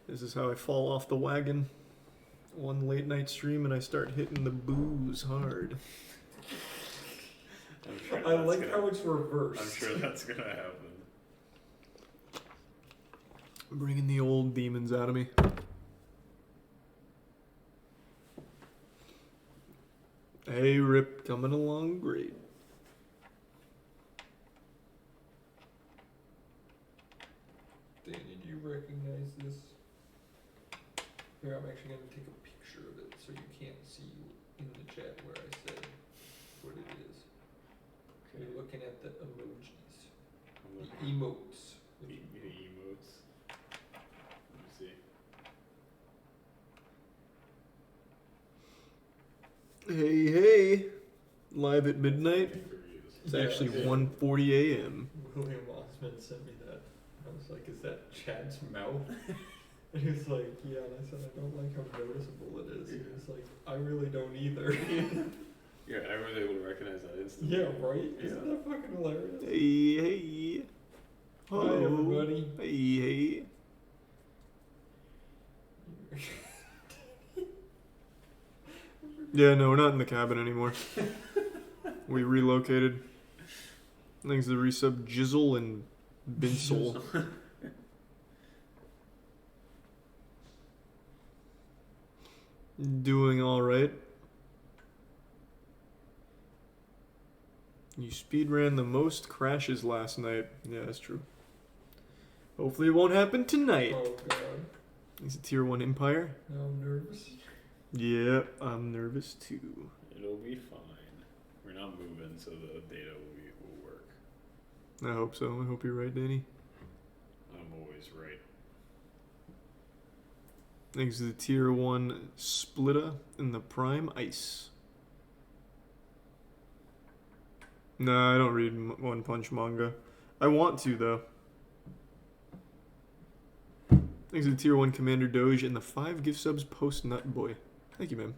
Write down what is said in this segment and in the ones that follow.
This is how I fall off the wagon. One late night stream and I start hitting the booze hard. I like how it's reversed. I'm sure that's gonna happen. Bringing the old demons out of me. Hey, Rip, coming along great. Danny, do you recognize this? Here, I'm actually going to take a picture of it so you can't see in the chat where I said what it is. Okay. You're looking at the emojis. The emotes. The emotes. Let me see. Hey, hey. Live at midnight. Pay-per-views. It's actually 1:40 a.m. William Osmond sent me that. I was like, is that Chad's mouth? And he was like, yeah. And I said, I don't like how noticeable it is. He was like, I really don't either. Yeah, I was able to recognize that instantly. Yeah, right? Yeah. Isn't that fucking hilarious? Hey, hey. Hi, everybody. Hey, hey. Yeah, no, we're not in the cabin anymore. We relocated. Thanks to the resub Jizzle and Binsel. Doing alright. You speedran the most crashes last night. Yeah, that's true. Hopefully it won't happen tonight. Oh, God. It's a tier 1 Empire. Now I'm nervous. Yep, I'm nervous too. It'll be fine. We're not moving, so the data will work. I hope so. I hope you're right, Danny. I'm always right. Thanks to the tier 1 Splitta and the Prime Ice. Nah, I don't read One Punch manga. I want to, though. Thanks to the tier 1 Commander Doge and the 5 gift subs Post Nut Boy. Thank you, man.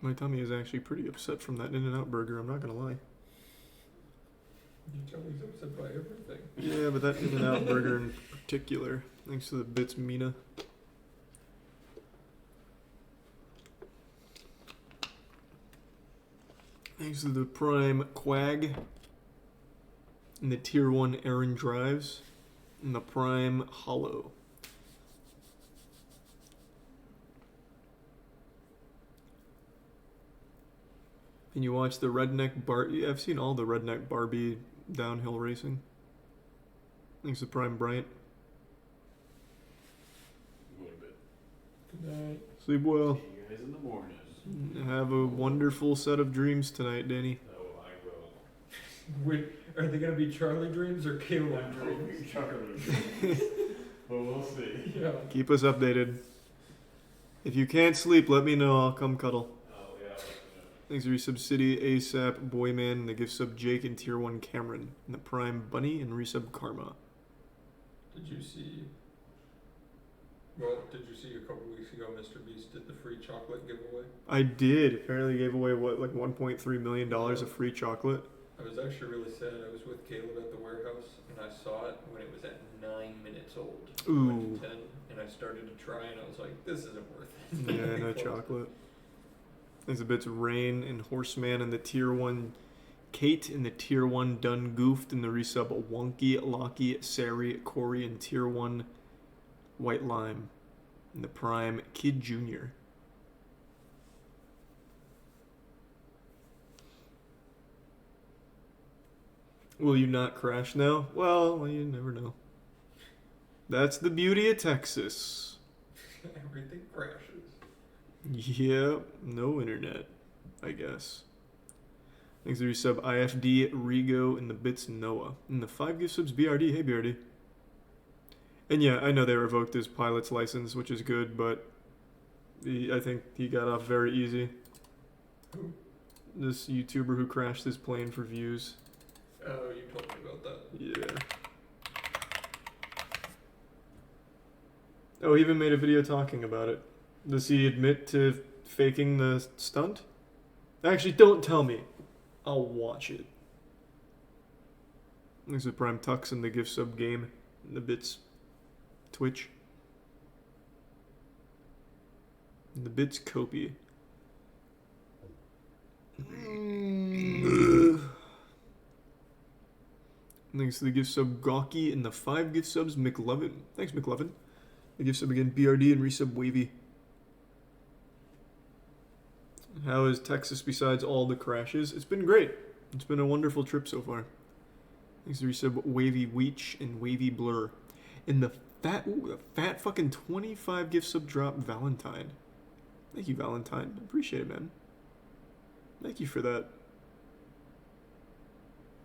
My tummy is actually pretty upset from that In-N-Out burger, I'm not gonna lie. You tell me he's upset by everything. Yeah, but that In-N-Out burger in particular. Thanks to the bits, Mina. Thanks to the Prime Quag. And the tier 1 Aaron Drives. And the Prime Hollow. Can you watch the Redneck Yeah, I've seen all the Redneck Barbie downhill racing. Thanks to Prime Bryant. A little bit. Good night. Sleep well. See you guys in the morning. Have a wonderful set of dreams tonight, Danny. Oh, I will. Wait, are they going to be Charlie dreams or Caleb dreams? Charlie. Well, we'll see. Yeah. Keep us updated. If you can't sleep, let me know. I'll come cuddle. Oh, yeah. Thanks to resub City, ASAP, Boyman, and the gift sub Jake and tier 1 Cameron. And the Prime Bunny and resub Karma. Did you see... Well, did you see a couple weeks ago Mr. Beast did the free chocolate giveaway? I did. Apparently gave away, what, like $1.3 million of free chocolate? I was actually really sad. I was with Caleb at the warehouse, and I saw it when it was at 9 minutes old. Ooh. I went to 10, and I started to try, and I was like, this isn't worth it. Yeah, no chocolate. There's a bits of Rain and Horseman and the tier 1 Kate and the tier 1 Done Goofed and the resub Wonky, Locky, Sari, Corey and tier 1 White Lime and the Prime Kid Jr. Will you not crash now? Well, you never know. That's the beauty of Texas. Everything crashes. Yep, no internet, I guess. Thanks to resub IFD, Rigo, and the bits Noah. And the 5 gift subs BRD. Hey, BRD. And yeah, I know they revoked his pilot's license, which is good, but I think he got off very easy. Who? This YouTuber who crashed his plane for views. Oh, you told me about that. Yeah. Oh, he even made a video talking about it. Does he admit to faking the stunt? Actually, don't tell me. I'll watch it. Thanks to Prime Tux and the gift sub game. And the bits Twitch. And the bits Kopi. Thanks to the gift sub Gawky and the 5 gift subs McLovin. Thanks, McLovin. The gift sub again BRD and resub Wavy. How is Texas besides all the crashes? It's been great. It's been a wonderful trip so far. Thanks to resub Wavy Weech and Wavy Blur. And the fat fucking 25 gift sub drop Valentine. Thank you, Valentine. I appreciate it, man. Thank you for that.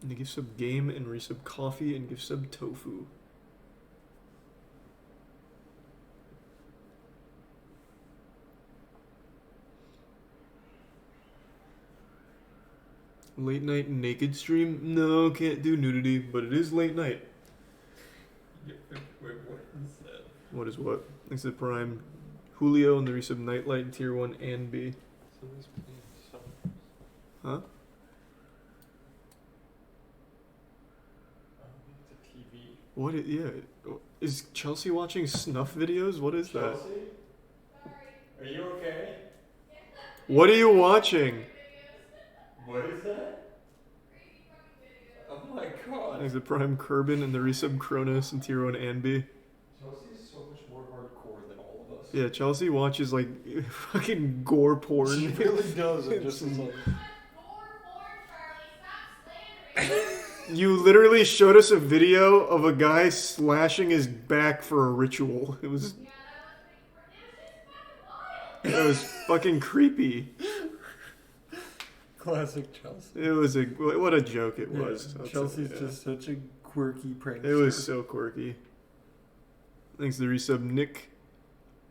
And the gift sub Game and resub Coffee and gift sub Tofu. Late night naked stream? No, can't do nudity, but it is late night. Yeah, wait, what is that? What is what? Thanks to the Prime. Julio and the resub Nightlight in tier 1 and B. So this means something. Huh? It's a TV. What? Yeah. Is Chelsea watching snuff videos? What is that? Chelsea? Are you okay? What are you watching? What is that? Oh my god. Thanks to Prime Kerbin and the resub Kronos in tier 1 and B. Chelsea is so much more hardcore than all of us. Yeah, Chelsea watches like fucking gore porn. She really does. It just is like. You literally showed us a video of a guy slashing his back for a ritual. It was fucking creepy. Classic Chelsea. It was what a joke it was. Yeah, Chelsea's just such a quirky prankster. It was so quirky. Thanks to the resub Nick,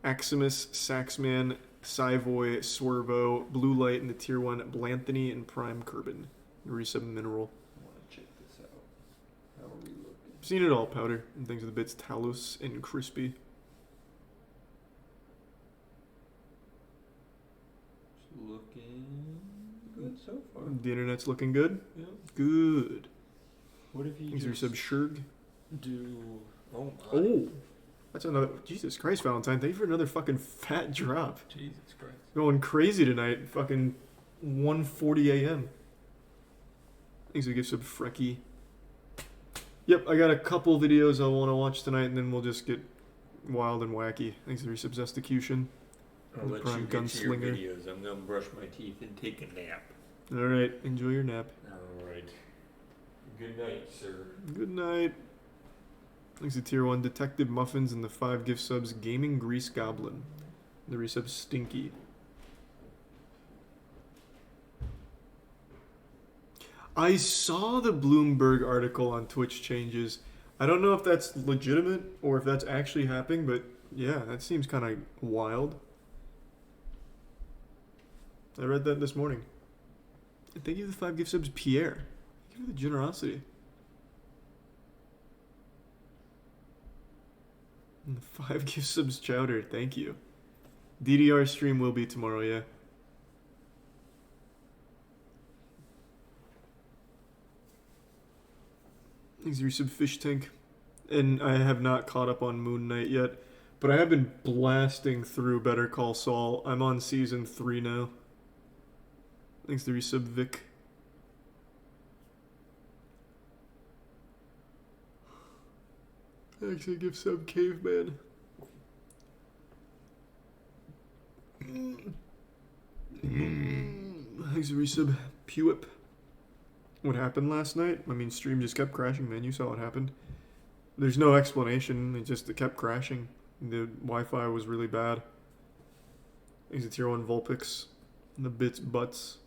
Aximus, Saxman, Cyvoy, Swervo, Blue Light, and the tier 1 Blanthony and Prime Kerbin. The resub Mineral. I want to check this out. How are we looking? Seen it all, Powder. And thanks to the bits Talus and Crispy. It's looking good so far. The internet's looking good? Yeah. Good. What if you Thanks to just resub Shurg. do... Oh my. Oh! That's another... Jesus Christ, Valentine. Thank you for another fucking fat drop. Jesus Christ. Going crazy tonight. Fucking 1:40 a.m. Thanks to the gift sub Frecky. Yep, I got a couple videos I want to watch tonight, and then we'll just get wild and wacky. Thanks to the resub's Execution. I'll let Prime you get to your Gunslinger. videos. I'm gonna brush my teeth and take a nap. Alright, enjoy your nap. Alright. Good night, sir. Good night. Thanks to tier 1 Detective Muffins and the 5 gift subs Gaming Grease Goblin. The resub Stinky. I saw the Bloomberg article on Twitch changes. I don't know if that's legitimate or if that's actually happening, but yeah, that seems kind of wild. I read that this morning. And thank you for the 5 gift subs, Pierre. Thank you for the generosity. And the 5 gift subs, Chowder. Thank you. DDR stream will be tomorrow, yeah. Thanks for your sub, Fish Tank. And I have not caught up on Moon Knight yet, but I have been blasting through Better Call Saul. I'm on season 3 now. Thanks to your sub, Vic. Thanks to gift sub, Caveman. Thanks to resub, Pewip. What happened last night? I mean, stream just kept crashing, man. You saw what happened. There's no explanation. It kept crashing. The Wi-Fi was really bad. Thanks to tier 1 Vulpix. And the bits butts.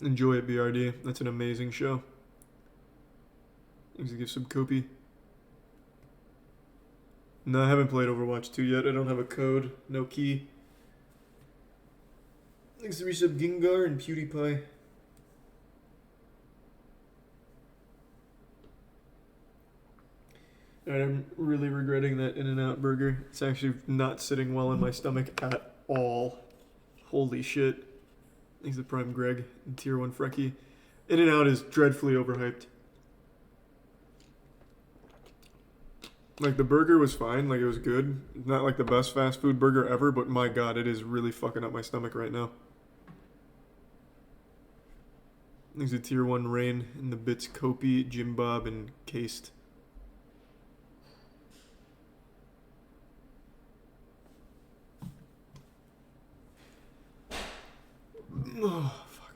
Enjoy it, BRD. That's an amazing show. Thanks to give some copy. No, I haven't played Overwatch 2 yet. I don't have a code. No key. Thanks to resub Gengar and PewDiePie. Alright, I'm really regretting that In-N-Out burger. It's actually not sitting well in my stomach at all. Holy shit. Thanks to Prime Greg and Tier 1 Frecky. In-N-Out is dreadfully overhyped. Like, the burger was fine. Like, it was good. Not like the best fast food burger ever, but my god, it is really fucking up my stomach right now. Thanks to Tier 1 Rain and the Bits Kopi, Jim Bob, and Cased. Oh, fuck.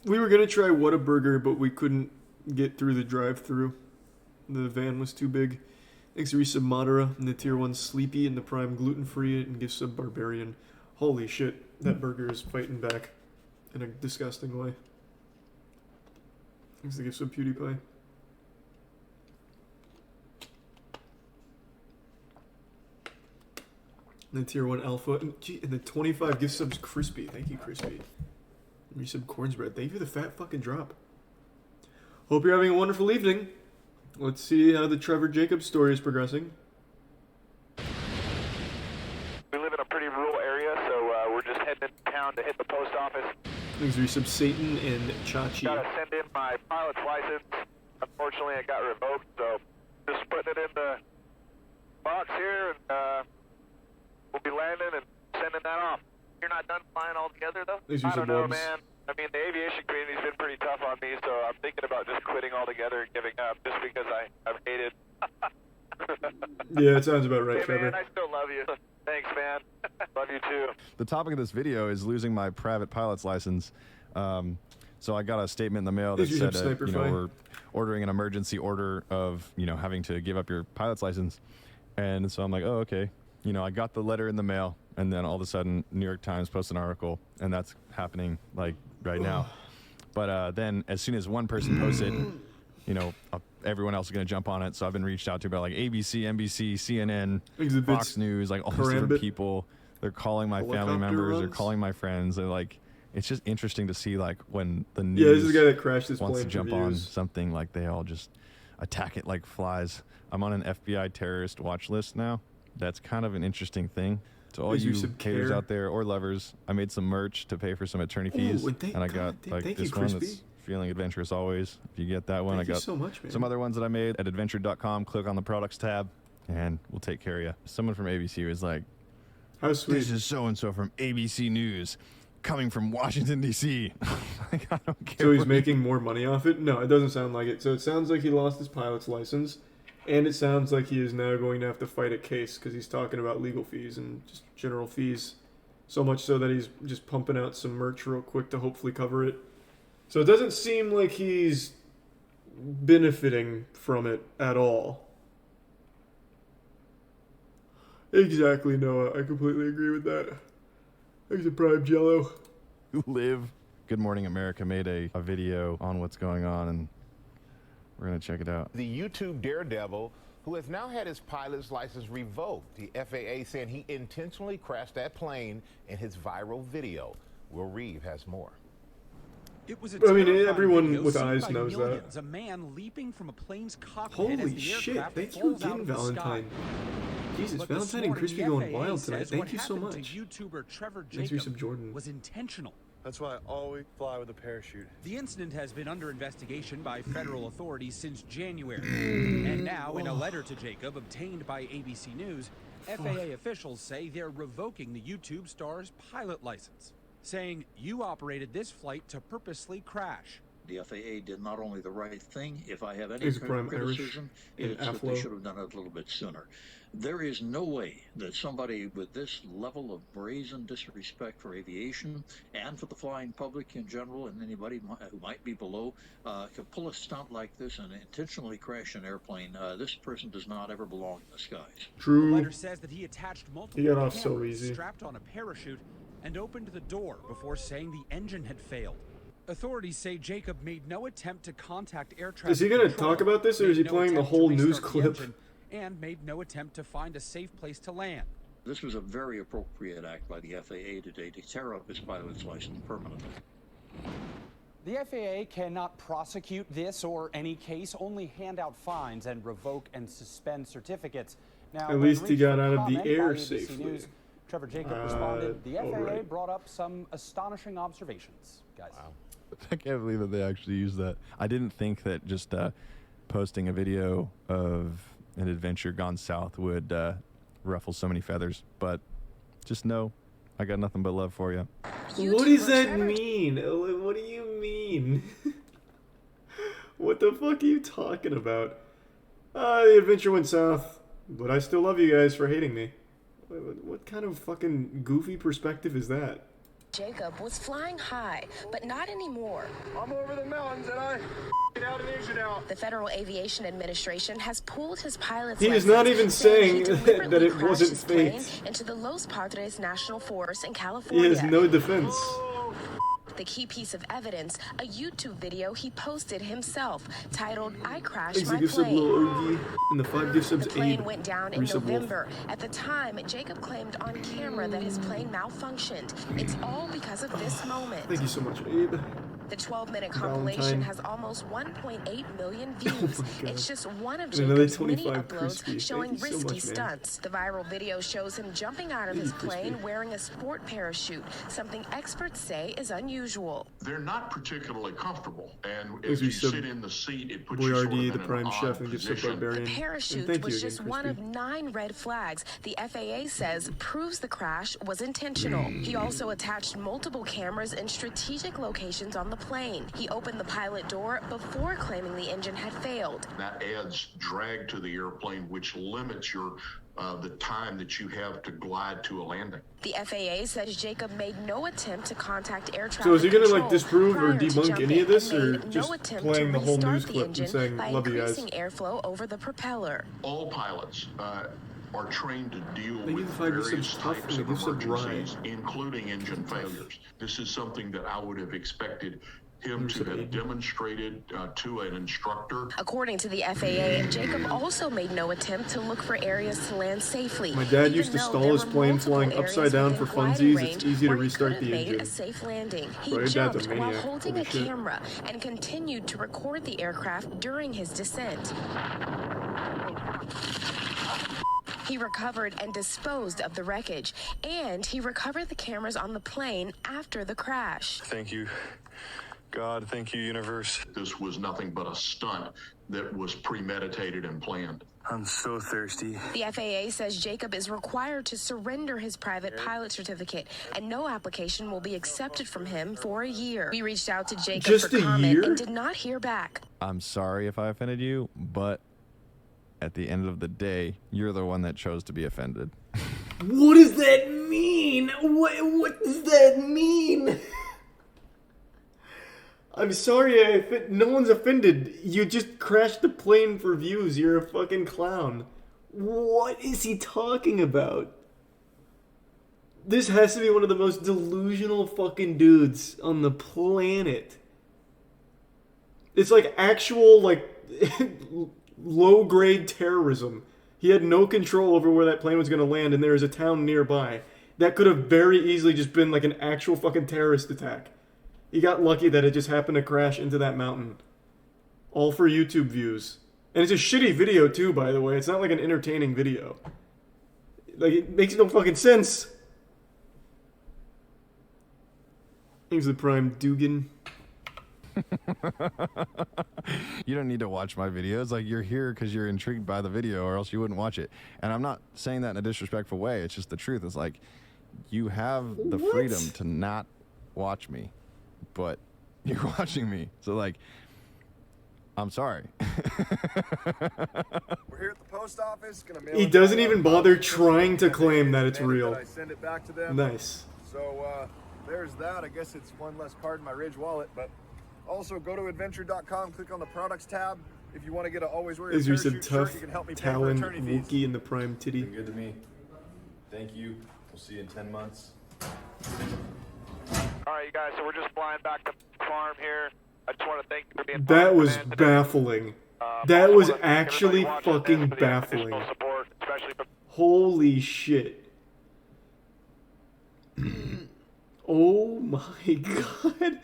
We were gonna try Whataburger, but we couldn't get through the drive-thru. The van was too big. Thanks to Resub Madara and the Tier 1 Sleepy and the Prime Gluten-Free and Gift Sub Barbarian. Holy shit, that burger is fighting back in a disgusting way. Thanks to Gift Sub PewDiePie. And the Tier 1 Alpha. And the 25 gift subs Crispy. Thank you, Crispy. And Resub Cornsbread. Thank you for the fat fucking drop. Hope you're having a wonderful evening. Let's see how the Trevor Jacobs story is progressing. We live in a pretty rural area, so we're just heading into town to hit the post office. Thanks to Resub Satan and Chachi. Gotta send in my pilot's license. Unfortunately, it got revoked, so just putting it in the box here, and we'll be landing and sending that off. You're not done flying altogether, though? I don't know, man. I mean, the aviation community's been pretty tough on me, so I'm thinking about just quitting altogether and giving up, just because I'm hated. Yeah, it sounds about right, hey, Trevor. man, I still love you. Thanks, man. Love you, too. The topic of this video is losing my private pilot's license. So I got a statement in the mail that said, we're ordering an emergency order of, having to give up your pilot's license. And so I'm like, oh, okay. I got the letter in the mail, and then all of a sudden, New York Times posts an article, and that's happening, like, right now. But then, as soon as one person posts it, everyone else is going to jump on it. So I've been reached out to about, like, ABC, NBC, CNN, Fox News, like, all these different people. They're calling my family members. They're calling my friends. They're like, it's just interesting to see, like, when the news this is the guy that crashed his wants plane to jump for on views. something, like, they all just attack it like flies. I'm on an FBI terrorist watch list now. That's kind of an interesting thing. To all you haters out there or lovers, I made some merch to pay for some attorney fees, and I got this one that's Feeling Adventurous Always. If you get that one, I got so much, man. some other ones that I made at adventure.com. Click on the products tab, and we'll take care of you. Someone from ABC was like, "How sweet! This is so and so from ABC News, coming from Washington D.C." Like, I don't care. So he's making more money off it? No, it doesn't sound like it. So it sounds like he lost his pilot's license. And it sounds like he is now going to have to fight a case because he's talking about legal fees and just general fees. So much so that he's just pumping out some merch real quick to hopefully cover it. So it doesn't seem like he's benefiting from it at all. Exactly, Noah. I completely agree with that. Thanks to Prime Jello. Who live. Good Morning America made a video on what's going on, and we're going to check it out. The YouTube daredevil who has now had his pilot's license revoked. The FAA saying he intentionally crashed that plane in his viral video. Will Reeve has more. It was everyone with eyes knows that. A man leaping from a plane's cockpit. Holy shit, thank you again, Valentine. Jesus, Valentine and Crispy going wild tonight. Thank you so much. YouTuber Trevor Jacobs was intentional. That's why I always fly with a parachute. The incident has been under investigation by federal authorities since January. And now, in a letter to Jacob obtained by ABC News, FAA officials say they're revoking the YouTube star's pilot license, saying you operated this flight to purposely crash. The FAA did not only the right thing. If I have any criticism, it's that they should have done it a little bit sooner. There is no way that somebody with this level of brazen disrespect for aviation and for the flying public in general, and anybody who might be below, could pull a stunt like this and intentionally crash an airplane. This person does not ever belong in the skies. True. The letter says that he attached multiple cameras strapped on a parachute and opened the door before saying the engine had failed. Authorities say Jacob made no attempt to contact air traffic. Is he going to talk about this, or is he playing the whole news clip? And made no attempt to find a safe place to land. This was a very appropriate act by the FAA today to tear up his pilot's license permanently. The FAA cannot prosecute this or any case, only hand out fines and revoke and suspend certificates. Now, at least he got out of the air safely. Trevor Jacob responded, the FAA right. brought up some astonishing observations. Guys. Wow. I can't believe that they actually used that. I didn't think that just posting a video of an adventure gone south would ruffle so many feathers, but just know I got nothing but love for you. What does that mean? What do you mean? What the fuck are you talking about? The adventure went south, but I still love you guys for hating me. What kind of fucking goofy perspective is that? Jacob was flying high, but not anymore. I'm over the mountains and I out and Asia now. The Federal Aviation Administration has pulled his pilot's He is not even saying that it wasn't fate. Into the Los Padres National Forest in California. He has no defense. The key piece of evidence, a YouTube video he posted himself, titled, I Crashed Thanks My to give sub Plane. little Oogie and the 5 gift subs The plane aid. went down in November. At the time, Jacob claimed on camera that his plane malfunctioned. It's all because of this moment. Thank you so much, Abe. The 12-minute compilation has almost 1.8 million views. It's just one of another Jacob's many 25 uploads crispy. showing Thank you so risky much, man. stunts. The viral video shows him jumping out of his plane wearing a sport parachute, something experts say is unusual. They're not particularly comfortable, and as you sit in the seat, it puts you Boy sort of RD, in the an prime odd chef, and gives sub position. barbarian. The parachute was just one of 9 red flags the FAA says proves the crash was intentional. He also attached multiple cameras in strategic locations on the plane. He opened the pilot door before claiming the engine had failed. That adds drag to the airplane, which limits your the time that you have to glide to a landing. The FAA says Jacob made no attempt to contact air traffic So is he gonna control like disprove or prior to debunk any of this, jumping, or and made just no attempt playing to the whole restart news the clip and engine saying by love you guys? increasing airflow over the propeller. All pilots are trained to deal They with give 5 gift various subs tough types and of they give sub emergencies, including engine failures. This is something that I would have expected him to have demonstrated to an instructor. According to the FAA, Jacob also made no attempt to look for areas to land safely. My dad used to stall his plane flying upside down for funsies. It's easy to restart the engine. A safe landing. He Bro, your dad's a jumped while maniac. holding Holy a shit. camera and continued to record the aircraft during his descent. He recovered and disposed of the wreckage, and he recovered the cameras on the plane after the crash. Thank you, God. Thank you, universe. This was nothing but a stunt that was premeditated and planned. I'm so thirsty. The FAA says Jacob is required to surrender his private pilot certificate, and no application will be accepted from him for a year. We reached out to Jacob Just for a comment year? and did not hear back. I'm sorry if I offended you, but at the end of the day, you're the one that chose to be offended. What does that mean? What does that mean? I'm sorry, no one's offended. You just crashed the plane for views. You're a fucking clown. What is he talking about? This has to be one of the most delusional fucking dudes on the planet. It's like actual, like, low-grade terrorism. He had no control over where that plane was going to land, and there is a town nearby. That could have very easily just been like an actual fucking terrorist attack. He got lucky that it just happened to crash into that mountain. All for YouTube views. And it's a shitty video too, by the way. It's not like an entertaining video. Like, it makes no fucking sense. Thanks to the Prime Dugan. You don't need to watch my videos. Like, you're here because you're intrigued by the video, or else you wouldn't watch it. And I'm not saying that in a disrespectful way. It's just the truth. It's like, you have the freedom to not watch me, but you're watching me. So, like, I'm sorry. We're here at the post office. Gonna mail He it doesn't out. even bother trying to claim that it's And real. I send it back to them. Nice. So there's that. I guess it's one less card in my Ridge wallet, but also go to adventure.com, click on the products tab. If you want to get an always wear your As we said, parachute shirt, tough you can help me pay for Talon attorney fees. Wookie in the Prime Titty. Been good to me. Thank you. We'll see you in 10 months. Alright, you guys, so we're just flying back to the farm here. I just want to thank you for being That part of was the band today. baffling. That Also was wanna thank actually everybody watching fucking this for the baffling. additional support, especially from Holy shit. Oh my god.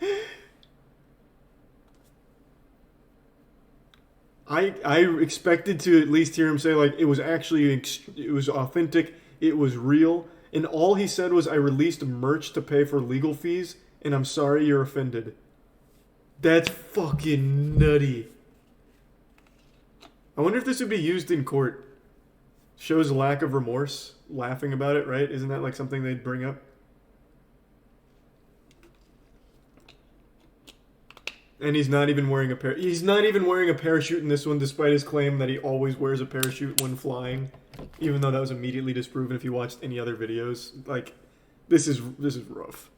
I expected to at least hear him say, like, it was actually, it was authentic, it was real. And all he said was, I released merch to pay for legal fees, and I'm sorry you're offended. That's fucking nutty. I wonder if this would be used in court. Shows lack of remorse, laughing about it, right? Isn't that like something they'd bring up? And he's not even wearing a parachute in this one, despite his claim that he always wears a parachute when flying, even though that was immediately disproven if you watched any other videos. Like, this is rough.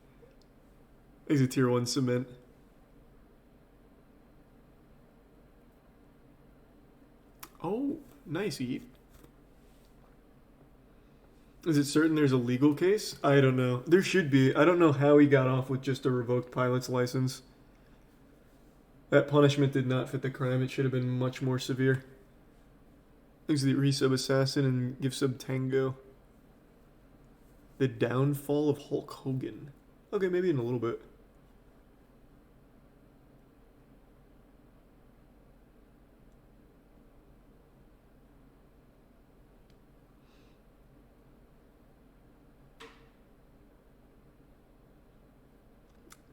He's a tier 1 cement. Oh, nice eat. Is it certain there's a legal case? I don't know. There should be. I don't know how he got off with just a revoked pilot's license. That punishment did not fit the crime. It should have been much more severe. Thanks to the resub assassin and gift sub tango. The downfall of Hulk Hogan. Okay, maybe in a little bit.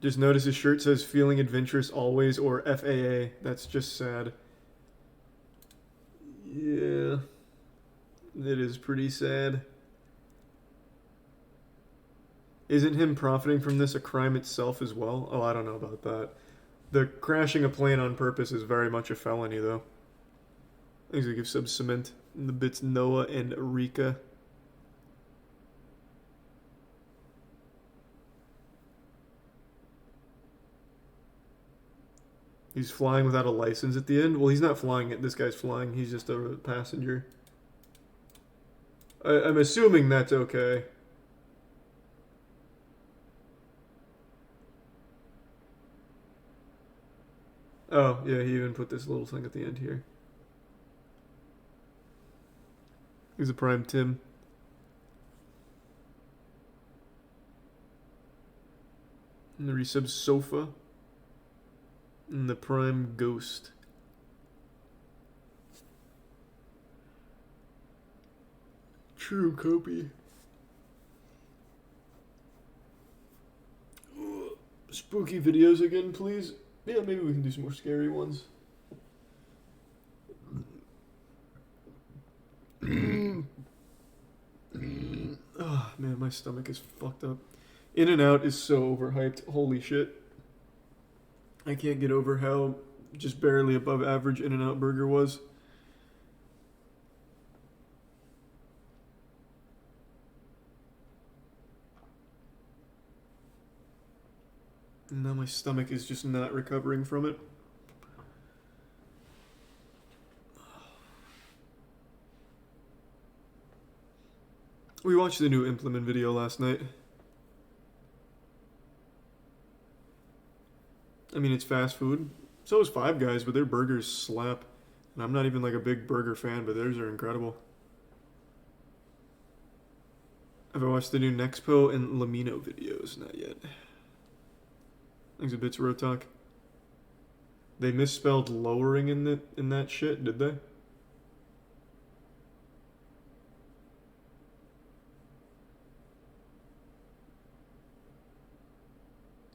Just notice his shirt says feeling adventurous always or FAA. That's just sad. Yeah. It is pretty sad. Isn't him profiting from this a crime itself as well? Oh, I don't know about that. The crashing a plane on purpose is very much a felony, though. Thanks to give sub cement in the bits Noah and Rika. He's flying without a license at the end? Well, he's not flying it. This guy's flying. He's just a passenger. I'm assuming that's okay. Oh, yeah, he even put this little thing at the end here. He's a prime Tim. And the resub sofa. And the prime ghost. True copy. Spooky videos again, please. Yeah, maybe we can do some more scary ones. Oh, man, my stomach is fucked up. In-N-Out is so overhyped. Holy shit. I can't get over how just barely above average In-N-Out burger was. Now my stomach is just not recovering from it. We watched the new Implement video last night. I mean, it's fast food. So is Five Guys, but their burgers slap. And I'm not even like a big burger fan, but theirs are incredible. Have I watched the new Nexpo and Lamino videos? Not yet. Thanks a bits, Rotok. They misspelled lowering in that shit, did they?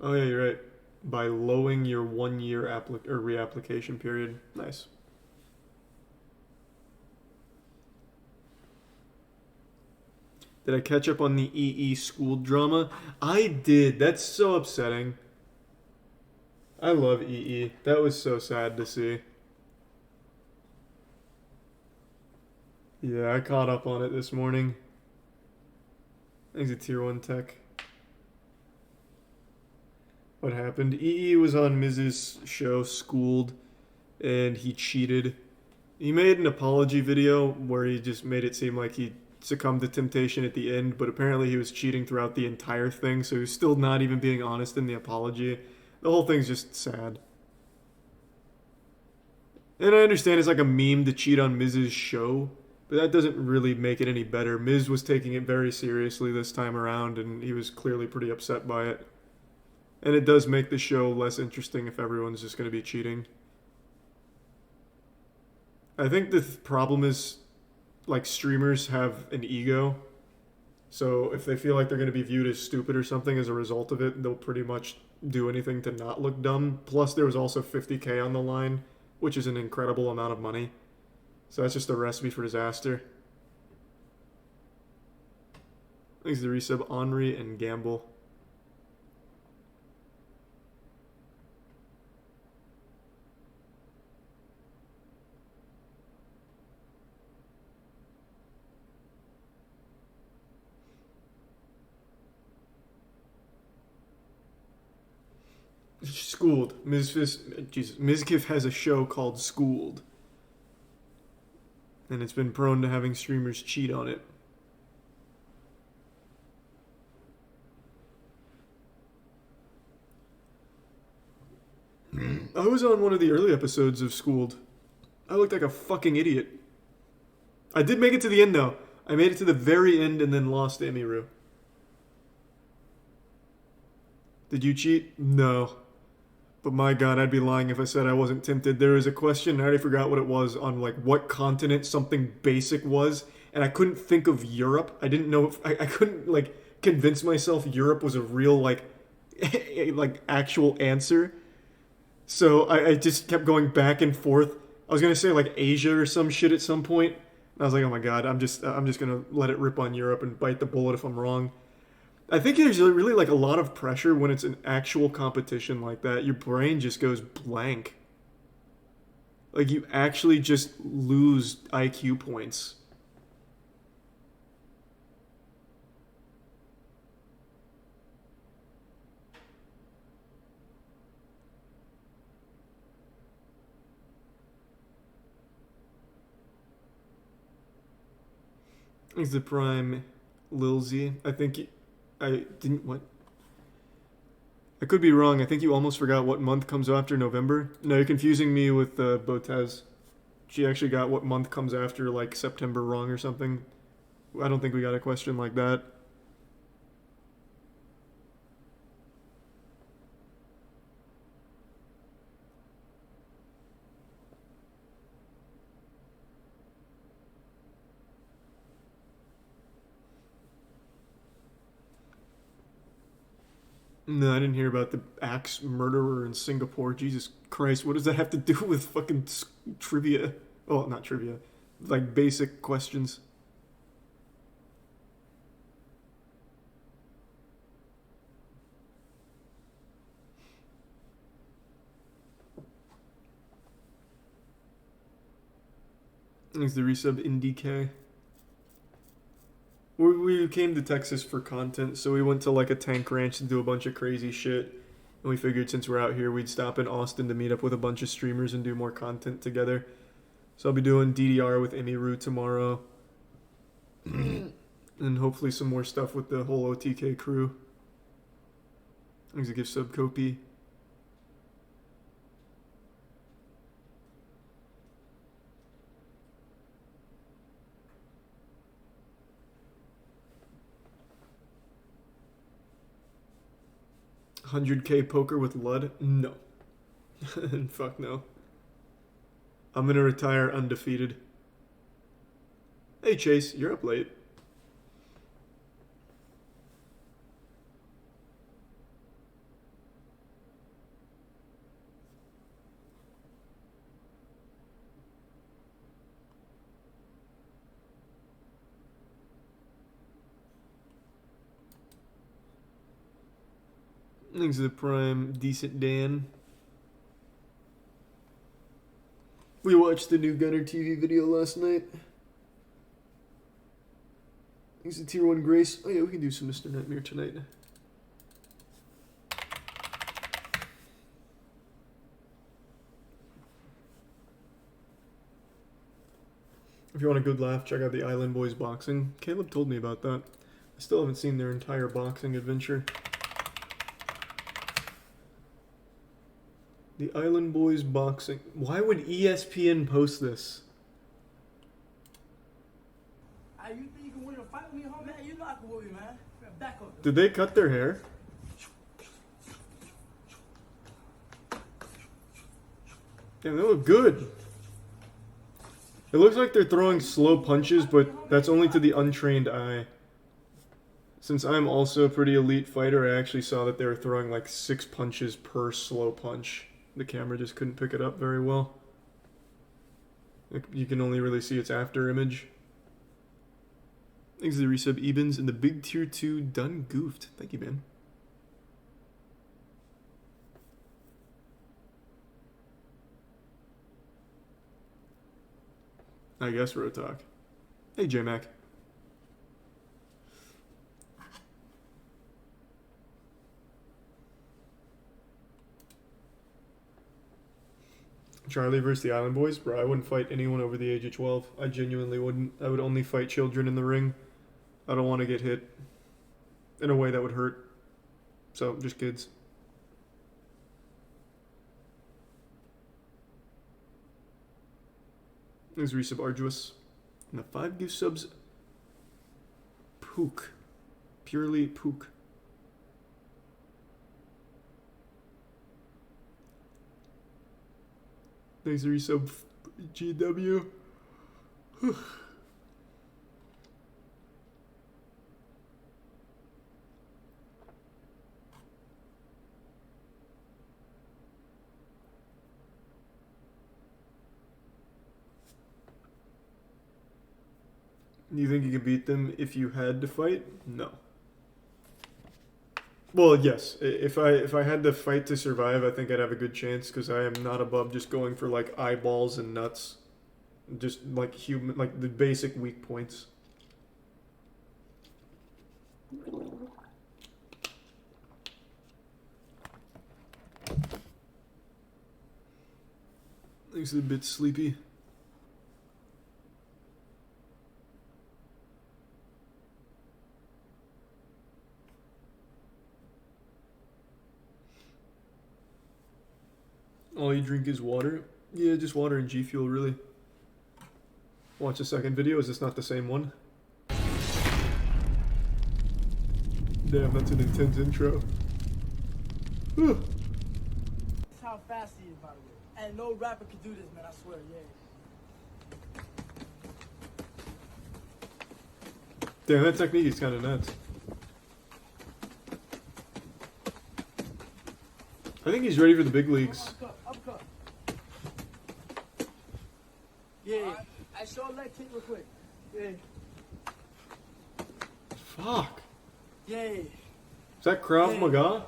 Oh yeah, you're right. By lowering your 1 year reapplication period. Nice. Did I catch up on the EE school drama? I did. That's so upsetting. I love EE. That was so sad to see. Yeah, I caught up on it this morning. Thanks to Tier 1 Tech. What happened? EE was on Miz's show, Schooled, and he cheated. He made an apology video where he just made it seem like he succumbed to temptation at the end, but apparently he was cheating throughout the entire thing, so he was still not even being honest in the apology. The whole thing's just sad. And I understand it's like a meme to cheat on Miz's show, but that doesn't really make it any better. Miz was taking it very seriously this time around, and he was clearly pretty upset by it. And it does make the show less interesting if everyone's just going to be cheating. I think the problem is, like, streamers have an ego. So if they feel like they're going to be viewed as stupid or something as a result of it, they'll pretty much do anything to not look dumb. Plus, there was also $50K on the line, which is an incredible amount of money. So that's just a recipe for disaster. Thanks to the resub, Henri and Gamble. Schooled. Mizkif has a show called Schooled. And it's been prone to having streamers cheat on it. I was on one of the early episodes of Schooled. I looked like a fucking idiot. I did make it to the end, though. I made it to the very end and then lost Emiru. Did you cheat? No. But my god, I'd be lying if I said I wasn't tempted. There was a question, I already forgot what it was, on like what continent something basic was, and I couldn't think of Europe. I didn't know if I couldn't like convince myself Europe was a real like like actual answer. So I just kept going back and forth. I was gonna say like Asia or some shit at some point. And I was like, oh my god, I'm just gonna let it rip on Europe and bite the bullet if I'm wrong. I think there's really like a lot of pressure when it's an actual competition like that. Your brain just goes blank. Like you actually just lose IQ points. He's the prime Lil Z. I think I didn't, what? I could be wrong. I think you almost forgot what month comes after November. No, you're confusing me with Botez. She actually got what month comes after, like, September wrong or something. I don't think we got a question like that. No, I didn't hear about the axe murderer in Singapore. Jesus Christ, what does that have to do with fucking trivia? Oh, not trivia. Like, basic questions. Thanks the resub in DK. We came to Texas for content, so we went to like a tank ranch to do a bunch of crazy shit. And we figured since we're out here, we'd stop in Austin to meet up with a bunch of streamers and do more content together. So I'll be doing DDR with Emiru tomorrow. And hopefully some more stuff with the whole OTK crew. Thanks a gift sub, Kopi. $100K poker with Lud? No. Fuck no. I'm gonna retire undefeated. Hey Chase, you're up late. Thanks to the prime, decent Dan. We watched the new Gunner TV video last night. Thanks to Tier 1 Grace. Oh yeah, we can do some Mr. Nightmare tonight. If you want a good laugh, check out the Island Boys boxing. Caleb told me about that. I still haven't seen their entire boxing adventure. The Island Boys boxing. Why would ESPN post this? You think you can win a fight with me, homie? Man, you know I can win, man. Back up. Did they cut their hair? Damn, they look good. It looks like they're throwing slow punches, but that's only to the untrained eye. Since I'm also a pretty elite fighter, I actually saw that they were throwing like 6 punches per slow punch. The camera just couldn't pick it up very well. You can only really see its after image. Thanks to the resub Ebens and the big tier 2 done goofed. Thank you, man. I guess Rotalk. Hey, J-Mac. Charlie versus the Island Boys? Bro, I wouldn't fight anyone over the age of 12. I genuinely wouldn't. I would only fight children in the ring. I don't want to get hit in a way that would hurt. So, just kids. There's resub Arduous. And the 5 gift subs Pook. Purely Pook. Thanks for resub GW. You think you could beat them if you had to fight? No. Well, yes. If I had to fight to survive, I think I'd have a good chance because I am not above just going for like eyeballs and nuts, just like the basic weak points. He's a bit sleepy. All you drink is water? Yeah, just water and G Fuel, really. Watch the second video. Is this not the same one? Damn, that's an intense intro. That's how fast he is, by the way. And no rapper could do this, man, I swear, yeah. Damn, that technique is kind of nuts. I think he's ready for the big leagues. Upcut. Yeah. I show a leg kick real quick. Yeah. Fuck. Yeah. Is that Krav Maga?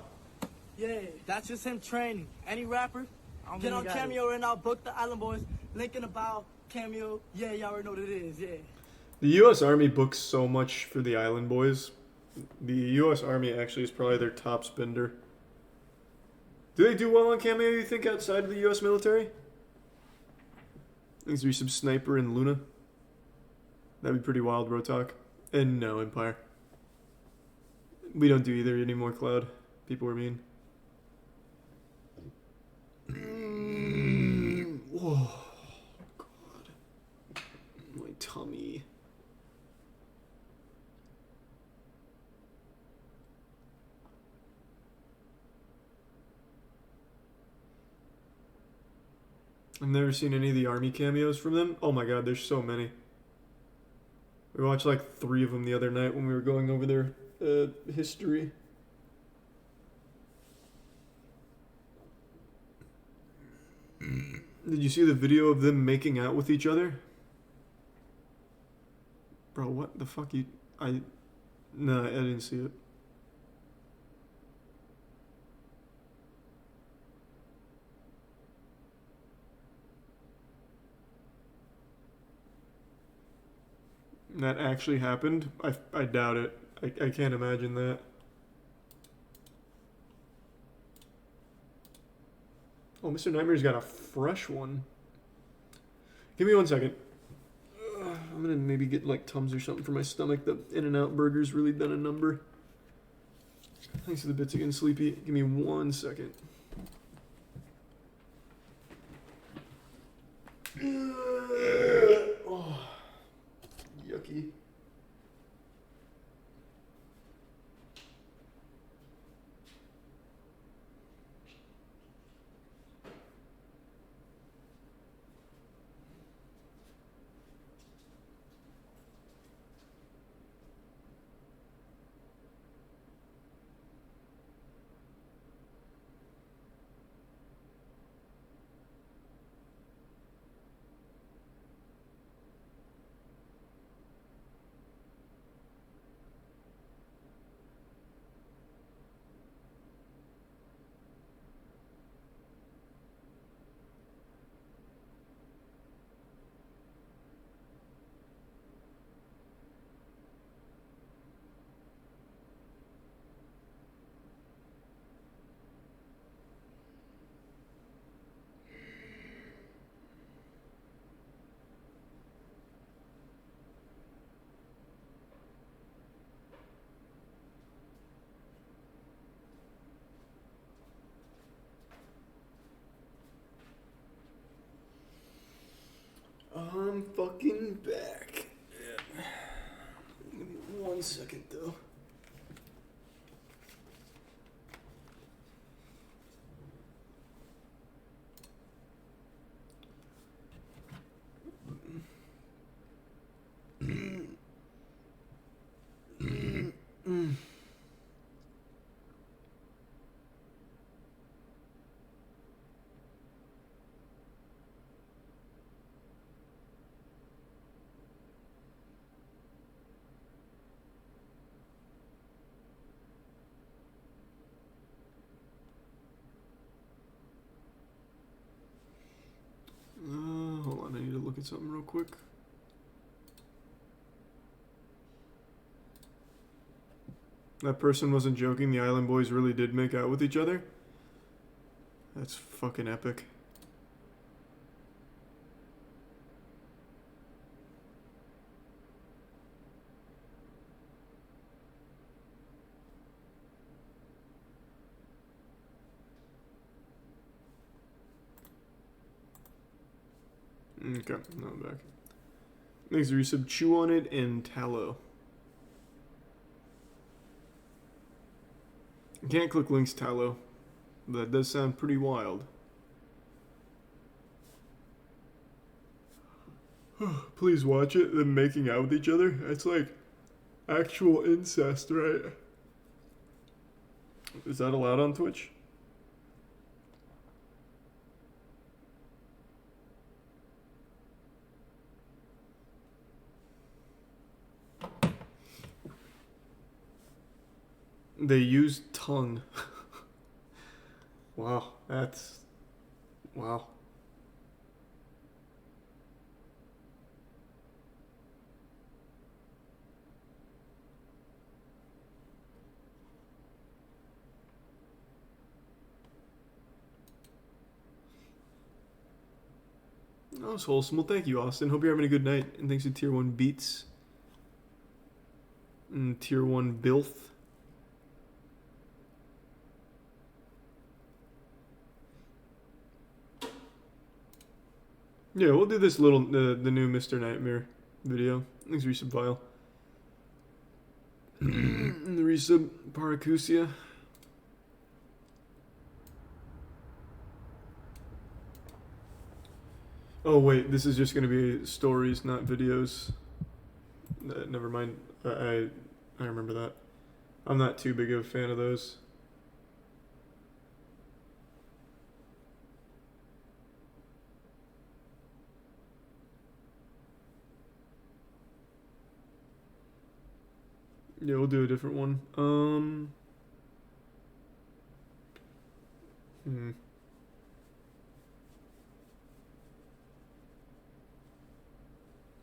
Yeah. That's just him training. Any rapper, get on Cameo right now, book the Island Boys, link in the bio, Cameo. Yeah, y'all already know what it is, yeah. The U.S. Army books so much for the Island Boys. The U.S. Army actually is probably their top spender. Do they do well on Cameo, you think, outside of the U.S. military? Thanks for some Sniper and Luna. That'd be pretty wild, Rotalk. And no, Empire. We don't do either anymore, Cloud. People were mean. Whoa. God. My tummy. I've never seen any of the Army cameos from them. Oh my god, there's so many. We watched like 3 of them the other night when we were going over their history. Did you see the video of them making out with each other? Bro, what the fuck No, I didn't see it. That actually happened? I doubt it. I can't imagine that. Oh, Mr. Nightmare's got a fresh one. Give me 1 second. I'm gonna maybe get like Tums or something for my stomach. The In-N-Out burger's really done a number. Thanks for the bits again, Sleepy. Give me 1 second. Oh, yucky. I'm fucking back. Yeah. Give me 1 second though. Hold on, I need to look at something real quick. That person wasn't joking, the Island Boys really did make out with each other? That's fucking epic. Okay, now I'm back. Thanks for resub. Chew on it and tallow. I can't click links tallow. That does sound pretty wild. Please watch it. Them making out with each other. It's like actual incest, right? Is that allowed on Twitch? They use tongue. Wow, that's... Wow. That was wholesome. Well, thank you, Austin. Hope you're having a good night. And thanks to Tier 1 Beats. And Tier 1 Bilth. Yeah, we'll do this little, the new Mr. Nightmare video. Thanks, resub Vile. And the resub Paracusia. Oh wait, this is just gonna be stories, not videos. Never mind. I remember that. I'm not too big of a fan of those. Yeah, we'll do a different one.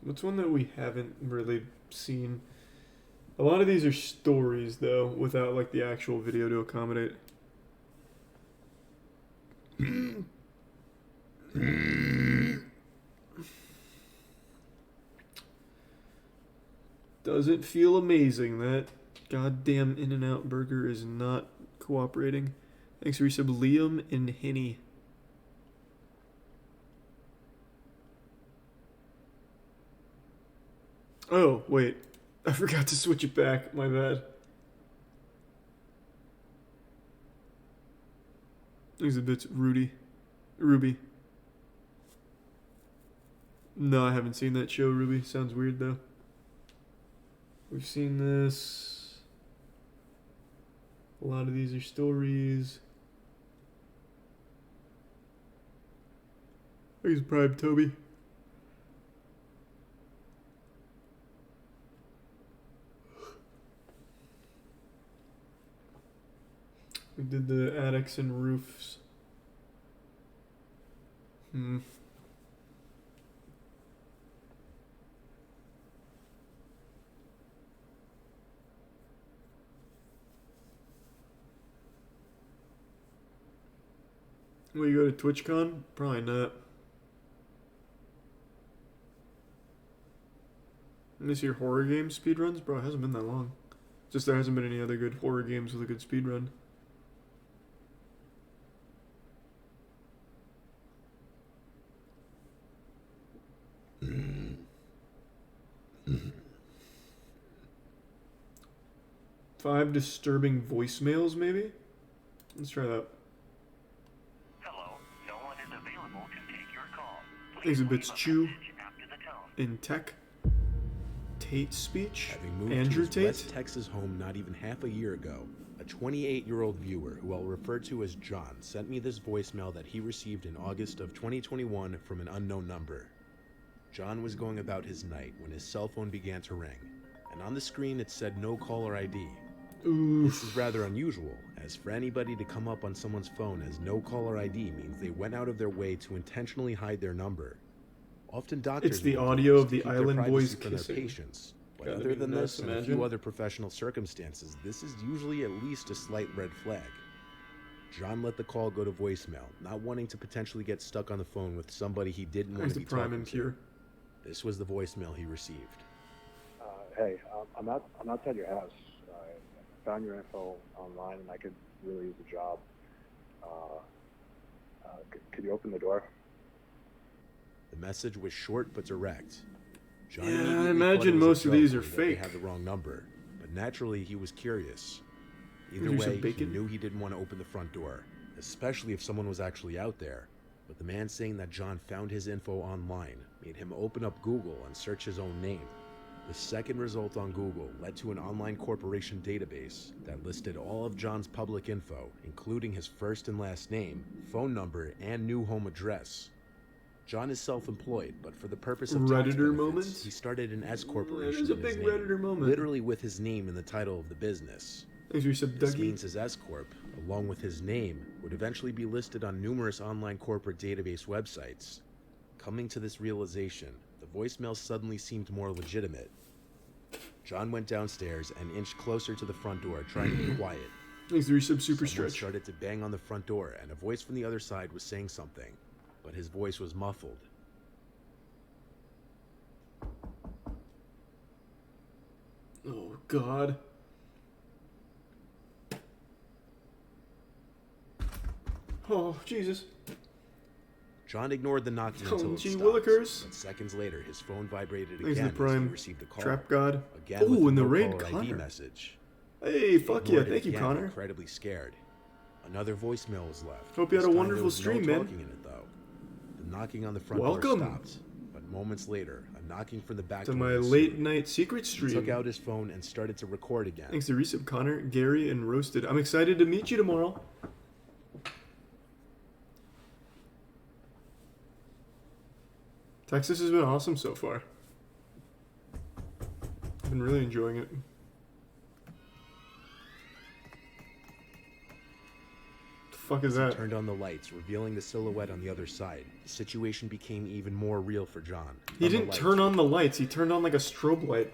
What's one that we haven't really seen? A lot of these are stories, though, without, like, the actual video to accommodate. Doesn't feel amazing. That goddamn In-N-Out burger is not cooperating. Thanks for resub Liam and Henny. Oh, wait. I forgot to switch it back. My bad. Thanks a bit, Ruby. No, I haven't seen that show, Ruby. Sounds weird, though. We've seen this. A lot of these are stories. Thanks, Prime Toby. We did the attics and roofs. Will you go to TwitchCon? Probably not. This your horror game speedruns? Bro, it hasn't been that long. Just there hasn't been any other good horror games with a good speedrun. 5 disturbing voicemails, maybe? Let's try that. Hello, no one is available to take your call. Exhibits Chew in Tech. Tate speech. Having moved Andrew to his Tate. West Texas home not even half a year ago, a 28-year-old viewer, who I'll refer to as John, sent me this voicemail that he received in August of 2021 from an unknown number. John was going about his night when his cell phone began to ring, and on the screen it said no caller ID. Oof. This is rather unusual, as for anybody to come up on someone's phone as no caller ID means they went out of their way to intentionally hide their number. Often doctors It's the will audio of the keep their Island privacy Boys for their kissing. patients. But Gotta other be than nuts, this and a imagine. few other professional circumstances, this is usually at least a slight red flag. John let the call go to voicemail, not wanting to potentially get stuck on the phone with somebody he didn't want He's to the be prime talking and to. pure. This was the voicemail he received. Hey, I'm outside your house. I found your info online, and I could really use a job. Could you open the door? The message was short but direct. John Yeah, I immediately thought imagine it was a most of these joke are or that fake. They had the wrong number, but naturally he was curious. Either Maybe some way, he bacon? knew he didn't want to open the front door, especially if someone was actually out there. But the man saying that John found his info online made him open up Google and search his own name. The second result on Google led to an online corporation database that listed all of John's public info, including his first and last name, phone number, and new home address. John is self-employed, but for the purpose of tax Redditor benefits, moments? he started an S corporation There's a in his big name, Redditor moment. literally with his name in the title of the business. Thanks, Resub This Dougie. means his S corp, along with his name, would eventually be listed on numerous online corporate database websites. Coming to this realization, the voicemail suddenly seemed more legitimate. John went downstairs and inched closer to the front door, trying to be quiet. Thanks, Resub Super Someone Stretch. started to bang on the front door, and a voice from the other side was saying something, but his voice was muffled. Oh, God. Oh, Jesus. John ignored the knocking Oh, until it gee stopped, willikers. but seconds later his phone vibrated Thanks, again the Prime as he received a call. Trap God. Again Oh, with and the no raid caller ID Connor. message. Hey, fuck He yeah. ignored it Thank you, again, Connor. incredibly scared. Another voicemail was left. Hope you had This a time wonderful there was no stream, man. talking in it, though. The knocking on the front Welcome. door stopped, but moments later, a knocking from the back To door my ensued. late night secret He stream. took out his phone and started to record again. Thanks to Resub Connor, Gary, and Roasted. I'm excited to meet you tomorrow. Texas has been awesome so far. I've been really enjoying it. The fuck is As he that? turned on the lights, revealing the silhouette on the other side. The situation became even more real for John. He On the didn't lights, turn on the lights. He turned on like a strobe light.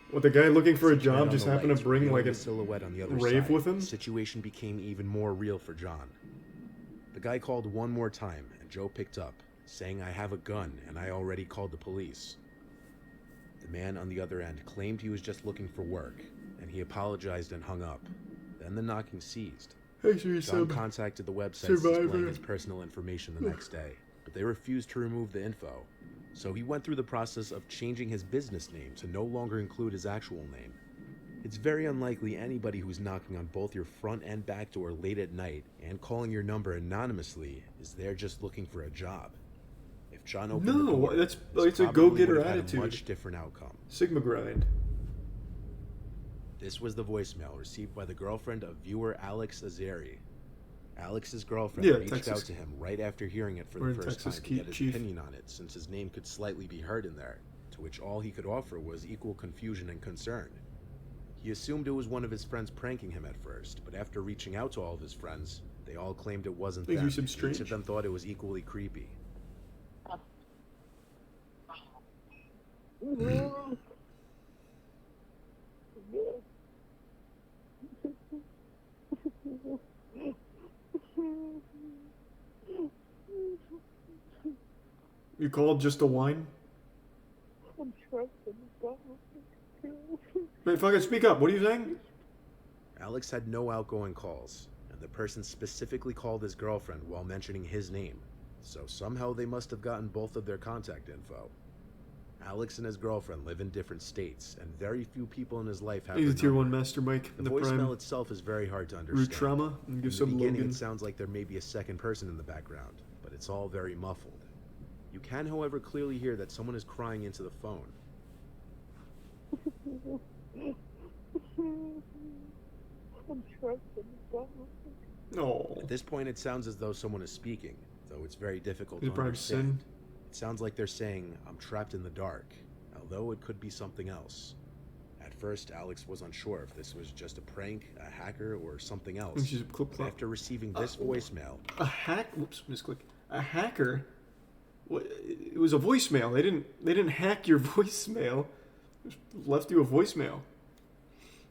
What, the guy looking for a As he turned job on just the happened lights, to bring revealing like a the silhouette on the other rave side, with him? The situation became even more real for John. The guy called one more time, and Joe picked up, saying, "I have a gun, and I already called the police." The man on the other end claimed he was just looking for work, and he apologized and hung up. Then the knocking ceased. Thanks for your John sub. contacted the websites Survivor. displaying his personal information the next day, but they refused to remove the info. So he went through the process of changing his business name to no longer include his actual name. It's very unlikely anybody who's knocking on both your front and back door late at night and calling your number anonymously is there just looking for a job. If John opened the No, door, that's this it's a probably go-getter would have had a attitude. much different outcome. Sigma grind. This was the voicemail received by the girlfriend of viewer Alex Azeri. Alex's girlfriend Yeah, reached Texas. out to him right after hearing it for We're the in first Texas, time to get his Chief. opinion on it, since his name could slightly be heard in there, to which all he could offer was equal confusion and concern. He assumed it was one of his friends pranking him at first, but after reaching out to all of his friends, they all claimed it wasn't Think them. you some Each strange? of them thought it was equally creepy. You called just a wine? I'm trapped in the Wait, fucking speak up. What are you saying? Alex had no outgoing calls, and the person specifically called his girlfriend while mentioning his name, so somehow they must have gotten both of their contact info. Alex and his girlfriend live in different states, and very few people in his life have He's her a tier number. 1 master Mike. The voicemail itself is very hard to understand. Root trauma. And give in the some beginning, Logan. it sounds like there may be a second person in the background, but it's all very muffled. You can, however, clearly hear that someone is crying into the phone. Oh. At this point, it sounds as though someone is speaking, though it's very difficult Is to it probably understand. Sin? It sounds like they're saying, "I'm trapped in the dark," although it could be something else. At first, Alex was unsure if this was just a prank, a hacker, or something else. She's a clip But after receiving this voicemail... A hack? Whoops, misclick. A hacker? What? It was a voicemail. They didn't hack your voicemail. Just left you a voicemail.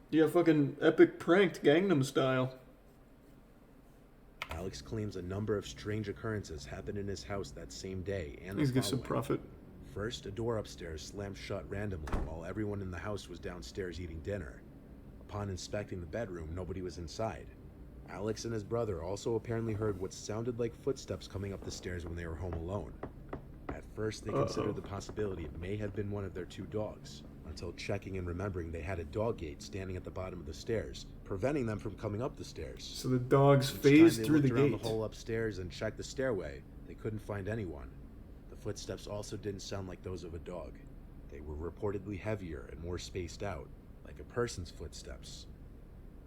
You got fucking epic pranked Gangnam Style. Alex claims a number of strange occurrences happened in his house that same day and the Please give some following. profit. First, a door upstairs slammed shut randomly while everyone in the house was downstairs eating dinner. Upon inspecting the bedroom, nobody was inside. Alex and his brother also apparently heard what sounded like footsteps coming up the stairs when they were home alone. At first, they considered the possibility it may have been one of their two dogs, until checking and remembering they had a dog gate standing at the bottom of the stairs, preventing them from coming up the stairs. So the dogs Each phased time they through the looked around gate. the hole upstairs and checked the stairway, they couldn't find anyone. The footsteps also didn't sound like those of a dog. They were reportedly heavier and more spaced out, like a person's footsteps.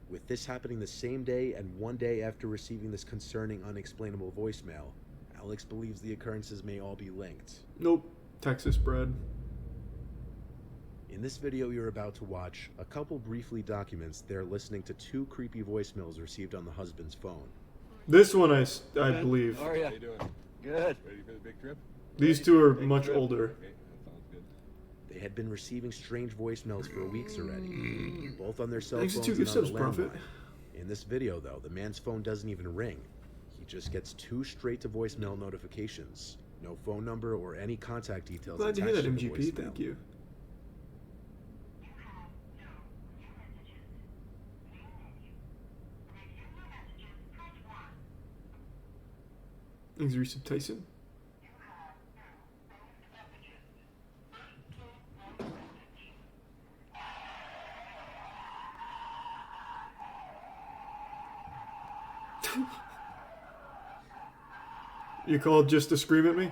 With this happening the same day and one day after receiving this concerning, unexplainable voicemail, Alex believes the occurrences may all be linked. Nope. Texas bred. In this video you're about to watch, a couple briefly documents they're listening to two creepy voicemails received on the husband's phone. This one I believe. How are you? Doing? Good. Ready for the big trip? These two are much older. Okay, that sounds good. They had been receiving strange voicemails for weeks already, both on their cell Thanks to phones two and gift on subs, the Prophet. landline. In this video, though, the man's phone doesn't even ring. He just gets two straight-to-voicemail notifications. No phone number or any contact details Glad to hear attached that, to the MGP. voicemail. Thank you. Thanks, Resub Tyson. You called just to scream at me?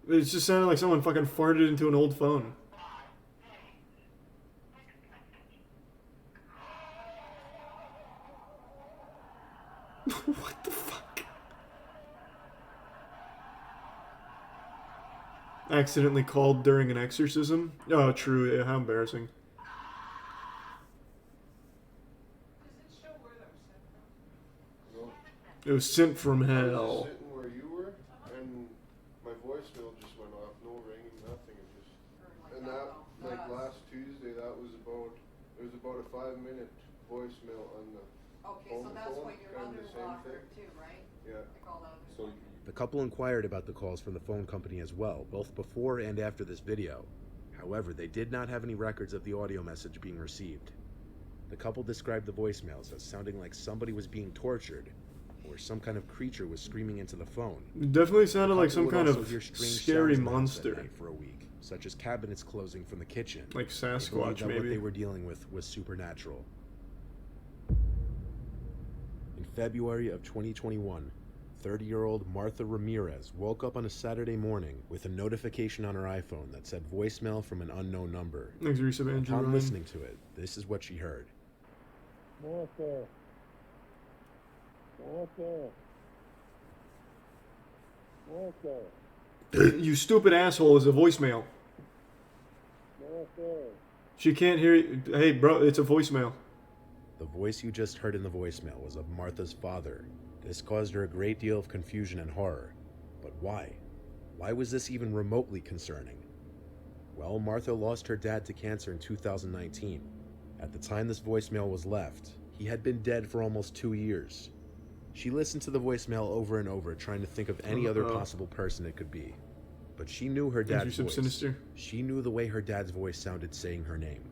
It just sounded like someone fucking farted into an old phone. What the fuck? Accidentally called during an exorcism? Oh, true. Yeah, how embarrassing. It was sent from I hell. was sitting where you were, and my voicemail just went off. No ringing, nothing. It just, and that, like last Tuesday, it was about a 5-minute voicemail on the home phone, kind of the same thing. Yeah. So The couple inquired about the calls from the phone company as well, both before and after this video. However, they did not have any records of the audio message being received. The couple described the voicemails as sounding like somebody was being tortured, or some kind of creature was screaming into the phone. It definitely sounded like some would kind also of hear strange scary sounds in the house at monster. night for a week, such as cabinets closing from the kitchen. Like They believed Sasquatch, that maybe. what they were dealing with was supernatural. In February of 2021, 30-year-old Martha Ramirez woke up on a Saturday morning with a notification on her iPhone that said voicemail from an unknown number. Thanks, Resub Andrew Upon Ryan. listening to it, this is what she heard. Martha. You stupid asshole is a voicemail. She can't hear you. Hey, bro, it's a voicemail. The voice you just heard in the voicemail was of Martha's father. This caused her a great deal of confusion and horror. But why? Why was this even remotely concerning? Well, Martha lost her dad to cancer in 2019. At the time this voicemail was left, he had been dead for almost 2 years. She listened to the voicemail over and over, trying to think of any other possible person it could be. But she knew her dad's voice. Sinister. She knew the way her dad's voice sounded saying her name.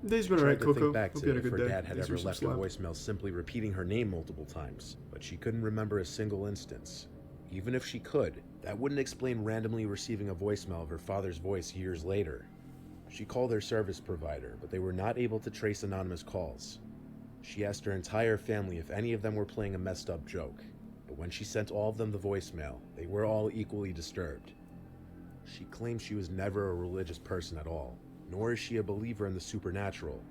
Day's been She alright, tried to Coco. think back Hope to you had a if her good day. dad had Thanks ever for left a some voicemail simply repeating her name multiple times, but she couldn't remember a single instance. Even if she could, that wouldn't explain randomly receiving a voicemail of her father's voice years later. She called her service provider, but they were not able to trace anonymous calls. She asked her entire family if any of them were playing a messed up joke, but when she sent all of them the voicemail, they were all equally disturbed. She claims she was never a religious person at all, nor is she a believer in the supernatural,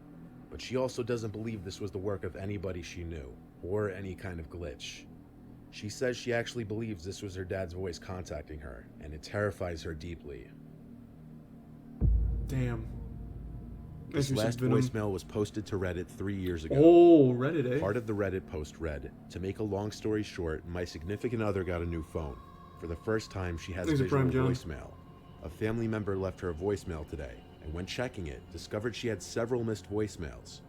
but she also doesn't believe this was the work of anybody she knew, or any kind of glitch. She says she actually believes this was her dad's voice contacting her, and it terrifies her deeply. Damn. This last voicemail was posted to Reddit 3 years ago. Oh, Reddit, eh? Part of the Reddit post read, "To make a long story short, my significant other got a new phone. For the first time, she has visual voicemail. A family member left her a voicemail today, and when checking it, discovered she had several missed voicemails.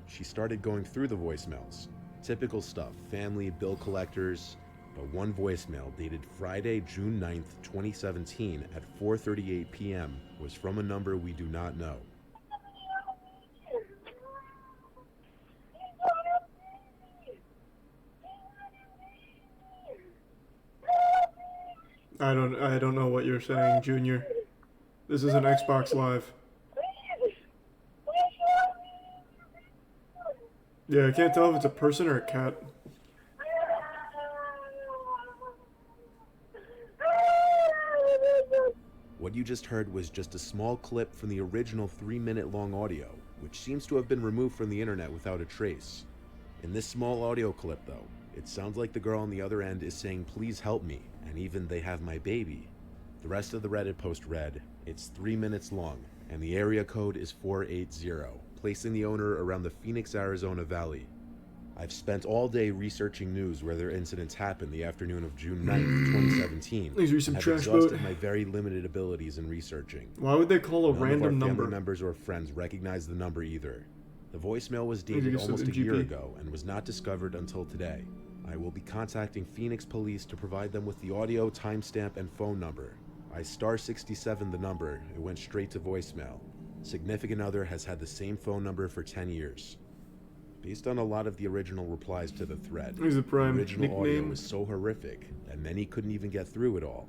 She started going through the voicemails. Typical stuff, family, bill collectors, but one voicemail dated Friday, June 9th, 2017 at 4:38 p.m. was from a number we do not know. I don't know what you're saying, Junior. This is an Xbox Live. Yeah, I can't tell if it's a person or a cat. What you just heard was just a small clip from the original 3-minute long audio, which seems to have been removed from the internet without a trace. In this small audio clip, though, it sounds like the girl on the other end is saying, "Please help me," and even "They have my baby." The rest of the Reddit post read, "It's 3 minutes long, and the area code is 480, placing the owner around the Phoenix, Arizona Valley. I've spent all day researching news where their incidents happened the afternoon of June 9th, 2017. These are some I've trash exhausted boat. my very limited abilities in researching. Why would they call a None random of our number? family members or friends recognize the number either. The voicemail was Maybe dated just almost a GP. year ago and was not discovered until today. I will be contacting Phoenix police to provide them with the audio, timestamp, and phone number. I *67 the number. It went straight to voicemail. Significant other has had the same phone number for 10 years. Based on a lot of the original replies to the thread, Here's the prime original audio nickname. was so horrific that many couldn't even get through it all.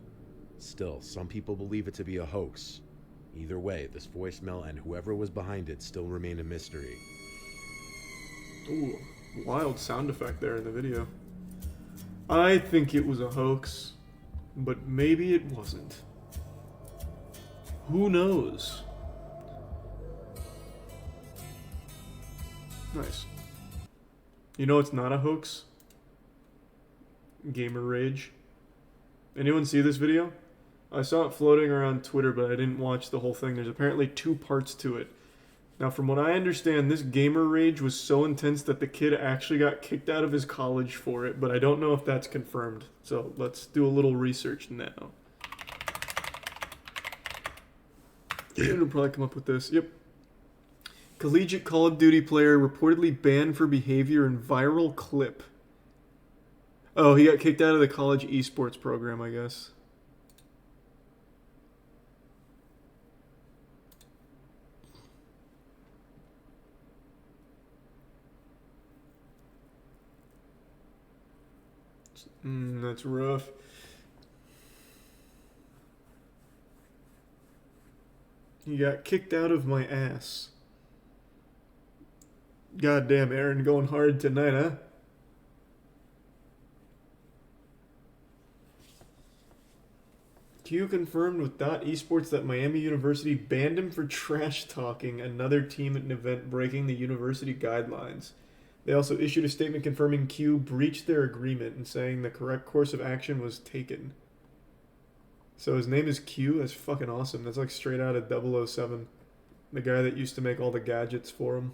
Still, some people believe it to be a hoax. Either way, this voicemail and whoever was behind it still remain a mystery. Ooh, wild sound effect there in the video. I think it was a hoax, but maybe it wasn't. Who knows? Nice. You know it's not a hoax? Gamer Rage. Anyone see this video? I saw it floating around Twitter, but I didn't watch the whole thing. There's apparently 2 parts to it. Now, from what I understand, this Gamer Rage was so intense that the kid actually got kicked out of his college for it, but I don't know if that's confirmed. So let's do a little research now. It'll probably come up with this. Yep. Collegiate Call of Duty player reportedly banned for behavior in viral clip. Oh, he got kicked out of the college esports program, I guess. That's rough. He got kicked out of my ass. Goddamn, Aaron, going hard tonight, huh? Q confirmed with .esports that Miami University banned him for trash talking another team at an event breaking the university guidelines. They also issued a statement confirming Q breached their agreement and saying the correct course of action was taken. So his name is Q? That's fucking awesome. That's like straight out of 007. The guy that used to make all the gadgets for him.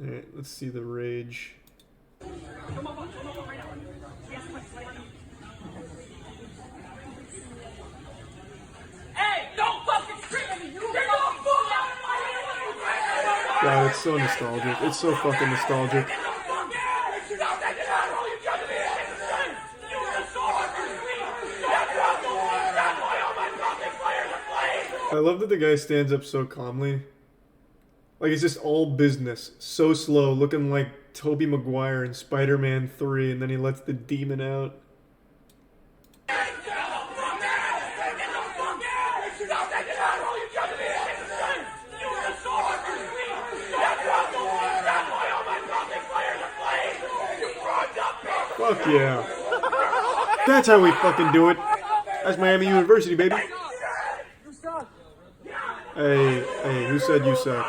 Alright, let's see the rage. Hey, don't fucking scream at me! Get the fuck out of my head! God, it's so nostalgic. It's so fucking nostalgic. I love that the guy stands up so calmly. Like, it's just all business. So slow, looking like Tobey Maguire in Spider-Man 3, and then he lets the demon out. Fuck yeah. That's how we fucking do it. That's Miami University, baby. Hey, who said you suck?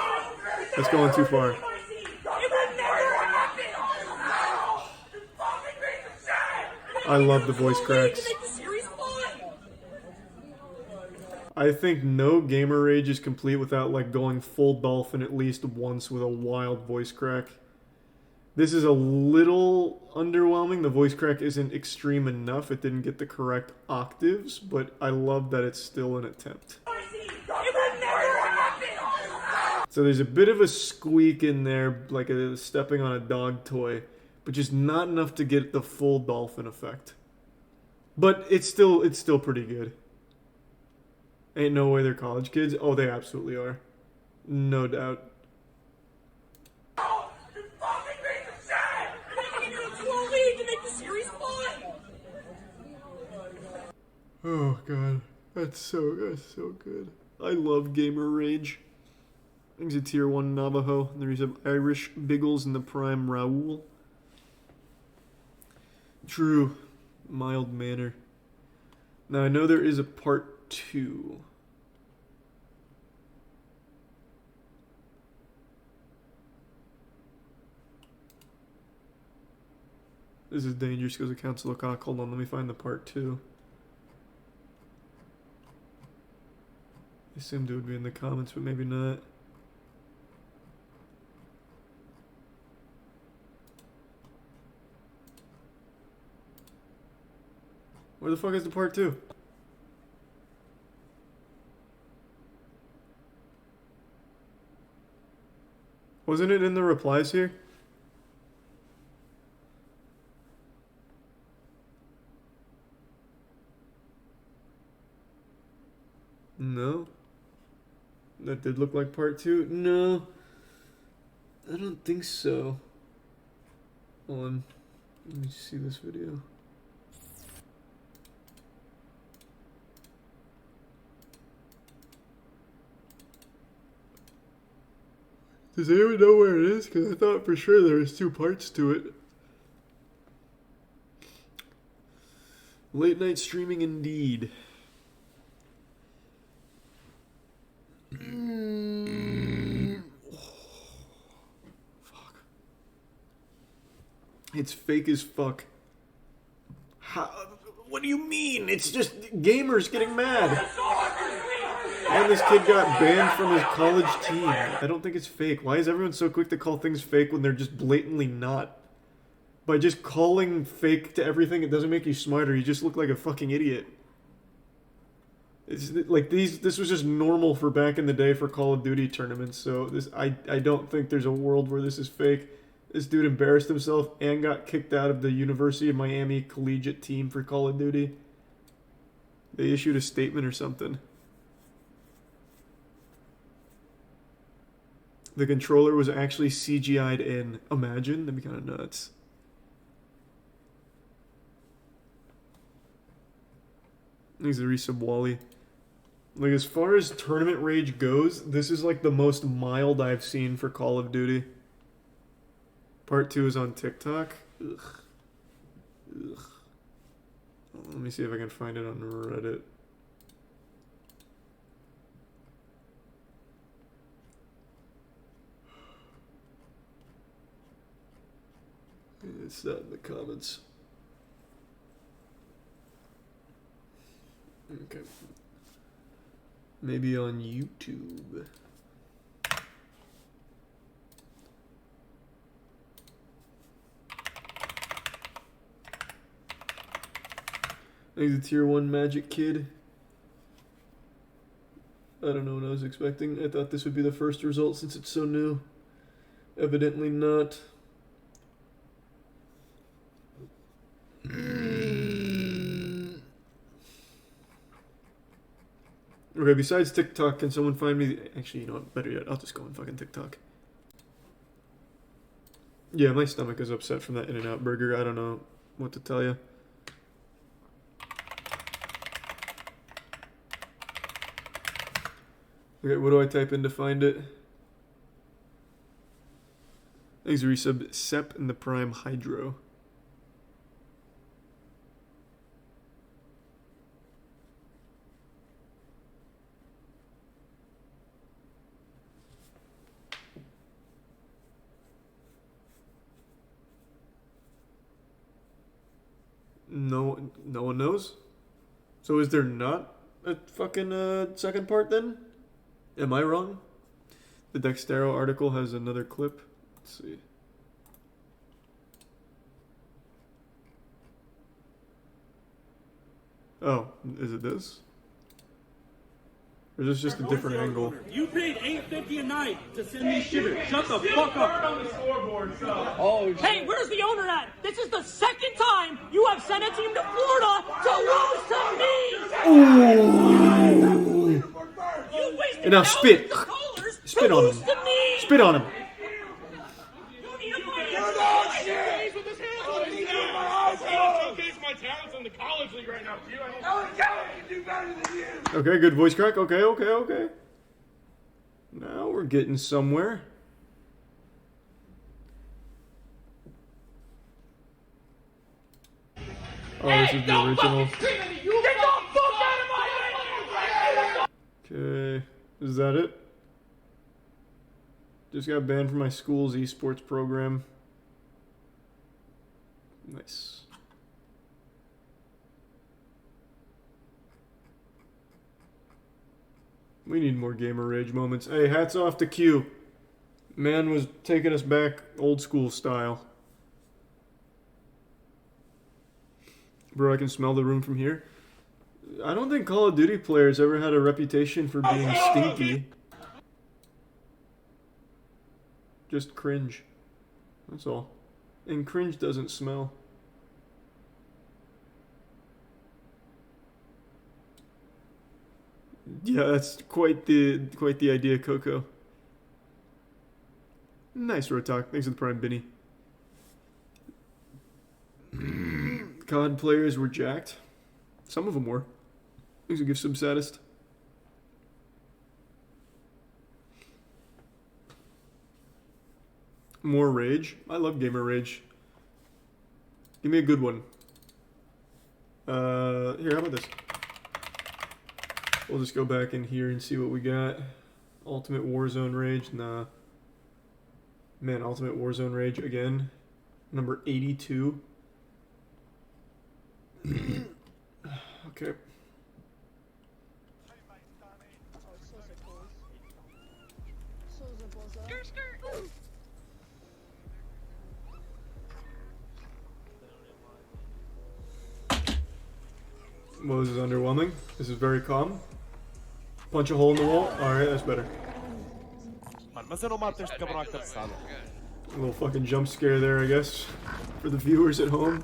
That's going too far. I love the voice cracks. I think no gamer rage is complete without like going full dolphin at least once with a wild voice crack. This is a little underwhelming. The voice crack isn't extreme enough. It didn't get the correct octaves, but I love that it's still an attempt. So there's a bit of a squeak in there, like a stepping on a dog toy, but just not enough to get the full dolphin effect. But it's still pretty good. Ain't no way they're college kids. Oh, they absolutely are. No doubt. Oh god, that's so good. I love gamer rage. I think it's a tier 1 Navajo. And there's some Irish Biggles in the prime Raoul. True, mild manner. Now I know there is a part 2. This is dangerous because of Council of Cock. Hold on, let me find the part 2. I assumed it would be in the comments, but maybe not. Where the fuck is the part 2? Wasn't it in the replies here? No. That did look like part 2. No. I don't think so. Hold on. Let me see this video. Does anyone know where it is? Because I thought for sure there was 2 parts to it. Late night streaming indeed. Fuck. It's fake as fuck. How? What do you mean? It's just gamers getting mad. And this kid got banned from his college team. I don't think it's fake. Why is everyone so quick to call things fake when they're just blatantly not? By just calling fake to everything, it doesn't make you smarter. You just look like a fucking idiot. It's like this was just normal for back in the day for Call of Duty tournaments. So I don't think there's a world where this is fake. This dude embarrassed himself and got kicked out of the University of Miami collegiate team for Call of Duty. They issued a statement or something. The controller was actually CGI'd in. Imagine? That'd be kind of nuts. He's a resub Wally. Like, as far as tournament rage goes, this is like the most mild I've seen for Call of Duty. Part 2 is on TikTok. Ugh. Ugh. Let me see if I can find it on Reddit. It's not in the comments. Okay. Maybe on YouTube. He's a tier 1 magic kid. I don't know what I was expecting. I thought this would be the first result since it's so new. Evidently not. Okay, besides TikTok, can someone find me... Actually, you know what? Better yet, I'll just go on fucking TikTok. Yeah, my stomach is upset from that In-N-Out burger. I don't know what to tell you. Okay, what do I type in to find it? Thanks, resub. Sep in the Prime Hydro. No one knows? So is there not a fucking second part then? Am I wrong? The Dextero article has another clip. Let's see. Oh, is it this? Or is this just a different angle? You paid $8.50 a night to send me shitter. Shut the fuck up. On the scoreboard, oh, hey, where's the owner at? This is the second time you have sent a team to Florida to lose to me. You wasted And now spit. Spit on him. me. Spit on him. Okay, good voice crack. Okay. Now we're getting somewhere. Oh, this is the original. Okay, is that it? Just got banned from my school's esports program. Nice. We need more gamer rage moments. Hey, hats off to Q. Man was taking us back old school style. Bro, I can smell the room from here. I don't think Call of Duty players ever had a reputation for being stinky. Just cringe. That's all. And cringe doesn't smell. Yeah, that's quite the idea, Coco. Nice Rotok. Thanks for the Prime Binny. COD players were jacked. Some of them were. Thanks for Gift Sub Saddest. More rage. I love gamer rage. Give me a good one. Here, how about this? We'll just go back in here and see what we got. Ultimate Warzone Rage. Nah. Man, Ultimate Warzone Rage again. Number 82. Okay. Well, this is underwhelming. This is very calm. Punch a hole in the wall. Alright, that's better. A little fucking jump scare there, I guess. For the viewers at home.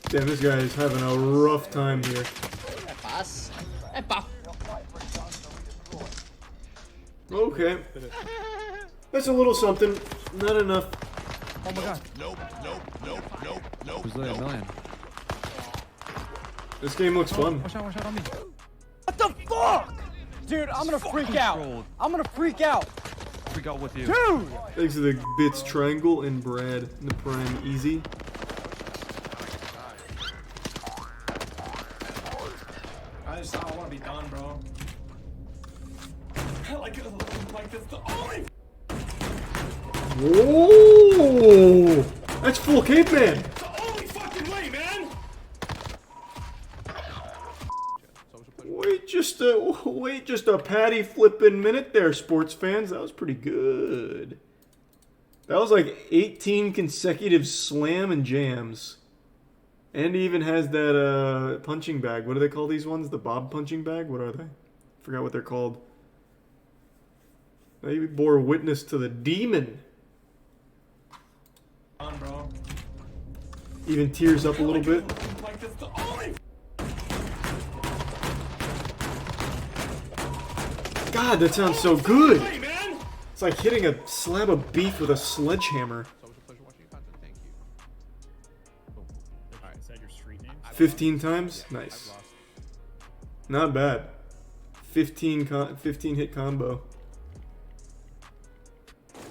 Damn, this guy is having a rough time here. Okay. That's a little something. Not enough. Oh my god. Nope. Who's lit a million? This game looks fun. Watch out on me. What the fuck? Dude, I'm gonna freak out. I'm gonna freak out. Freak out with you. Dude! Thanks to the Bits Triangle and Brad in the Prime Easy. I don't want to be done, bro. like this the only. Whoa! That's full caveman. The only fucking way, man. Wait just a patty flipping minute there, sports fans. That was pretty good. That was like 18 consecutive slam and jams. And he even has that punching bag. What do they call these ones? The Bob punching bag? What are they? Forgot what they're called. They bore witness to the demon. On, bro. Even tears up a little bit. Like this the only. God, that sounds so good. It's like hitting a slab of beef with a sledgehammer. 15 times? Nice. Not bad. 15 hit combo.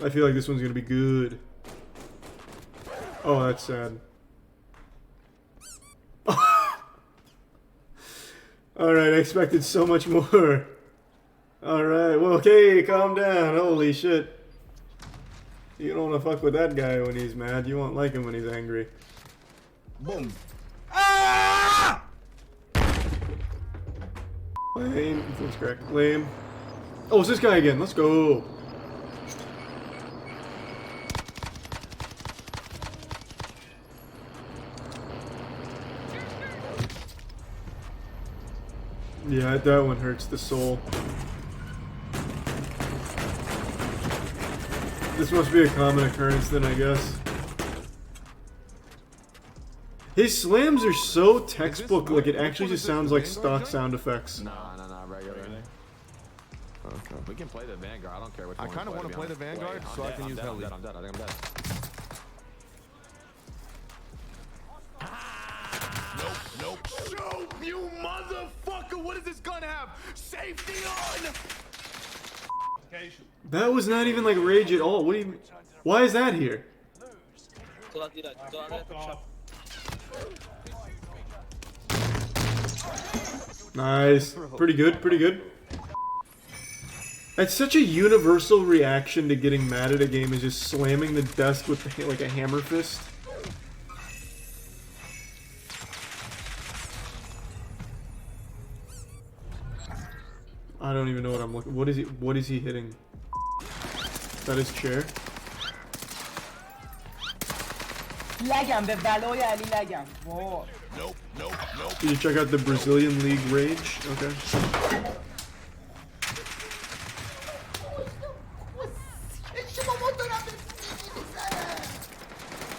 I feel like this one's gonna be good. Oh, that's sad. Alright, I expected so much more. Alright, well, okay, calm down. Holy shit. You don't want to fuck with that guy when he's mad. You won't like him when he's angry. Boom. Ah! Lame. That's correct. Lame. Oh, it's this guy again. Let's go. Yeah, that one hurts the soul. This must be a common occurrence then, I guess. His slams are so textbook, like it actually just sounds like stock sound effects. No, regular. Okay. We can play the Vanguard. I don't care which one. I kind of want to play the Vanguard so I can use heli. I'm dead. I think I'm dead. Nope. Shoot, you motherfucker! What does this gun have? Safety on! That was not even like rage at all. What do you? Why is that here? Nice. Pretty good. Pretty good. That's such a universal reaction to getting mad at a game, is just slamming the desk with the, like a hammer fist. I don't even know what I'm looking. What is he hitting? Is that his chair? لگم به بلای علی لگم. Nope. Did you check out the Brazilian League Rage? Okay.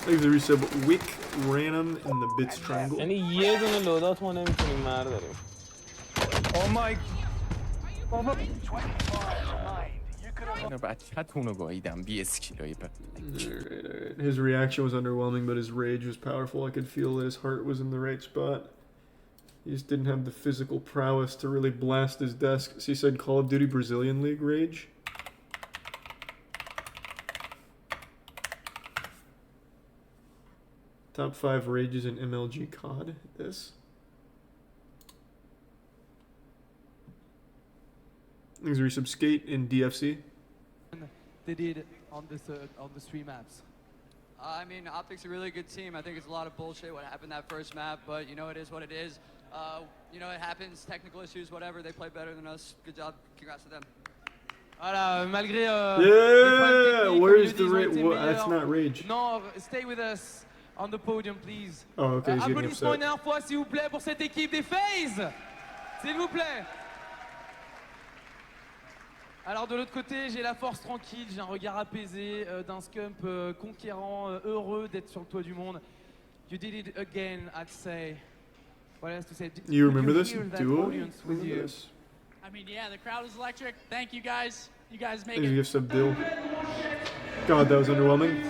Thanks for the resub. Wick Random in the bits triangle. یعنی یه دونه لودات ما نمیتونیم مر داریم. Oh my. بابا. His reaction was underwhelming, but his rage was powerful. I could feel that his heart was in the right spot. He just didn't have the physical prowess to really blast his desk. So he said Call of Duty Brazilian League Rage. Top 5 rages in MLG COD. This. Things resub skate in DFC. They did on the 3 maps. I mean, Optic's a really good team. I think it's a lot of bullshit what happened that first map, but you know, it is what it is. You know, it happens, technical issues, whatever. They play better than us. Good job. Congrats to them. Voilà, malgré yeah, where's the rage? That's not rage. No, stay with us on the podium, please. Oh, okay, he's getting applaudissements upset. une dernière fois, s'il vous plaît, pour cette équipe des FaZe. S'il vous plaît. Alors de l'autre côté, j'ai la force tranquille, j'ai un regard apaisé, d'un scump conquérant, heureux d'être sur le toit du monde. You did it again, I'd say. What else to say? You remember this? Duo? Remember this? I mean, yeah, the crowd is electric. Thank you guys. You guys make Thank you, it. gift sub Bill. God, that was underwhelming.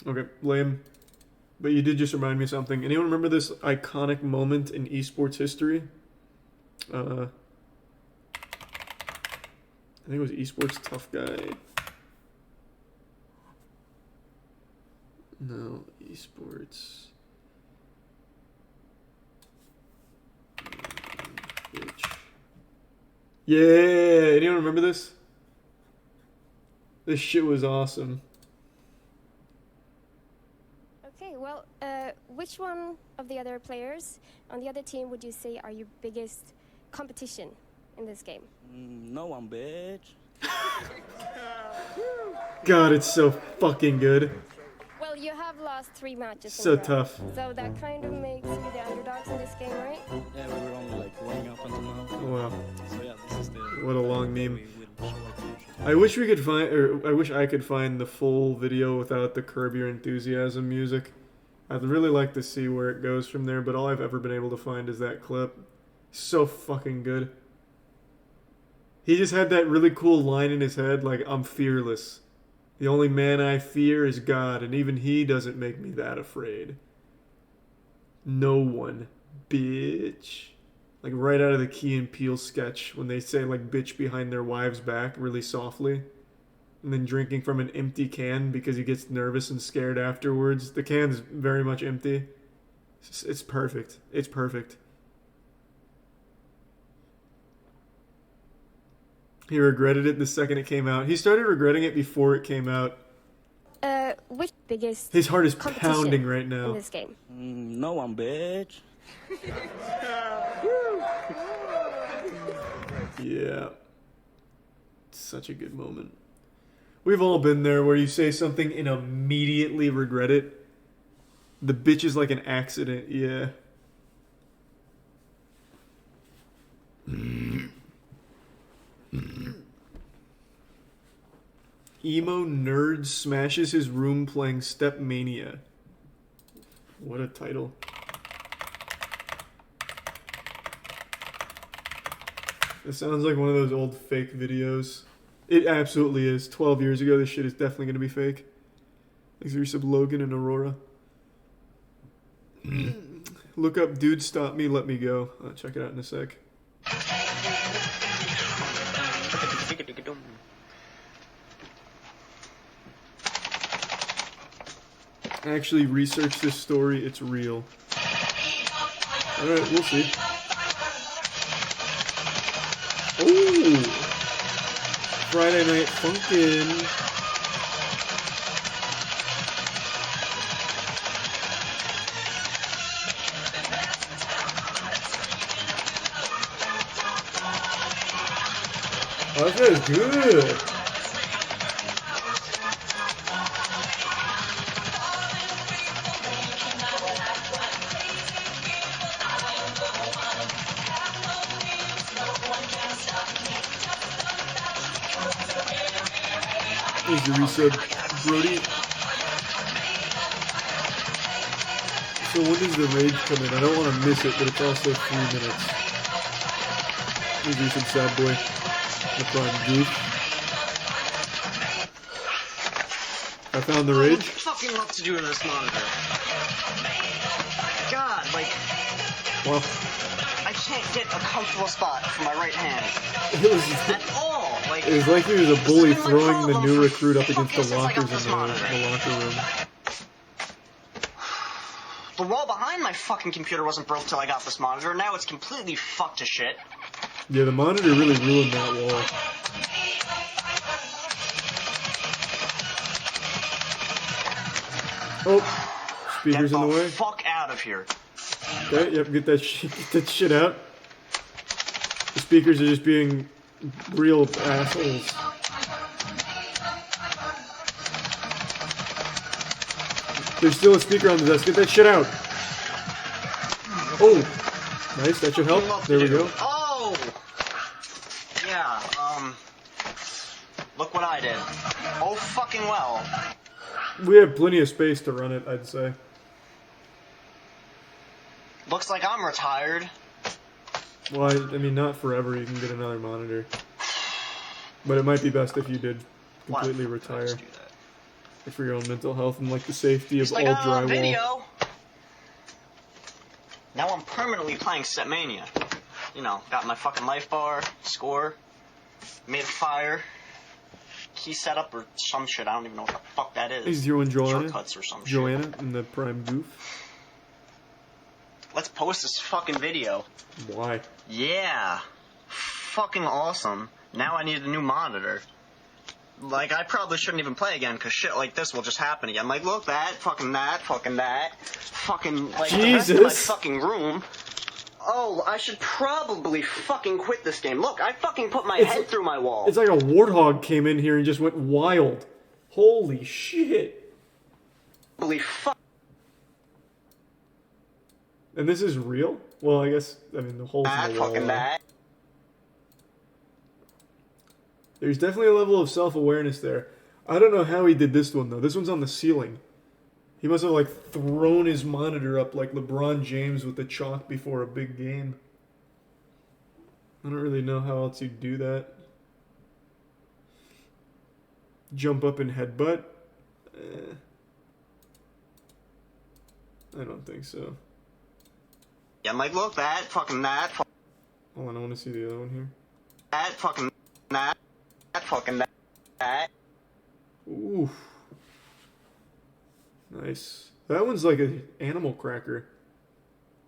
Okay, lame. But you did just remind me of something. Anyone remember this iconic moment in esports history? I think it was Esports Tough Guy. No, esports. Bitch. Yeah, anyone remember this? This shit was awesome. Okay, well, which one of the other players on the other team would you say are your biggest competition in this game? No one, bitch. God, it's so fucking good. Well, you have lost 3 matches. So in a row. tough. So that kind of makes you the underdogs in this game, right? Yeah, we were only like warming up until now. Wow. So yeah, this is the. What a long meme. We show our potential. I wish we could find, or I wish I could find the full video without the Curb Your Enthusiasm music. I'd really like to see where it goes from there, but all I've ever been able to find is that clip. So fucking good. He just had that really cool line in his head, like, I'm fearless. The only man I fear is God, and even he doesn't make me that afraid. No one, bitch. Like right out of the Key and Peele sketch when they say like bitch behind their wives' back really softly. And then drinking from an empty can because he gets nervous and scared afterwards. The can's very much empty. It's perfect. It's perfect. He regretted it the second it came out. He started regretting it before it came out. Which biggest His heart is pounding right now. in this game? No one, bitch. Yeah. Such a good moment. We've all been there where you say something and immediately regret it. The bitch is like an accident, yeah. Emo nerd smashes his room playing Step Mania. What a title. It sounds like one of those old fake videos. It absolutely is. 12 years ago, this shit is definitely going to be fake. Thanks for your sub, Logan and Aurora. Look up Dude Stop Me, Let Me Go. I'll check it out in a sec. I actually researched this story. It's real. Alright, we'll see. Ooh! Friday Night Funkin'. Oh, that is good. Here's the resub, Brody. So when does the rage come in? I don't want to miss it, but it's also 3 minutes. Here's the resub, Sad Boy. The prime goof. I found the rage. What fucking love to do with this monitor? God, like, Well, I can't get a comfortable spot for my right hand it was, at all. Like, it was like he was a bully this has been my throwing the problem new for recruit up against the since I got lockers this in monitor. the locker room. The wall behind my fucking computer wasn't broke till I got this monitor. Now it's completely fucked to shit. Yeah, the monitor really ruined that wall. Oh, speakers in the way. Fuck out of here. Okay, yep, get that shit out. The speakers are just being real assholes. There's still a speaker on the desk. Get that shit out. Oh, nice. That should help. There we go. Oh! Yeah, look what I did. Oh, fucking well. We have plenty of space to run it, I'd say. Looks like I'm retired. Well, I mean, not forever. You can get another monitor. But it might be best if you did completely retire. For your own mental health and like the safety of all I got it on drywall. video. Now I'm permanently playing Setmania. You know, got my fucking life bar, score, made a fire, key setup or some shit. I don't even know what the fuck that is. Is you and Joanna? Shortcuts or some Joanna shit. in the prime goof. Let's post this fucking video. Why? Yeah. Fucking awesome. Now I need a new monitor. Like, I probably shouldn't even play again, because shit like this will just happen again. Like, look, that, fucking that, fucking that. Fucking, like, the rest of my fucking room. Oh, I should probably fucking quit this game. Look, I fucking put my head through my wall. It's like a warthog came in here and just went wild. Holy shit. And this is real? Well, I guess, I mean, the holes in the wall are. There's definitely a level of self-awareness there. I don't know how he did this one, though. This one's on the ceiling. He must have, like, thrown his monitor up like LeBron James with the chalk before a big game. I don't really know how else you'd do that. Jump up and headbutt? I don't think so. Yeah, I'm like, look, that, fucking that. Hold on, I want to see the other one here. That, fucking that, fucking that. Ooh. Nice. That one's like an animal cracker.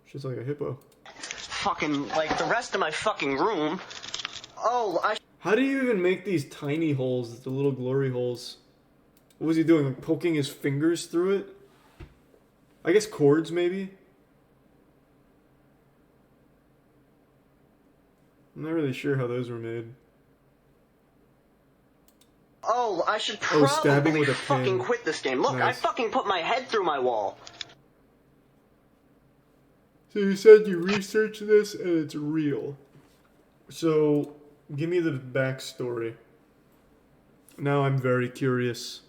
Just like a hippo. Fucking, like, the rest of my fucking room. Oh, How do you even make these tiny holes, the little glory holes? What was he doing, like poking his fingers through it? I guess cords, maybe? I'm not really sure how those were made. Oh, I should stabbing probably with a fucking pin. quit this game. Look, I Nice. fucking put my head through my wall. So you said you researched this and it's real. So, give me the backstory. Now I'm very curious.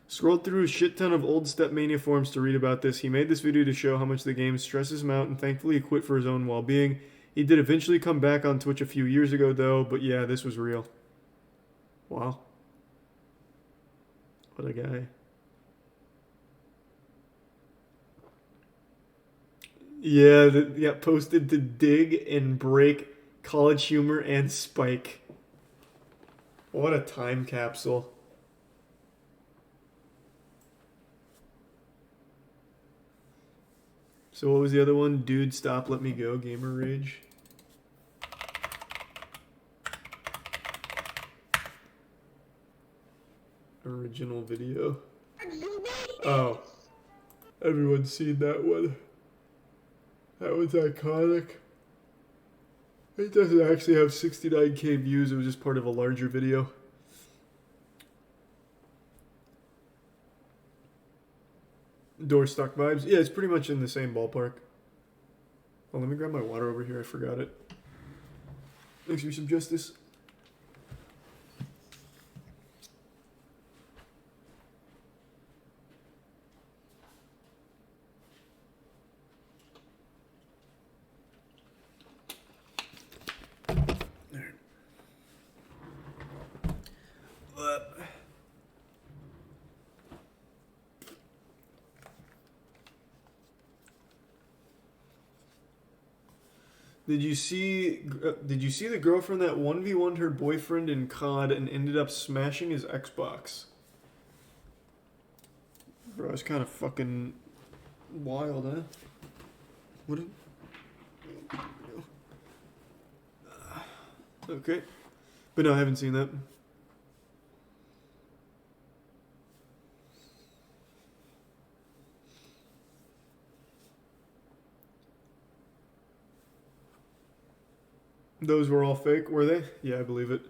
Scrolled through a shit ton of old Stepmania forums to read about this. He made this video to show how much the game stresses him out, and thankfully he quit for his own well-being. He did eventually come back on Twitch a few years ago though, but yeah, this was real. Wow. What a guy. Yeah, posted to dig and break College Humor and Spike. What a time capsule. So what was the other one? Dude, stop, let me go, Gamer Rage. Original video. Oh. Everyone's seen that one. That was iconic. It doesn't actually have 69k views, it was just part of a larger video. Doorstock vibes. Yeah, it's pretty much in the same ballpark. Oh, let me grab my water over here, I forgot it. Thanks for some justice. Did you see the girlfriend that 1v1'd her boyfriend in COD and ended up smashing his Xbox? Bro, it's kind of fucking wild, huh? What okay. But no, I haven't seen that. Those were all fake, were they? Yeah, I believe it.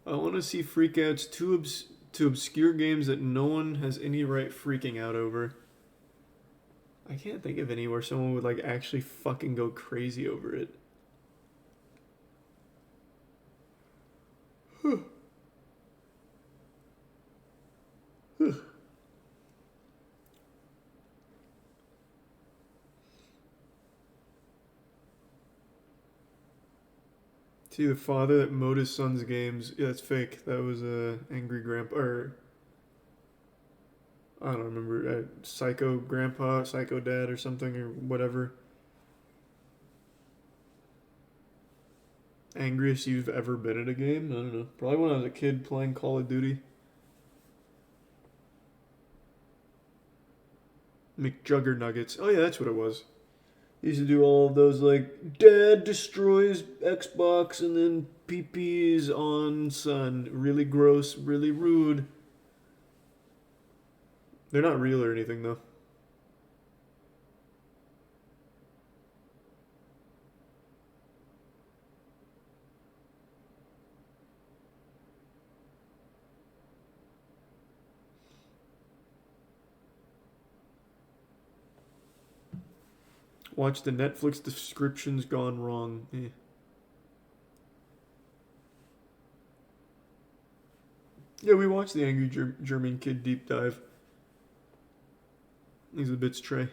I want to see freakouts to obscure games that no one has any right freaking out over. I can't think of any where someone would like actually fucking go crazy over it. See, the father that mowed his son's games. Yeah, that's fake. That was a angry grandpa, or I don't remember, psycho grandpa, psycho dad, or something, or whatever. Angriest you've ever been at a game? I don't know. Probably when I was a kid playing Call of Duty. McJuggernuggets. Oh yeah, that's what it was. He used to do all of those, like, dad destroys Xbox and then PP's on son. Really gross, really rude. They're not real or anything, though. Watch the Netflix descriptions gone wrong. Eh. Yeah, we watched the Angry German Kid deep dive. These are the bits tray.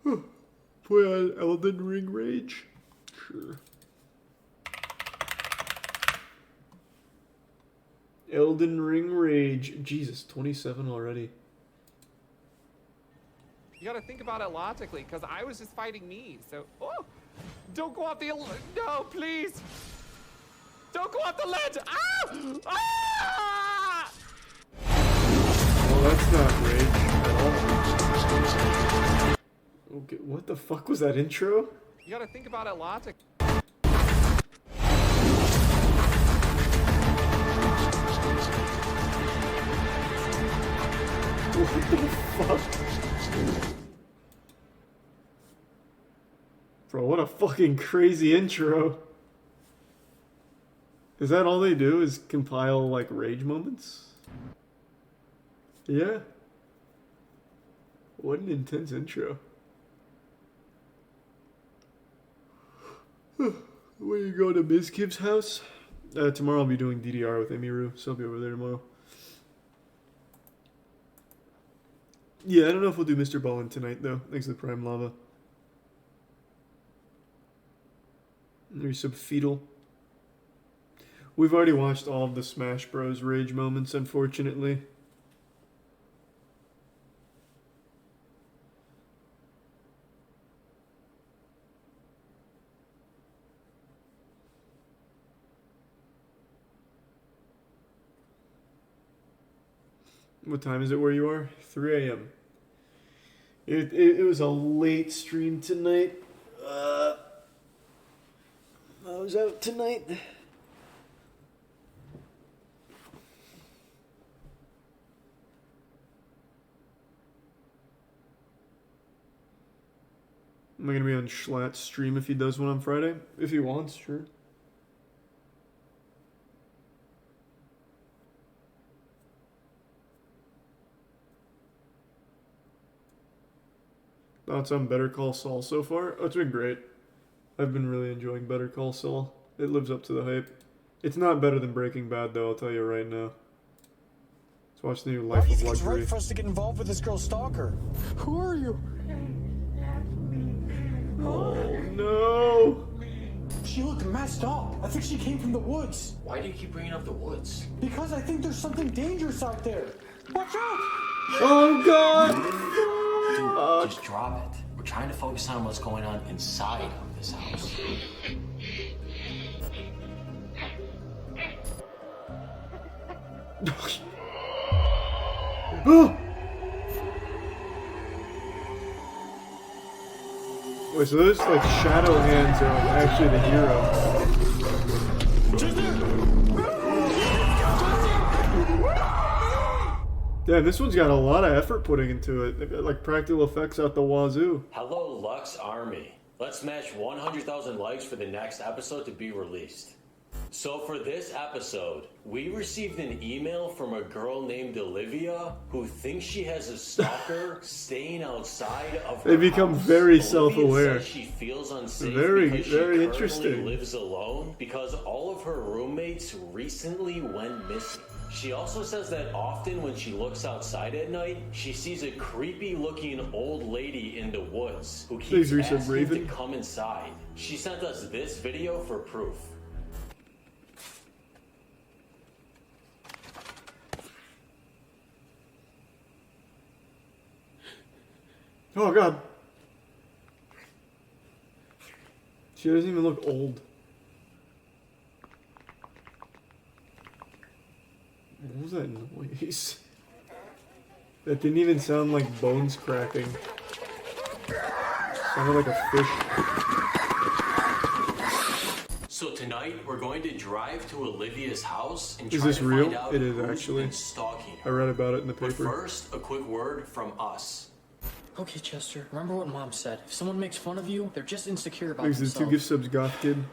Play on Elden Ring Rage? Sure. Elden Ring Rage. Jesus, 27 already. You gotta think about it logically, because I was just fighting me, so... Oh! Don't go off the... No, please! Don't go off the ledge! Ah! Ah! Well, that's not Rage at all. Okay, what the fuck was that intro? You gotta think about it logically. What the fuck? Bro, what a fucking crazy intro. Is that all they do, is compile, like, rage moments? Yeah. What an intense intro. When you go to Ms. Kib's house? Tomorrow I'll be doing DDR with Emiru, so I'll be over there tomorrow. Yeah, I don't know if we'll do Mr. Ballin tonight, though. Thanks to the Prime Lava. There's some fetal. We've already watched all of the Smash Bros. Rage moments, unfortunately. What time is it where you are? 3 a.m. It was a late stream tonight. I was out tonight. Am I gonna be on Schlatt's stream if he does one on Friday? If he wants, sure. Thoughts on Better Call Saul so far? Oh, it's been great. I've been really enjoying Better Call Saul. It lives up to the hype. It's not better than Breaking Bad, though, I'll tell you right now. Let's watch the new Life of Luxury. Why do you think it's right for us to get involved with this girl's stalker? Who are you? Oh, no. She looked messed up. I think she came from the woods. Why do you keep bringing up the woods? Because I think there's something dangerous out there. Watch out! Oh, God! Dude, just drop it. We're trying to focus on what's going on inside of this house. Wait, so those like shadow hands are like, actually the hero. Yeah, this one's got a lot of effort putting into it. They've got like practical effects out the wazoo. Hello, Lux Army. Let's smash 100,000 likes for the next episode to be released. So for this episode, we received an email from a girl named Olivia who thinks she has a stalker staying outside of her They become house. very Olivia self-aware. says she feels unsafe Very because she currently interesting. lives alone because all of her roommates recently went missing. She also says that often when she looks outside at night, she sees a creepy-looking old lady in the woods who keeps Please, asking Raven. to come inside. She sent us this video for proof. Oh, God. She doesn't even look old. What was that noise? That didn't even sound like bones cracking. Sounded like a fish. So tonight we're going to drive to Olivia's house and Is try this to real? find out It is who's actually. been stalking I her. read about it in the But paper. first, a quick word from us. Okay, Chester, remember what Mom said. If someone makes fun of you, they're just insecure about Thanks to the themselves. 2 gift subs, Goth Kid.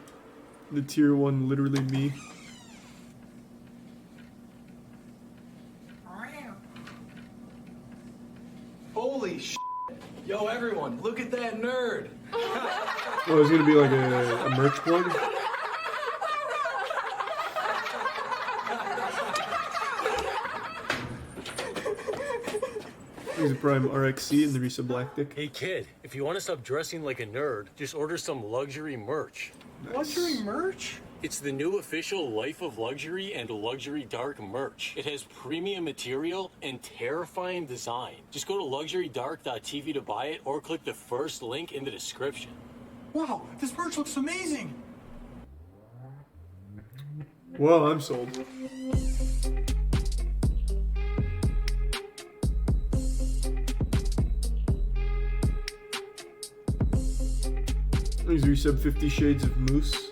The tier 1, literally me. Holy shit. Yo, everyone, look at that nerd. Oh, it's gonna be like a merch plug? He's a Prime RXC and the Risa Blackdick. Hey kid, if you want to stop dressing like a nerd, just order some luxury merch. Luxury merch? It's the new official Life of Luxury and Luxury Dark merch. It has premium material and terrifying design. Just go to luxurydark.tv to buy it or click the first link in the description. Wow, this merch looks amazing. Well, I'm sold. These resub 50 Shades of Moose.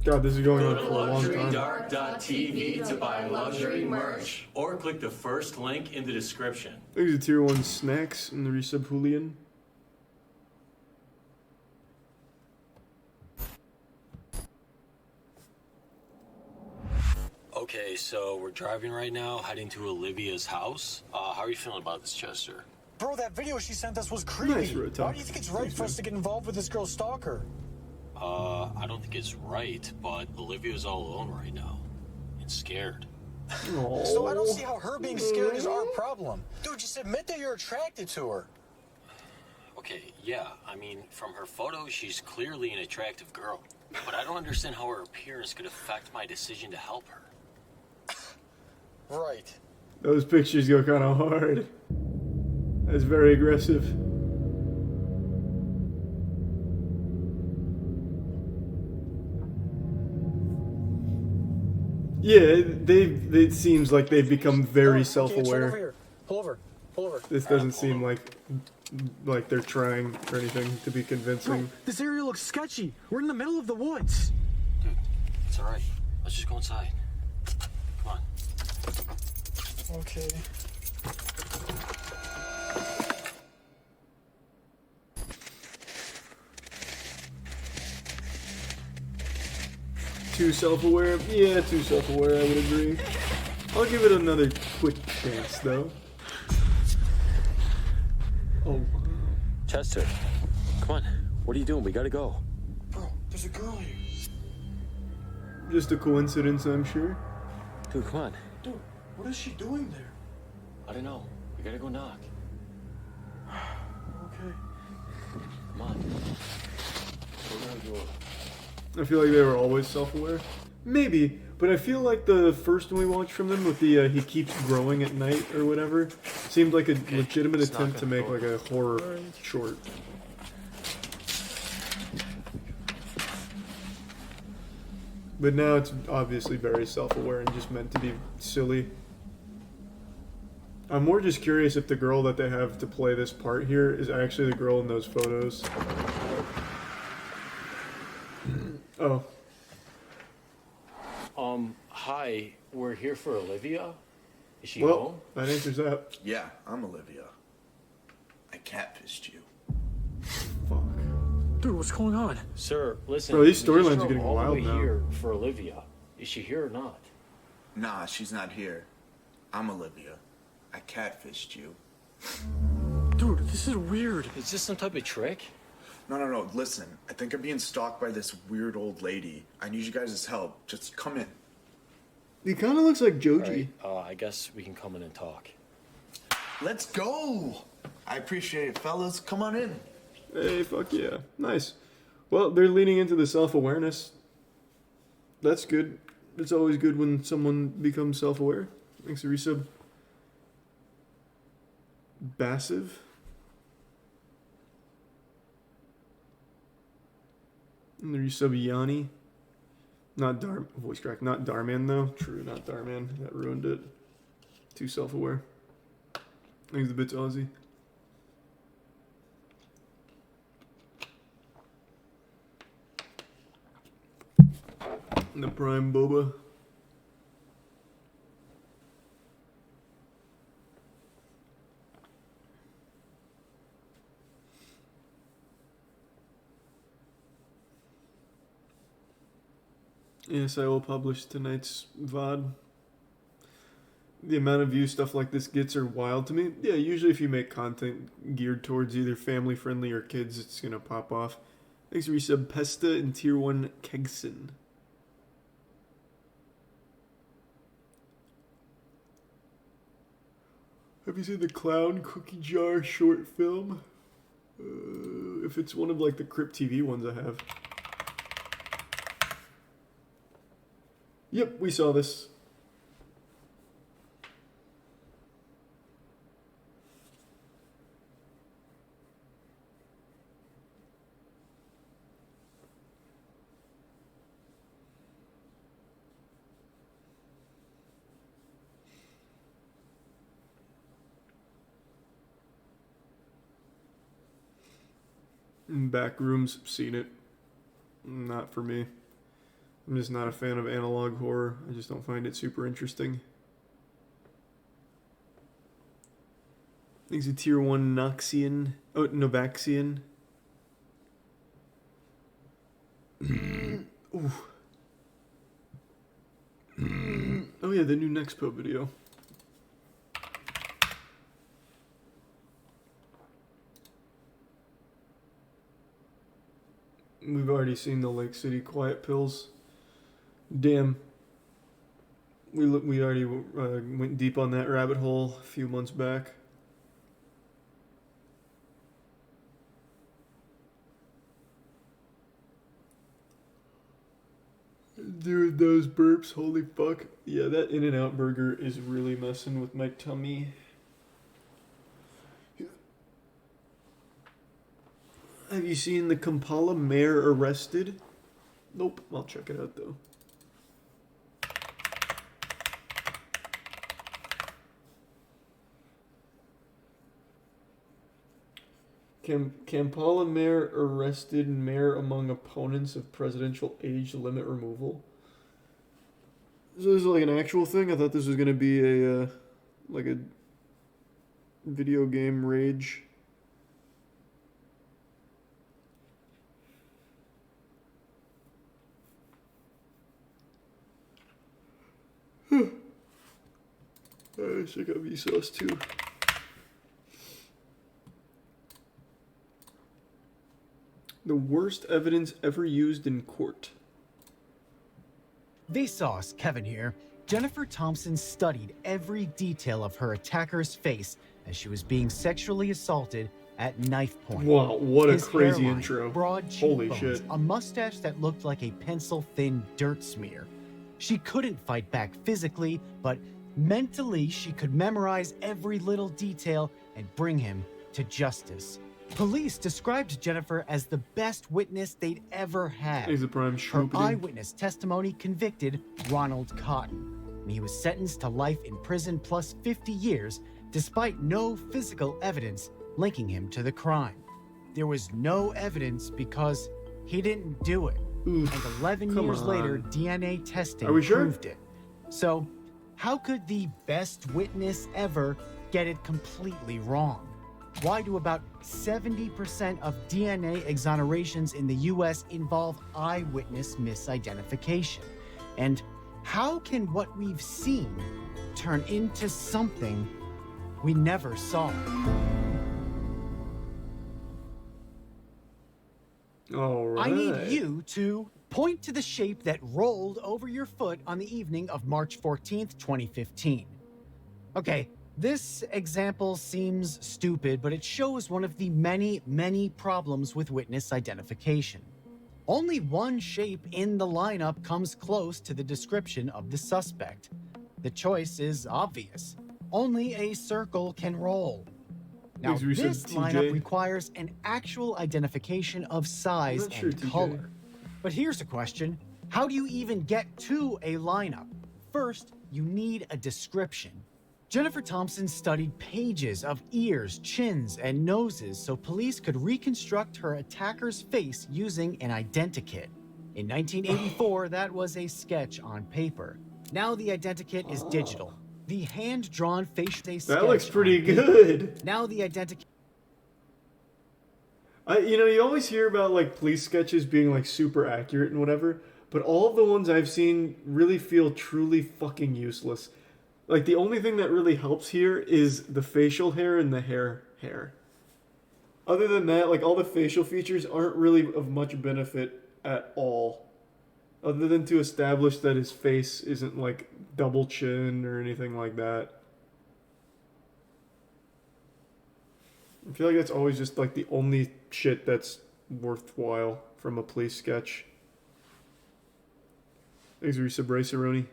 God, this is going on for a long time. Luxurydark.tv to buy luxury merch or click the first link in the description. There's a tier 1 snacks in the resub Julian. Okay, so we're driving right now, heading to Olivia's house. How are you feeling about this, Chester? Bro, that video she sent us was creepy. Nice, Why do you think it's right for us to get involved with this girl's stalker? I don't think it's right, but Olivia's all alone right now. And scared. So I don't see how her being scared is our problem. Dude, just admit that you're attracted to her. Okay, yeah, I mean, from her photos, she's clearly an attractive girl. But I don't understand how her appearance could affect my decision to help her. Right. Those pictures go kind of hard. That's very aggressive. Yeah, it seems like they've become very self-aware. Okay, pull over. Pull over. This doesn't seem like they're trying or anything to be convincing. Bro, this area looks sketchy. We're in the middle of the woods. Dude, it's alright. Let's just go inside. Come on. Okay. Too self-aware? Yeah, too self-aware, I would agree. I'll give it another quick chance, though. Oh. Chester, come on. What are you doing? We gotta go. Bro, there's a girl here. Just a coincidence, I'm sure. Dude, come on. Dude, what is she doing there? I don't know. We gotta go knock. Okay. Come on. Open the door. I feel like they were always self-aware. Maybe, but I feel like the first one we watched from them with the he keeps growing at night or whatever seemed like a legitimate attempt to make like a horror short. But now it's obviously very self-aware and just meant to be silly. I'm more just curious if the girl that they have to play this part here is actually the girl in those photos. Oh. Hi. We're here for Olivia. Is she Well, home? that answers that. Yeah, I'm Olivia. I catfished you. Dude, what's going on? Sir, listen. Bro, these we just storylines are drove getting all the wild way now. here for Olivia. Is she here or not? Nah, she's not here. I'm Olivia. I catfished you. Dude, this is weird. Is this some type of trick? No. Listen, I think I'm being stalked by this weird old lady. I need you guys' help. Just come in. He kind of looks like Joji. Right, I guess we can come in and talk. Let's go! I appreciate it, fellas. Come on in. Hey, fuck yeah. Nice. Well, they're leaning into the self-awareness. That's good. It's always good when someone becomes self-aware. Thanks, resub. Bassive. And the resub Yanni. Not voice crack. Not Darman though. True, not Darman. That ruined it. Too self-aware. Thanks the bits Aussie. And the Prime Boba. Yes, I will publish tonight's VOD. The amount of views stuff like this gets are wild to me. Yeah, usually if you make content geared towards either family friendly or kids, it's gonna pop off. Thanks for resub Pesta and Tier 1 Kegson. Have you seen the Clown Cookie Jar short film? If it's one of like the Crypt TV ones, I have. Yep, we saw this. Backrooms, seen it. Not for me. I'm just not a fan of analog horror. I just don't find it super interesting. Thanks to Tier 1 Noxian. Oh, Novaxian. Ooh. Oh yeah, the new Nexpo video. We've already seen the Lake City Quiet Pills. Damn. We already went deep on that rabbit hole a few months back. Dude, those burps, holy fuck. Yeah, that In-N-Out burger is really messing with my tummy. Have you seen the Kampala mayor arrested? Nope, I'll check it out though. Kampala mayor arrested, mayor among opponents of presidential age limit removal. So this is like an actual thing? I thought this was going to be a, like a video game rage. I got Vsauce too. The worst evidence ever used in court. Vsauce, Kevin here. Jennifer Thompson studied every detail of her attacker's face as she was being sexually assaulted at knife point. Wow, what a His crazy hairline, intro. Broad Holy cheekbones, shit. a mustache that looked like a pencil-thin dirt smear. She couldn't fight back physically, but mentally she could memorize every little detail and bring him to justice. Police described Jennifer as the best witness they'd ever had. He's a prime Her shroopity. eyewitness testimony convicted Ronald Cotton, and he was sentenced to life in prison plus 50 years despite no physical evidence linking him to the crime. There was no evidence because he didn't do it. And 11 come years later, on. DNA testing Are we sure? proved it. So, how could the best witness ever get it completely wrong? Why do about 70% of DNA exonerations in the US involve eyewitness misidentification? And how can what we've seen turn into something we never saw? All right. I need you to point to the shape that rolled over your foot on the evening of March 14th, 2015. Okay, this example seems stupid, but it shows one of the many, many problems with witness identification. Only one shape in the lineup comes close to the description of the suspect. The choice is obvious. Only a circle can roll. Now, Thanks, Reset this TJ. lineup requires an actual identification of size I'm not sure, and TJ. color. But here's a question. How do you even get to a lineup? First, you need a description. Jennifer Thompson studied pages of ears, chins, and noses so police could reconstruct her attacker's face using an identikit. In 1984, that was a sketch on paper. Now the identikit is digital. The hand-drawn face is a sketch That looks pretty on paper. good. Now the identikit. You know, you always hear about like police sketches being like super accurate and whatever, but all of the ones I've seen really feel truly fucking useless. Like, the only thing that really helps here is the facial hair and the hair. Other than that, like, all the facial features aren't really of much benefit at all. Other than to establish that his face isn't, like, double chin or anything like that. I feel like that's always just, like, the only shit that's worthwhile from a police sketch. Thanks, Risa Braceroni.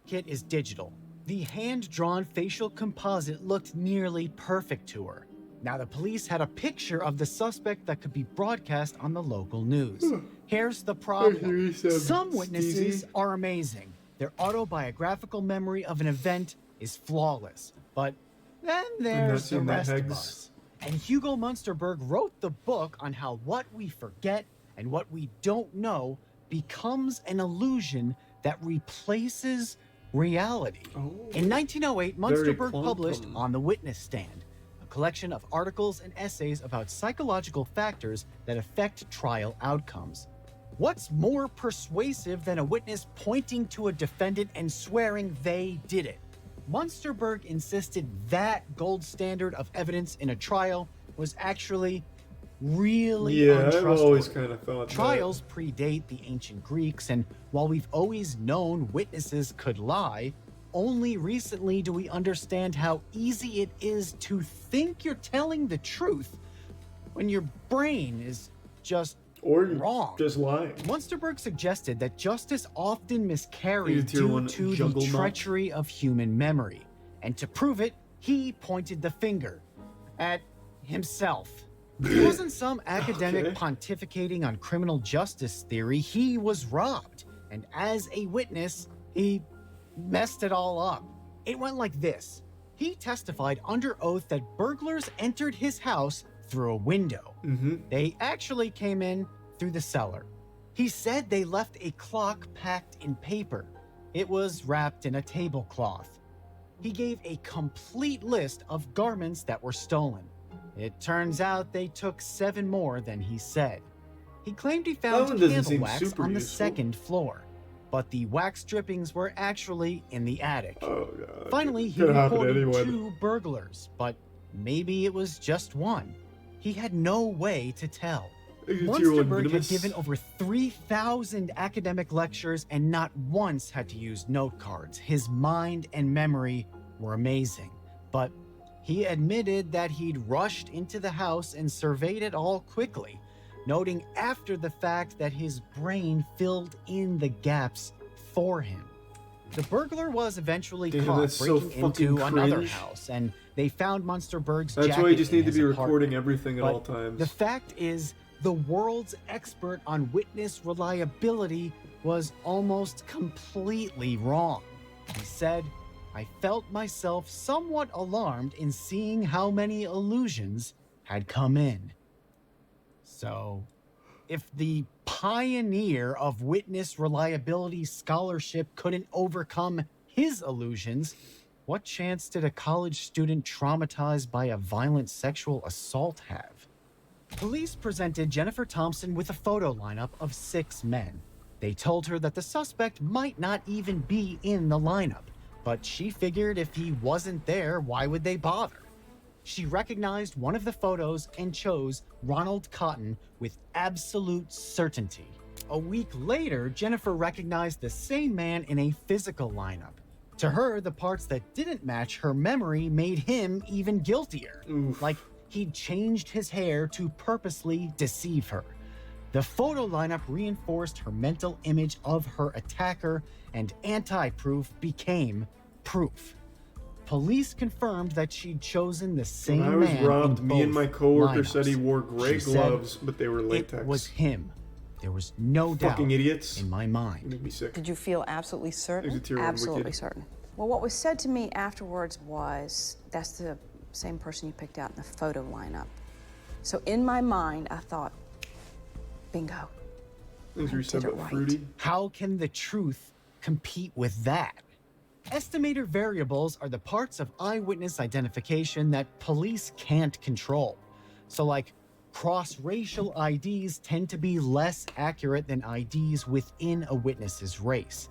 Kit is digital. The hand-drawn facial composite looked nearly perfect to her. Now the police had a picture of the suspect that could be broadcast on the local news. Here's the problem. Some witnesses are amazing. Their autobiographical memory of an event is flawless. But then there's the rest of us. And Hugo Munsterberg wrote the book on how what we forget and what we don't know becomes an illusion that replaces reality. In 1908, Munsterberg published On the Witness Stand, a collection of articles and essays about psychological factors that affect trial outcomes. What's more persuasive than a witness pointing to a defendant and swearing they did it? Munsterberg insisted that gold standard of evidence in a trial was actually really untrustworthy. I've always kind of thought Trials predate the ancient Greeks, and while we've always known witnesses could lie, only recently do we understand how easy it is to think you're telling the truth when your brain is just wrong. Just lying. Munsterberg suggested that justice often miscarried due to the treachery of human memory. And to prove it, he pointed the finger at himself. He wasn't some academic pontificating on criminal justice theory. He was robbed. And as a witness, he messed it all up. It went like this. He testified under oath that burglars entered his house through a window. They actually came in through the cellar. He said they left a clock packed in paper. It was wrapped in a tablecloth. He gave a complete list of garments that were stolen. It turns out they took 7 more than he said. He claimed he found candle wax on the second floor, but the wax drippings were actually in the attic. Finally, he reported 2 burglars, but maybe it was just one. He had no way to tell. Munsterberg had given over 3,000 academic lectures and not once had to use note cards. His mind and memory were amazing, but he admitted that he'd rushed into the house and surveyed it all quickly, noting after the fact that his brain filled in the gaps for him. The burglar was eventually caught breaking into another house, and they found Munsterberg's jacket. That's why you just need to be apartment. recording everything at But all times. The fact is, the world's expert on witness reliability was almost completely wrong. He said, I felt myself somewhat alarmed in seeing how many illusions had come in. So, if the pioneer of witness reliability scholarship couldn't overcome his illusions, what chance did a college student traumatized by a violent sexual assault have? Police presented Jennifer Thompson with a photo lineup of 6 men. They told her that the suspect might not even be in the lineup, but she figured if he wasn't there, why would they bother? She recognized one of the photos and chose Ronald Cotton with absolute certainty. A week later, Jennifer recognized the same man in a physical lineup. To her, the parts that didn't match her memory made him even guiltier. Like he'd changed his hair to purposely deceive her. The photo lineup reinforced her mental image of her attacker, and anti-proof became proof. Police confirmed that she'd chosen the same man. When I was robbed, me and my coworker lineups. said he wore gray She gloves, said but they were latex. It was him. There was no doubt Fucking idiots. in my mind. Make me sick. Did you feel absolutely certain? There's a tear on Absolutely Wicked. certain. Well, what was said to me afterwards was, that's the same person you picked out in the photo lineup. So in my mind, I thought, bingo. Fruity. How can the truth compete with that? Estimator variables are the parts of eyewitness identification that police can't control. So like, Cross-racial IDs tend to be less accurate than IDs within a witness's race.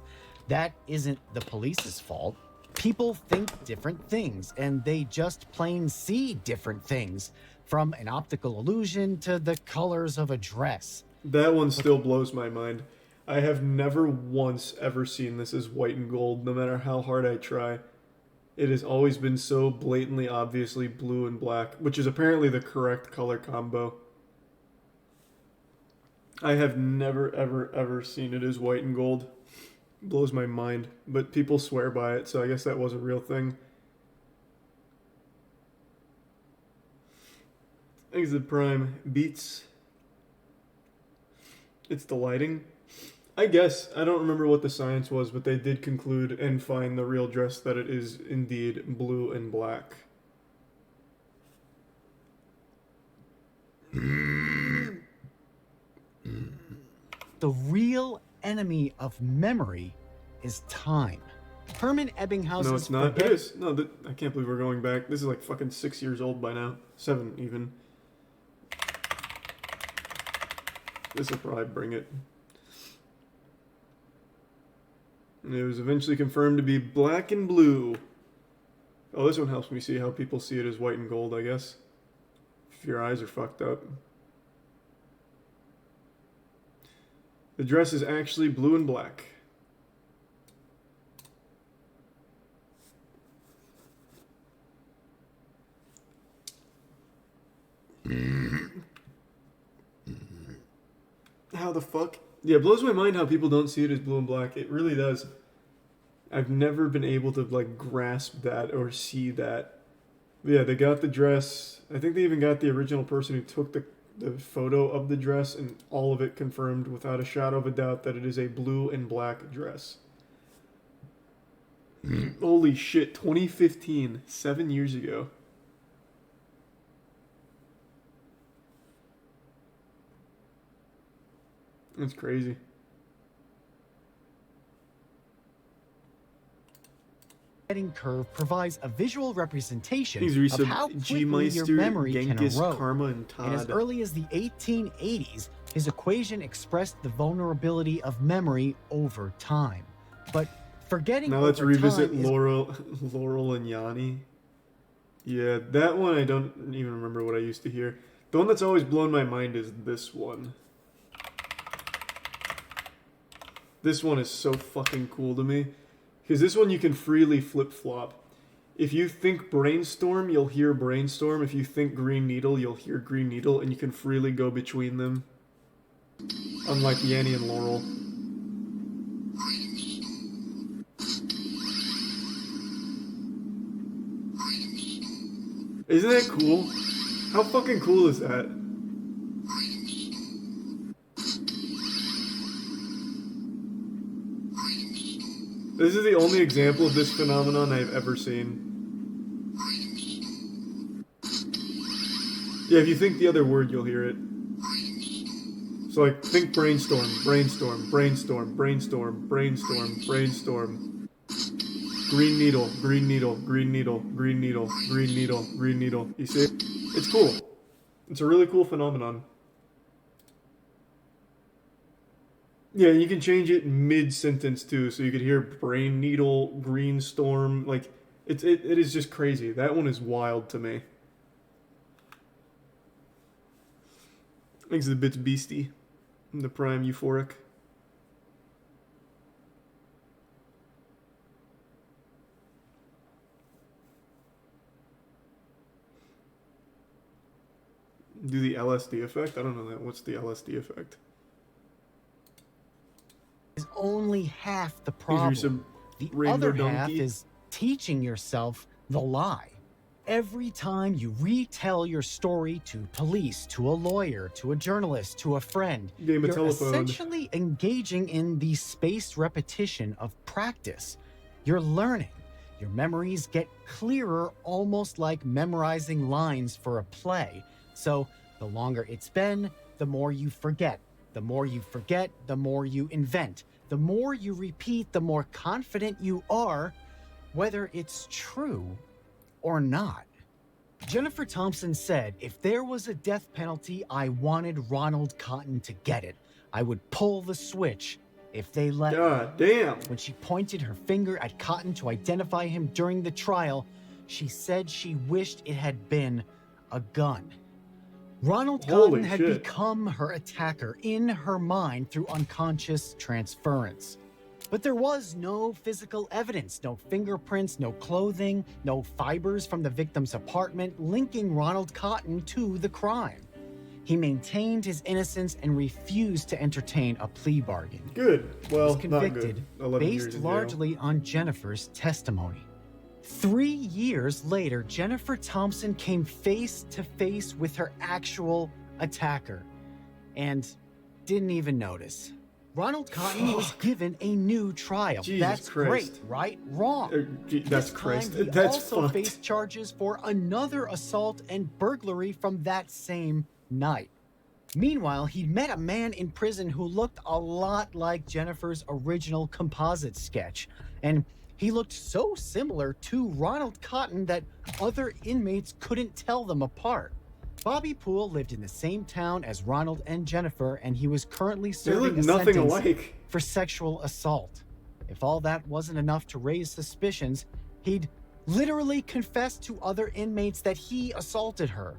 That isn't the police's fault. People think different things, and they just plain see different things, from an optical illusion to the colors of a dress. That one still blows my mind. I have never once ever seen this as white and gold, no matter how hard I try. It has always been so blatantly, obviously blue and black, which is apparently the correct color combo. I have never, ever, ever seen it as white and gold. Blows my mind, but people swear by it, so I guess that was a real thing. Exit Prime beats. It's the lighting. I guess. I don't remember what the science was, but they did conclude and find the real dress that it is indeed blue and black. The real enemy of memory is time. Herman Ebbinghaus. No, it's not. It is. No, I can't believe we're going back. This is like fucking 6 years old by now. 7 even. This will probably bring it. And it was eventually confirmed to be black and blue. Oh, this one helps me see how people see it as white and gold, I guess. If your eyes are fucked up. The dress is actually blue and black. How the fuck? Yeah, it blows my mind how people don't see it as blue and black. It really does. I've never been able to like grasp that or see that. But yeah, they got the dress. I think they even got the original person who took the photo of the dress, and all of it confirmed without a shadow of a doubt that it is a blue and black dress. Holy shit, 2015, 7 years ago. That's crazy. Curve provides a visual representation of how quickly your G-Meister, memory can Genghis, erode. Karma, and Todd. And as early as the 1880s, his equation expressed the vulnerability of memory over time. But forgetting Now let's over revisit time is Laurel and Yanni. Yeah, that one I don't even remember what I used to hear. The one that's always blown my mind is this one. This one is so fucking cool to me. Because this one you can freely flip-flop. If you think Brainstorm, you'll hear Brainstorm. If you think Green Needle, you'll hear Green Needle. And you can freely go between them. Unlike Yanni and Laurel. Isn't that cool? How fucking cool is that? This is the only example of this phenomenon I've ever seen. Yeah, if you think the other word, you'll hear it. So like, think brainstorm, brainstorm, brainstorm, brainstorm, brainstorm, brainstorm. Green needle, green needle, green needle, green needle, green needle, green needle. You see it? It's cool. It's a really cool phenomenon. Yeah, you can change it mid-sentence too, so you could hear brain needle, green storm. Like, it is just crazy. That one is wild to me. Makes it a bit beastie. The prime euphoric. Do the LSD effect? I don't know that. What's the LSD effect? Is only half the problem. The other half is teaching yourself the lie. Every time you retell your story to police, to a lawyer, to a journalist, to a friend, Game of you're telephone. essentially engaging in the spaced repetition of practice. You're learning. Your memories get clearer, almost like memorizing lines for a play. So the longer it's been, the more you forget. The more you forget, the more you invent. The more you repeat, the more confident you are, whether it's true or not. Jennifer Thompson said if there was a death penalty, I wanted Ronald Cotton to get it. I would pull the switch if they let me. God damn. When she pointed her finger at Cotton to identify him during the trial, she said she wished it had been a gun. Ronald Cotton had become her attacker in her mind through unconscious transference. But there was no physical evidence, no fingerprints, no clothing, no fibers from the victim's apartment linking Ronald Cotton to the crime. He maintained his innocence and refused to entertain a plea bargain. Good. Well, he was convicted based largely on Jennifer's testimony. 3 years later, Jennifer Thompson came face to face with her actual attacker and didn't even notice. Ronald Cotton was given a new trial. That's great, right? Wrong. That's Christ. He That's also fucked. faced charges for another assault and burglary from that same night. Meanwhile, he'd met a man in prison who looked a lot like Jennifer's original composite sketch, and he looked so similar to Ronald Cotton that other inmates couldn't tell them apart. Bobby Poole lived in the same town as Ronald and Jennifer, and he was currently serving a sentence for sexual assault. If all that wasn't enough to raise suspicions, he'd literally confessed to other inmates that he assaulted her.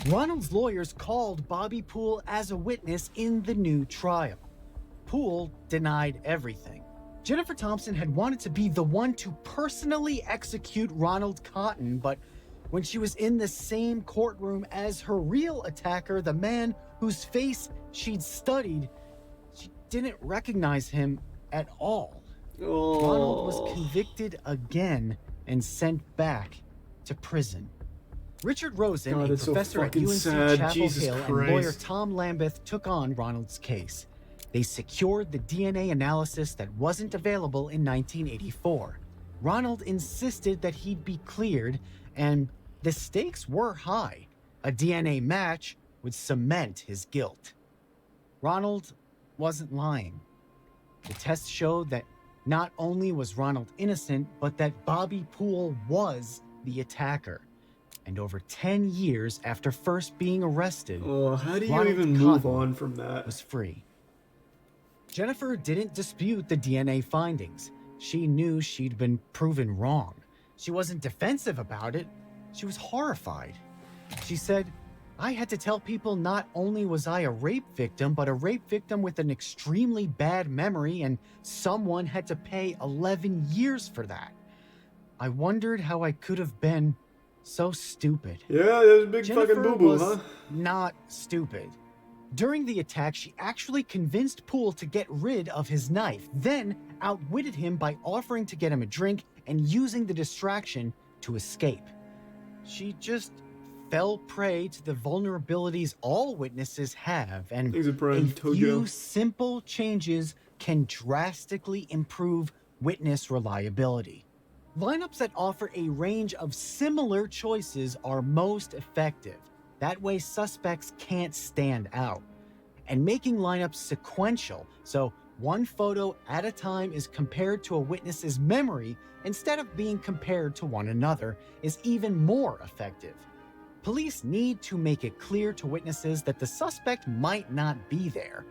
Ronald's lawyers called Bobby Poole as a witness in the new trial. Poole denied everything. Jennifer Thompson had wanted to be the one to personally execute Ronald Cotton, but when she was in the same courtroom as her real attacker, the man whose face she'd studied, she didn't recognize him at all. Ronald was convicted again and sent back to prison. Richard Rosen, a professor at UNC Chapel Hill, and lawyer Tom Lambeth took on Ronald's case. They secured the DNA analysis that wasn't available in 1984. Ronald insisted that he'd be cleared, and the stakes were high. A DNA match would cement his guilt. Ronald wasn't lying. The test showed that not only was Ronald innocent, but that Bobby Poole was the attacker. And over 10 years after first being arrested, how do you Ronald even move Cotton on from that? was free. Jennifer didn't dispute the DNA findings. She knew she'd been proven wrong. She wasn't defensive about it. She was horrified. She said, I had to tell people not only was I a rape victim, but a rape victim with an extremely bad memory, and someone had to pay 11 years for that. I wondered how I could have been so stupid. Yeah, that was a big Jennifer fucking boo-boo, was huh? not stupid. During the attack, she actually convinced Poole to get rid of his knife, then outwitted him by offering to get him a drink and using the distraction to escape. She just fell prey to the vulnerabilities all witnesses have, and a few simple changes can drastically improve witness reliability. Lineups that offer a range of similar choices are most effective. That way suspects can't stand out. And making lineups sequential, so one photo at a time is compared to a witness's memory instead of being compared to one another, is even more effective. Police need to make it clear to witnesses that the suspect might not be there,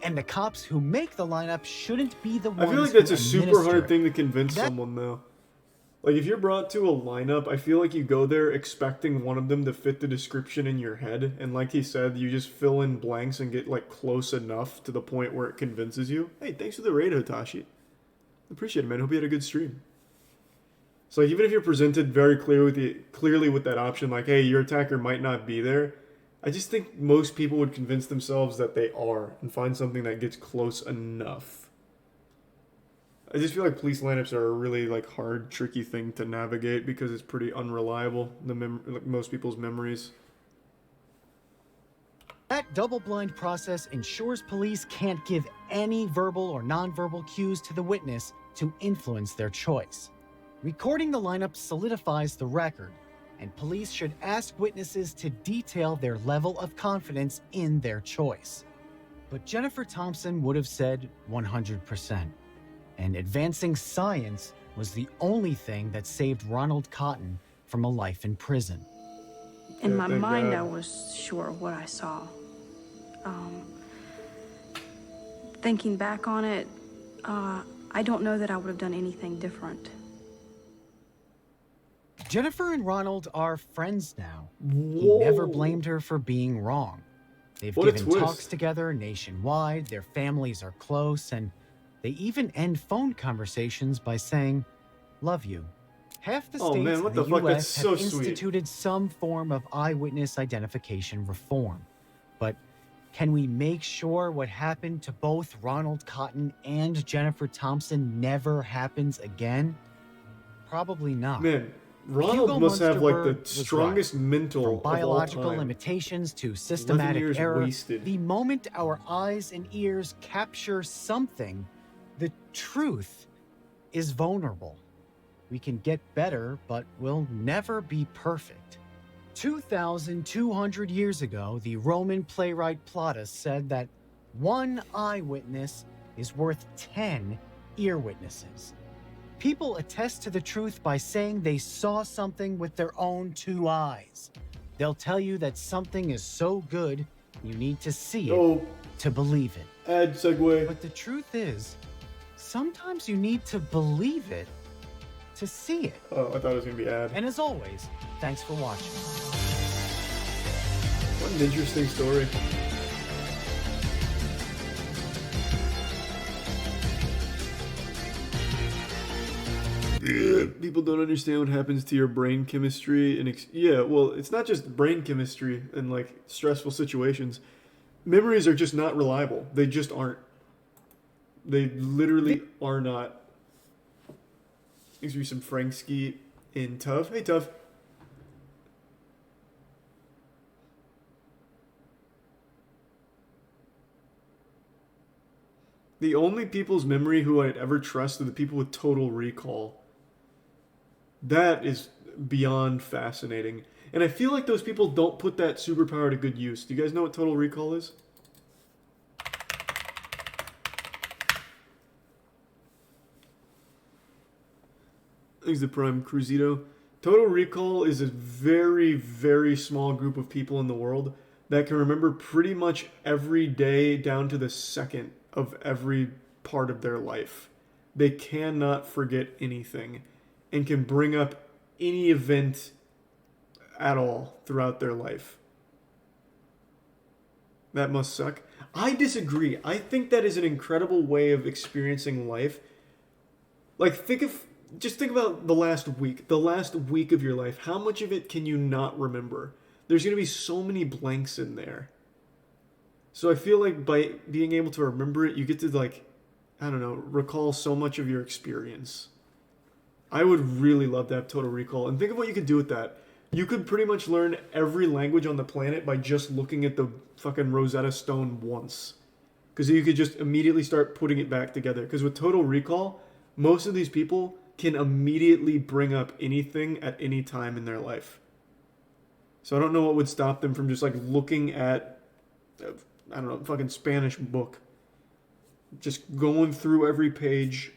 and the cops who make the lineup shouldn't be the ones I feel like that's who a super hard administer thing to convince someone, though. Like, if you're brought to a lineup, I feel like you go there expecting one of them to fit the description in your head, and like he said, you just fill in blanks and get, like, close enough to the point where it convinces you. Hey, thanks for the raid, Hitachi. Appreciate it, man. Hope you had a good stream. So, like, even if you're presented very clearly with that option, like, hey, your attacker might not be there, I just think most people would convince themselves that they are and find something that gets close enough. I just feel like police lineups are a really like hard, tricky thing to navigate because it's pretty unreliable, like most people's memories. That double-blind process ensures police can't give any verbal or nonverbal cues to the witness to influence their choice. Recording the lineup solidifies the record, and police should ask witnesses to detail their level of confidence in their choice. But Jennifer Thompson would have said 100%. And advancing science was the only thing that saved Ronald Cotton from a life in prison. In Yeah, my thank mind, God. I was sure of what I saw. Thinking back on it, I don't know that I would have done anything different. Jennifer and Ronald are friends now. He Whoa. never blamed her for being wrong. They've What a given twist. talks together nationwide, their families are close, and they even end phone conversations by saying, "Love you." Half the Oh, states man, what in the the fuck? That's US so have sweet. instituted some form of eyewitness identification reform. But can we make sure what happened to both Ronald Cotton and Jennifer Thompson never happens again? Probably not. Man, Ronald Hugo must have like the Munsterberg was strongest right. mental From of all biological time. limitations to 11 systematic years error, wasted. the moment our eyes and ears capture something, the truth is vulnerable. We can get better, but we'll never be perfect. 2,200 years ago, the Roman playwright Plautus said that one eyewitness is worth 10 ear witnesses. People attest to the truth by saying they saw something with their own two eyes. They'll tell you that something is so good, you need to see it to believe it. Ad segue. But the truth is, sometimes you need to believe it to see it. Oh, I thought it was gonna be ad. And as always, thanks for watching. What an interesting story. People don't understand what happens to your brain chemistry and yeah, well, it's not just brain chemistry in like stressful situations. Memories are just not reliable. They just aren't. They literally are not. Thanks for some Franksky in Tuff. Hey, Tuff. The only people's memory who I'd ever trust are the people with total recall. That is beyond fascinating. And I feel like those people don't put that superpower to good use. Do you guys know what total recall is? Thanks to Prime Cruzito. Total recall is a very, very small group of people in the world that can remember pretty much every day down to the second of every part of their life. They cannot forget anything and can bring up any event at all throughout their life. That must suck. I disagree. I think that is an incredible way of experiencing life. Like, just think about the last week of your life. How much of it can you not remember? There's going to be so many blanks in there. So I feel like by being able to remember it, you get to, like, I don't know, recall so much of your experience. I would really love to have total recall. And think of what you could do with that. You could pretty much learn every language on the planet by just looking at the fucking Rosetta Stone once. Because you could just immediately start putting it back together. Because with total recall, most of these people can immediately bring up anything at any time in their life. So I don't know what would stop them from just like looking at, I don't know, fucking Spanish book. Just going through every page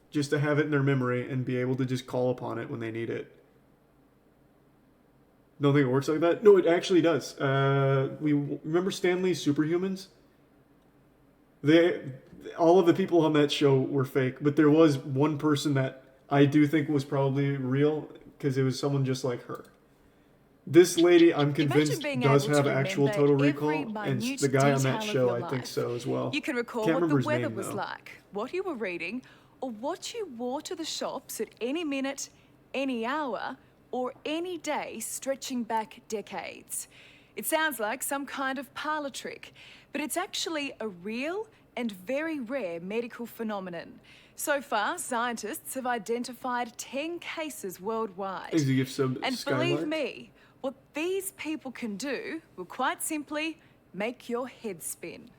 just to have it in their memory and be able to just call upon it when they need it. Don't think it works like that? No, it actually does. We remember Stan Lee's Superhumans? All of the people on that show were fake, but there was one person that I do think was probably real because it was someone just like her. This lady, I'm convinced, does have actual total recall, and the guy on that show, I think so as well. You can recall Can't what the remember his weather name, was though. like, what you were reading, or what you wore to the shops at any minute, any hour, or any day stretching back decades. It sounds like some kind of parlor trick, but it's actually a real and very rare medical phenomenon. So far, scientists have identified 10 cases worldwide. Thanks to give sub And Skylark. believe me, what these people can do will quite simply make your head spin.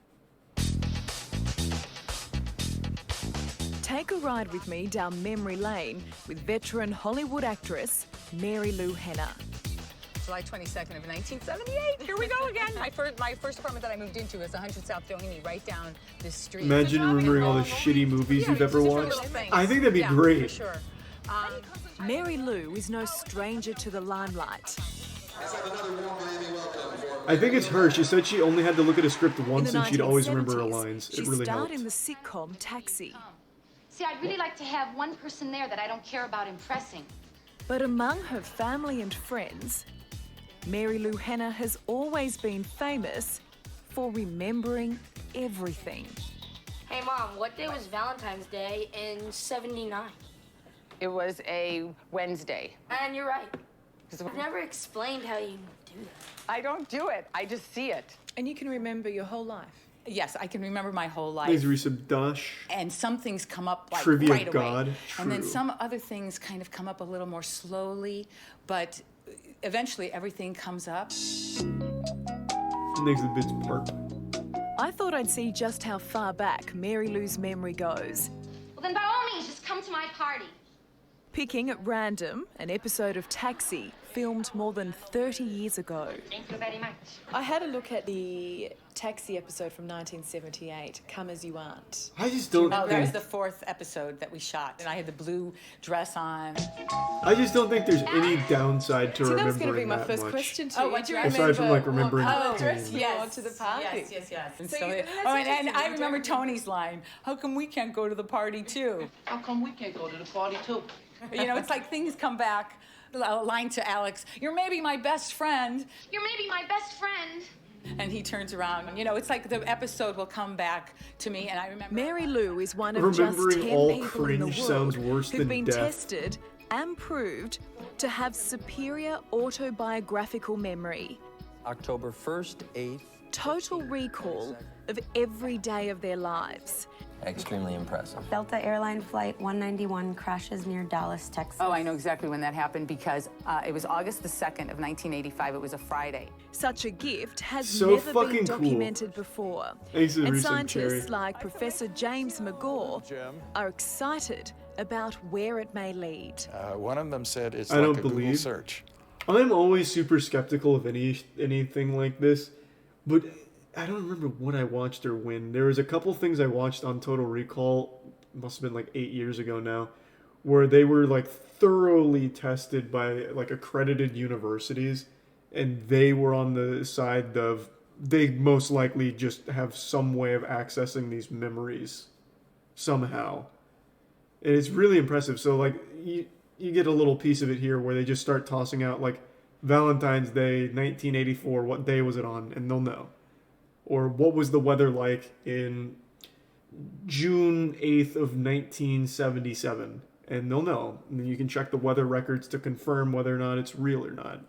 Take a ride with me down memory lane with veteran Hollywood actress Mary Lou Henner. July 22nd of 1978. Here we go again. My first apartment that I moved into was 100 South Doheny, right down this street. Imagine remembering all the shitty movies you've ever watched. I think that'd be great. For sure. Mary Lou is no stranger to the limelight. I think it's her. She said she only had to look at a script once In the and she'd always remember her 1970s, lines. She It really starred helped. in the sitcom Taxi. See, I'd really like to have one person there that I don't care about impressing. But among her family and friends, Mary Lou Hanna has always been famous for remembering everything. Hey, Mom, what day was Valentine's Day in '79? It was a Wednesday. And you're right. I've never explained how you do that. I don't do it. I just see it. And you can remember your whole life. Yes, I can remember my whole life. Thanks, Resub Dash. And some things come up like Trivia right God. away. And then True. some other things kind of come up a little more slowly, but eventually everything comes up. Next the bits part. I thought I'd see just how far back Mary Lou's memory goes. Well, then by all means, just come to my party. Picking at random an episode of Taxi filmed more than 30 years ago. Thank you very much. I had a look at the Taxi episode from 1978, Come As You Aren't. I just don't Oh, that was think... the 4th episode that we shot, and I had the blue dress on. I just don't think there's any downside to So that remembering was going to be my that first much. question to you. what Do you Aside from, like, remembering what the dress team. you wore to the party? Yes. And, So so, you- that's and I interesting. remember Tony's line, how come we can't go to the party too? How come we can't go to the party too? You know, it's like things come back. A line to Alex, you're maybe my best friend. You're maybe my best friend. And he turns around. You know, it's like the episode will come back to me, and I remember. Mary Lou is one of just Remembering 10 all people in the cringe world sounds worse who've than been death. tested and proved to have superior autobiographical memory, October 1st, 8th. total recall of every day of their lives. Extremely impressive. Delta Airline Flight 191 crashes near Dallas, Texas. Oh, I know exactly when that happened because it was August the 2nd of 1985. It was a Friday. Such a gift has So never fucking been cool. documented before. Thanks to the And recent scientists cherry. like Professor James McGaw are excited about where it may lead. One of them said it's I like don't a Google believe. search. I'm always super skeptical of anything like this, but I don't remember what I watched or when. There was a couple things I watched on Total Recall, must have been like 8 years ago now, where they were like thoroughly tested by like accredited universities, and they were on the side of they most likely just have some way of accessing these memories somehow. And it's really impressive. So like you get a little piece of it here where they just start tossing out like Valentine's Day 1984, what day was it on, and they'll know. Or what was the weather like in June 8th of 1977? And they'll know. And then you can check the weather records to confirm whether or not it's real or not.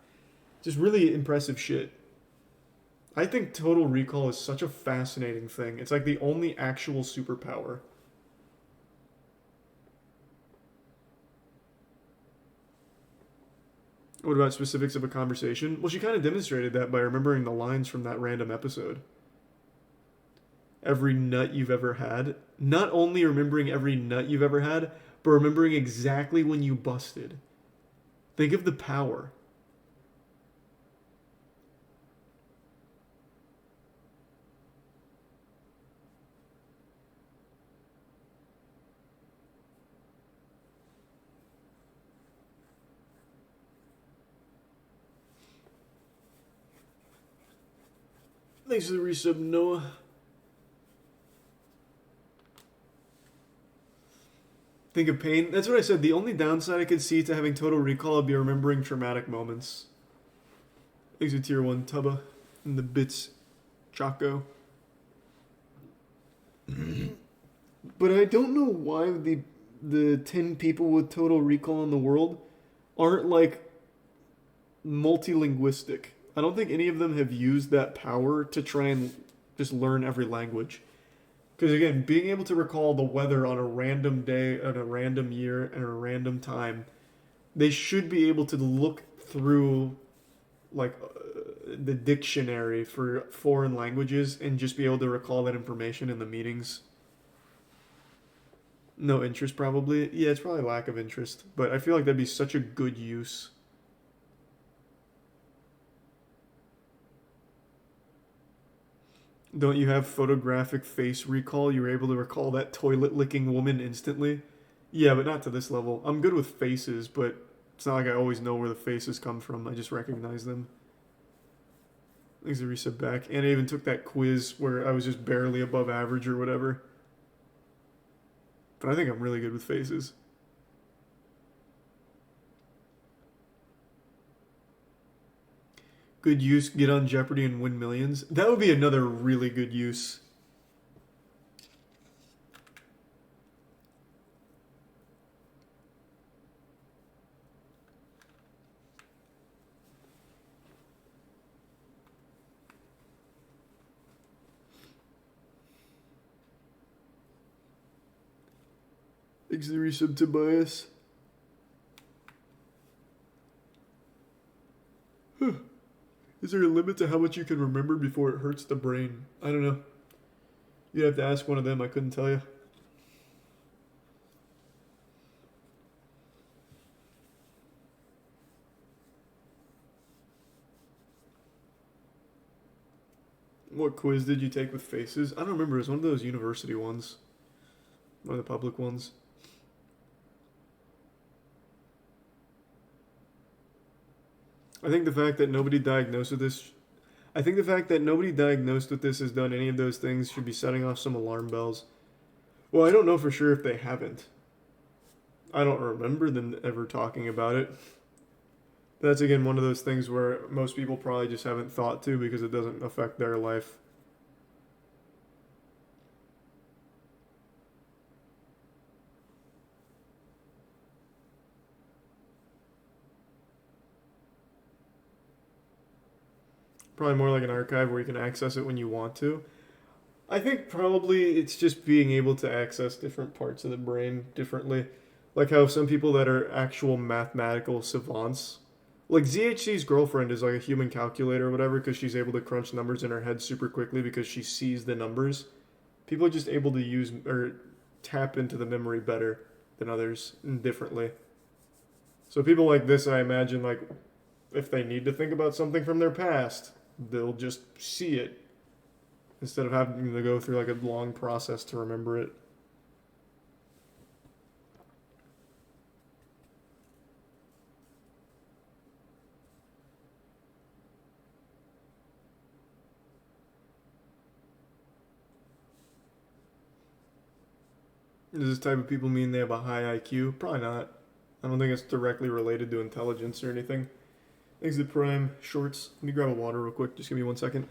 Just really impressive shit. I think Total Recall is such a fascinating thing. It's like the only actual superpower. What about specifics of a conversation? Well, she kind of demonstrated that by remembering the lines from that random episode. Every nut you've ever had. Not only remembering every nut you've ever had, but remembering exactly when you busted. Think of the power. Thanks for the resub, Noah. Think of pain. That's what I said. The only downside I could see to having Total Recall would be remembering traumatic moments. Thanks for tier 1, Tubba. And the bits, Chaco. But I don't know why the 10 people with Total Recall in the world aren't like multilinguistic. I don't think any of them have used that power to try and just learn every language. Because again, being able to recall the weather on a random day, at a random year, and a random time, they should be able to look through like the dictionary for foreign languages and just be able to recall that information in the meetings. No interest, probably. Yeah, it's probably lack of interest. But I feel like that'd be such a good use. Don't you have photographic face recall? You were able to recall that toilet-licking woman instantly? Yeah, but not to this level. I'm good with faces, but It's not like I always know where the faces come from. I just recognize them. Thanks to resub back. And I even took that quiz where I was just barely above average or whatever. But I think I'm really good with faces. Good use, get on Jeopardy and win millions. That would be another really good use. Thanks to the resub Tobias. Is there a limit to how much you can remember before it hurts the brain? I don't know. You'd have to ask one of them. I couldn't tell you. What quiz did you take with faces? I don't remember. It was one of those university ones. One of the public ones. I think the fact that nobody diagnosed with this... I think the fact that nobody diagnosed with this has done any of those things should be setting off some alarm bells. Well, I don't know for sure if they haven't. I don't remember them ever talking about it. That's again one of those things where most people probably just haven't thought to because it doesn't affect their life. Probably more like an archive where you can access it when you want to. I think probably it's just being able to access different parts of the brain differently. Like how some people that are actual mathematical savants, like ZHC's girlfriend is like a human calculator or whatever because she's able to crunch numbers in her head super quickly because she sees the numbers. People are just able to use or tap into the memory better than others and differently. So people like this, I imagine, like if they need to think about something from their past, they'll just see it instead of having to go through like a long process to remember it. Does this type of people mean they have a high IQ? Probably not. I don't think it's directly related to intelligence or anything. Thanks to Prime Shorts. Let me grab a water real quick. Just give me 1 second.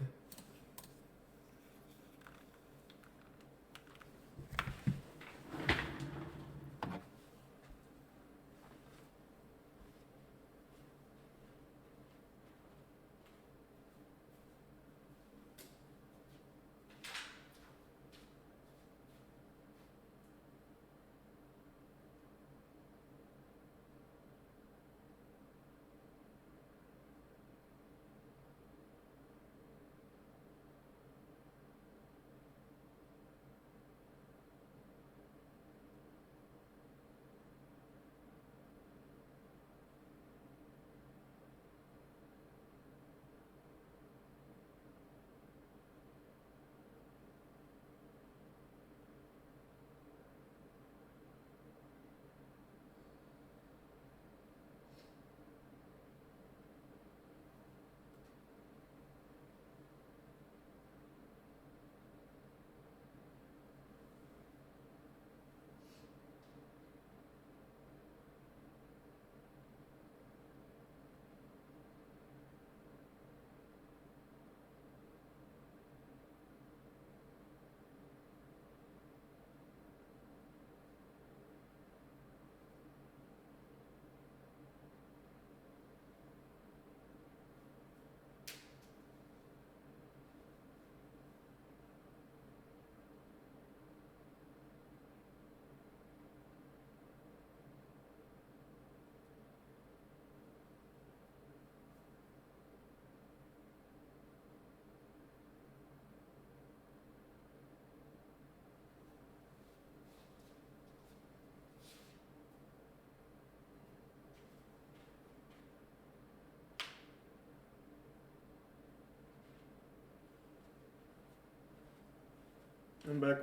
I'm back.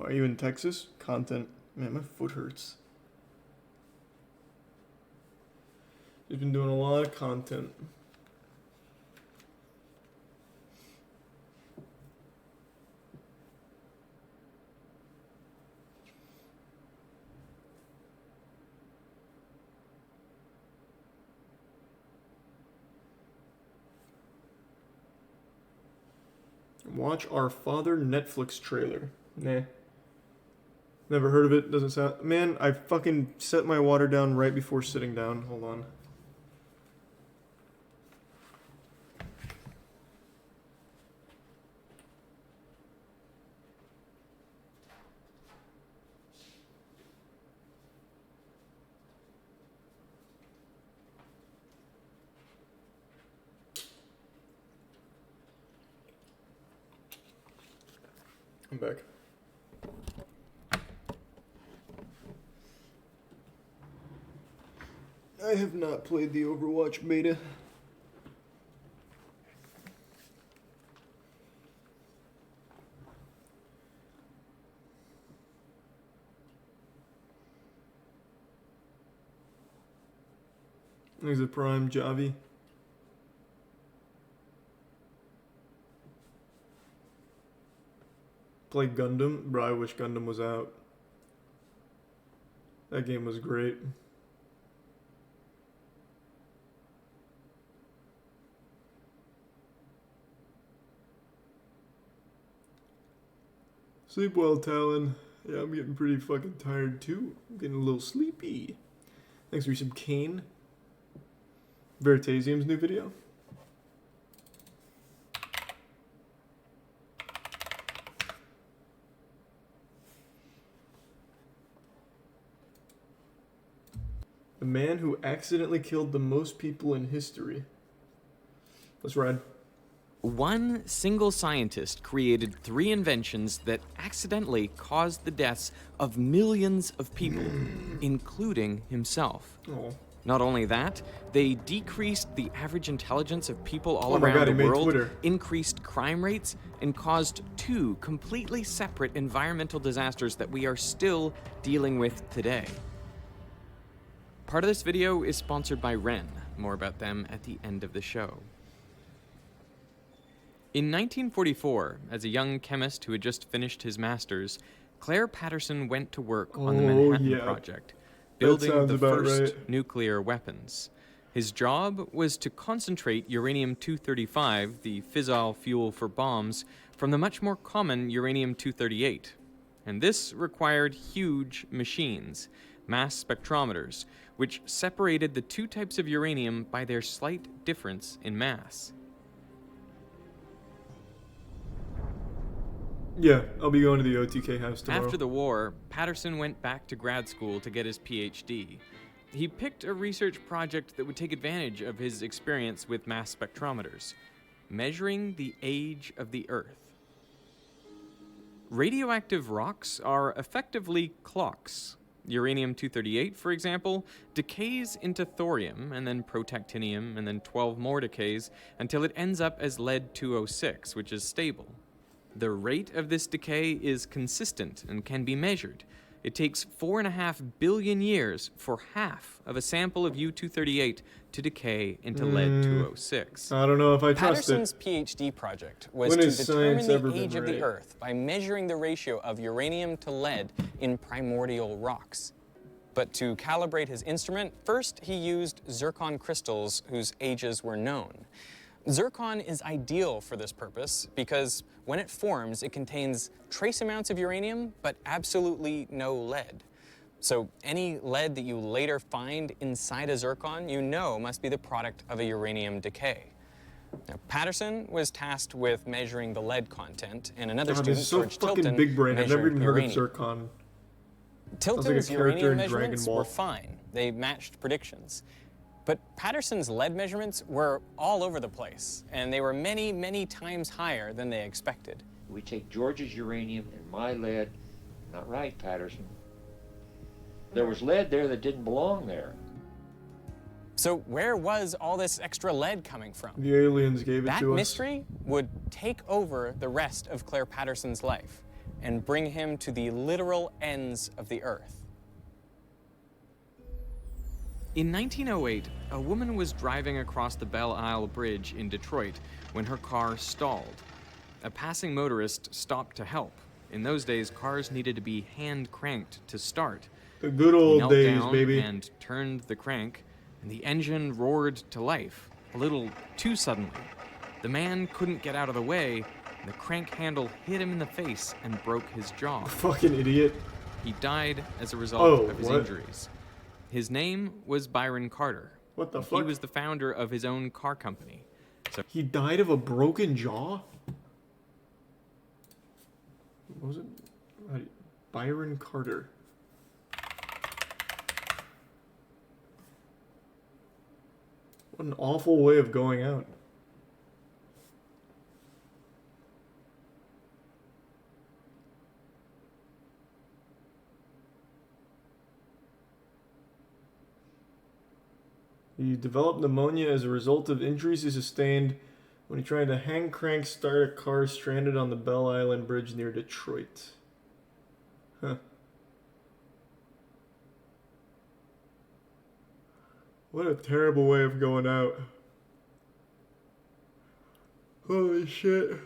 Why are you in Texas? Content. Man, my foot hurts. He's been doing a lot of content. Watch Our Father Netflix trailer. Nah. Never heard of it. Doesn't sound... Man, I fucking set my water down right before sitting down. Hold on. I'm back. I have not played the Overwatch beta. There's a Prime Javi. Play Gundam? Bro, I wish Gundam was out. That game was great. Sleep well, Talon. Yeah, I'm getting pretty fucking tired too. I'm getting a little sleepy. Thanks for some Kane. Veritasium's new video. The man who accidentally killed the most people in history. Let's ride. One single scientist created 3 inventions that accidentally caused the deaths of millions of people, including himself. Oh. Not only that, they decreased the average intelligence of people all Oh my around God, he the made world, Twitter. increased crime rates, and caused 2 completely separate environmental disasters that we are still dealing with today. Part of this video is sponsored by Ren. More about them at the end of the show. In 1944, as a young chemist who had just finished his master's, Claire Patterson went to work on the Manhattan Project, building the first nuclear weapons. His job was to concentrate uranium-235, the fissile fuel for bombs, from the much more common uranium-238. And this required huge machines, mass spectrometers, which separated the 2 types of uranium by their slight difference in mass. Yeah, I'll be going to the OTK house tomorrow. After the war, Patterson went back to grad school to get his PhD. He picked a research project that would take advantage of his experience with mass spectrometers, measuring the age of the Earth. Radioactive rocks are effectively clocks. Uranium-238, for example, decays into thorium, and then protactinium, and then 12 more decays, until it ends up as lead-206, which is stable. The rate of this decay is consistent and can be measured. It takes 4.5 billion years for half of a sample of U-238 to decay into lead-206. I don't know if I trust Patterson's it. PhD project was When to has science determine ever the been age of the right? Earth by measuring the ratio of uranium to lead in primordial rocks. But to calibrate his instrument, first he used zircon crystals whose ages were known. Zircon is ideal for this purpose because when it forms, it contains trace amounts of uranium, but absolutely no lead. So any lead that you later find inside a zircon, you know must be the product of a uranium decay. Now, Patterson was tasked with measuring the lead content, and another God, student, this is so George fucking Tilton, big brain. I've never measured even heard of uranium. zircon. Tilton's Sounds like a character uranium in Dragon measurements Ball. were fine. They matched predictions. But Patterson's lead measurements were all over the place, and they were many, many times higher than they expected. We take George's uranium and my lead. Not right, Patterson. There was lead there that didn't belong there. So where was all this extra lead coming from? The aliens gave it That to us. mystery would take over the rest of Claire Patterson's life. and bring him to the literal ends of the earth. In 1908, a woman was driving across the Belle Isle Bridge in Detroit when her car stalled. A passing motorist stopped to help. In those days, cars needed to be hand-cranked to start. The good old days, baby. And turned the crank, and the engine roared to life, a little too suddenly. The man couldn't get out of the way, and the crank handle hit him in the face and broke his jaw. Fucking idiot. He died as a result of his injuries. His name was Byron Carter. What the fuck? He was the founder of his own car company. So he died of a broken jaw? What was it? Byron Carter. What an awful way of going out. He developed pneumonia as a result of injuries he sustained when he tried to hand crank start a car stranded on the Belle Isle Bridge near Detroit. Huh. What a terrible way of going out. Holy shit.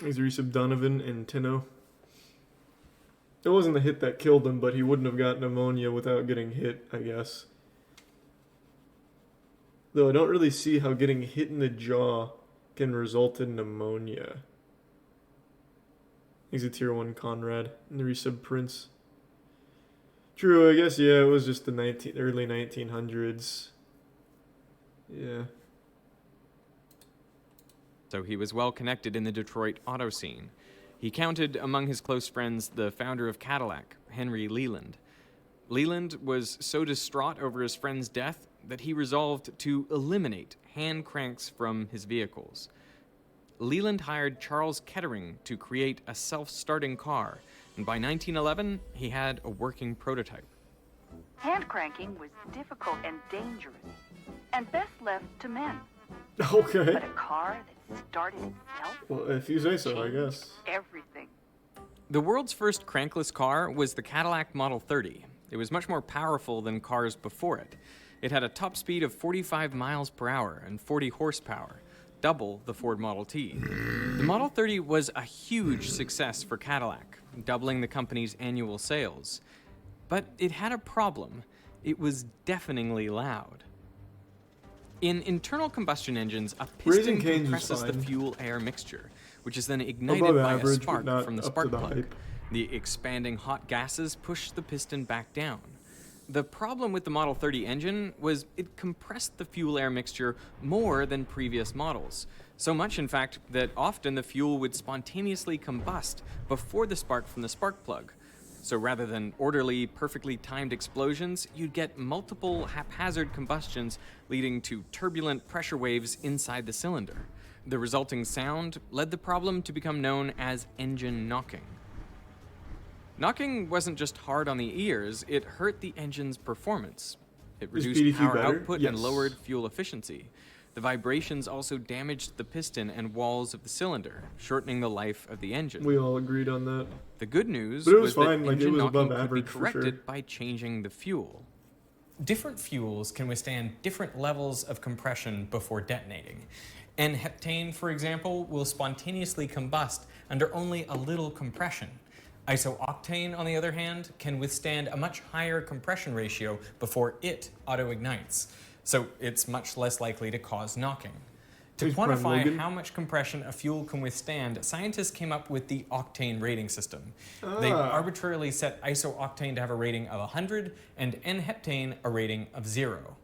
These Resub Donovan and Tino. It wasn't the hit that killed him, but he wouldn't have got pneumonia without getting hit, I guess. Though I don't really see how getting hit in the jaw can result in pneumonia. He's a tier 1 Conrad and the Resub Prince. True, I guess, yeah, it was just the early 1900s. Yeah. So he was well connected in the Detroit auto scene. He counted among his close friends the founder of Cadillac, Henry Leland. Leland was so distraught over his friend's death that he resolved to eliminate hand cranks from his vehicles. Leland hired Charles Kettering to create a self-starting car, and by 1911, he had a working prototype. Hand cranking was difficult and dangerous, and best left to men. Okay. But a car that started itself? Well, if you say so, I guess. Everything. The world's first crankless car was the Cadillac Model 30. It was much more powerful than cars before it. It had a top speed of 45 miles per hour and 40 horsepower, double the Ford Model T. The Model 30 was a huge success for Cadillac, doubling the company's annual sales. But it had a problem. It was deafeningly loud. In internal combustion engines, a piston compresses the fuel-air mixture, which is then ignited by a spark from the spark plug. The expanding hot gases push the piston back down. The problem with the Model 30 engine was it compressed the fuel-air mixture more than previous models. So much, in fact, that often the fuel would spontaneously combust before the spark from the spark plug. So rather than orderly, perfectly timed explosions, you'd get multiple haphazard combustions leading to turbulent pressure waves inside the cylinder. The resulting sound led the problem to become known as engine knocking. Knocking wasn't just hard on the ears, it hurt the engine's performance. It reduced power output and lowered fuel efficiency. The vibrations also damaged the piston and walls of the cylinder, shortening the life of the engine. We all agreed on that. The good news was that fine. engine knocking could be corrected by changing the fuel. Different fuels can withstand different levels of compression before detonating. N-heptane, for example, will spontaneously combust under only a little compression. Isooctane, on the other hand, can withstand a much higher compression ratio before it auto-ignites, so it's much less likely to cause knocking. To quantify how much compression a fuel can withstand, scientists came up with the octane rating system. They arbitrarily set isooctane to have a rating of 100 and N-heptane a rating of 0.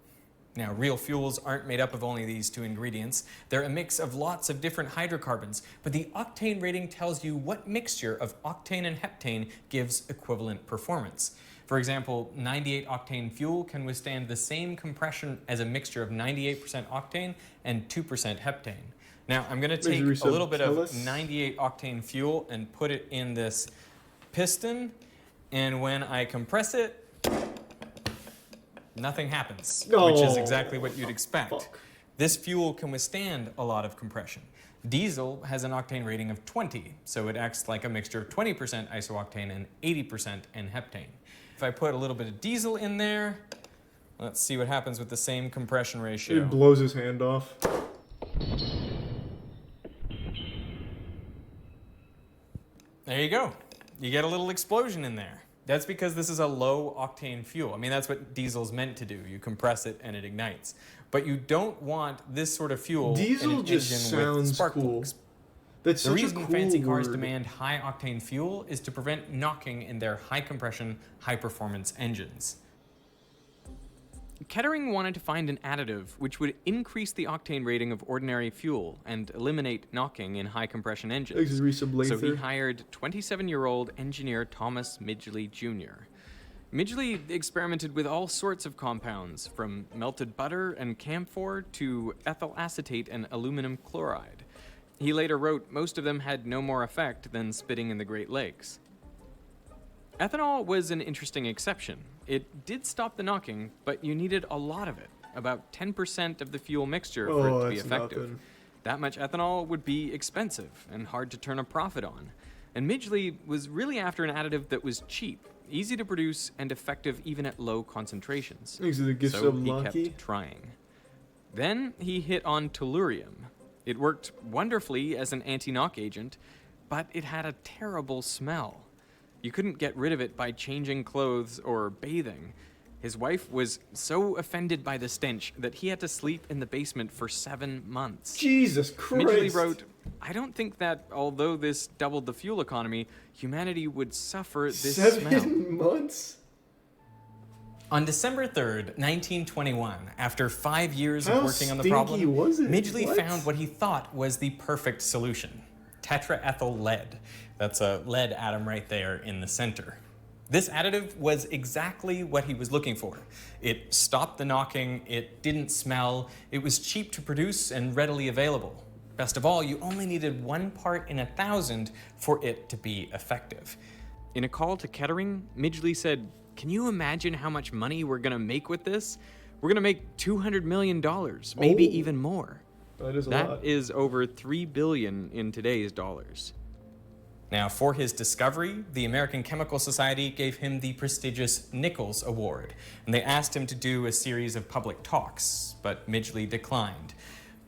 Now, real fuels aren't made up of only these two ingredients. They're a mix of lots of different hydrocarbons, but the octane rating tells you what mixture of octane and heptane gives equivalent performance. For example, 98 octane fuel can withstand the same compression as a mixture of 98% octane and 2% heptane. Now, I'm going to take a little bit of 98 octane fuel and put it in this piston, and when I compress it, nothing happens, which is exactly what you'd expect. This fuel can withstand a lot of compression. Diesel has an octane rating of 20, so it acts like a mixture of 20% isooctane and 80% N-heptane. If I put a little bit of diesel in there, let's see what happens with the same compression ratio. It blows his hand off. There you go. You get a little explosion in there. That's because this is a low octane fuel. I mean, that's what diesel's meant to do. You compress it and it ignites. But you don't want this sort of fuel in an engine with spark plugs. That's the such a reason cool fancy cars word. demand high octane fuel is to prevent knocking in their high compression, high performance engines. Kettering wanted to find an additive which would increase the octane rating of ordinary fuel and eliminate knocking in high compression engines. So he hired 27-year-old engineer Thomas Midgley Jr. Midgley experimented with all sorts of compounds, from melted butter and camphor to ethyl acetate and aluminum chloride. He later wrote most of them had no more effect than spitting in the Great Lakes. Ethanol was an interesting exception. It did stop the knocking, but you needed a lot of it, about 10% of the fuel mixture for it to be effective. Nothing. That much ethanol would be expensive and hard to turn a profit on. And Midgley was really after an additive that was cheap, easy to produce, and effective even at low concentrations. So he kept trying. Then he hit on tellurium. It worked wonderfully as an anti-knock agent, but it had a terrible smell. You couldn't get rid of it by changing clothes or bathing. His wife was so offended by the stench that he had to sleep in the basement for 7 months. Jesus Christ. Midgley wrote, "I don't think that although this doubled the fuel economy, humanity would suffer this smell." 7 months? On December 3rd, 1921, after 5 years of working on the problem, Midgley found what he thought was the perfect solution: tetraethyl lead. That's a lead atom right there in the center. This additive was exactly what he was looking for. It stopped the knocking, it didn't smell, it was cheap to produce and readily available. Best of all, you only needed 1 part in 1,000 for it to be effective. In a call to Kettering, Midgley said, "Can you imagine how much money we're gonna make with this? We're gonna make $200 million, maybe even more." That is a That lot. is over $3 billion in today's dollars. Now, for his discovery, the American Chemical Society gave him the prestigious Nichols Award, and they asked him to do a series of public talks, but Midgley declined.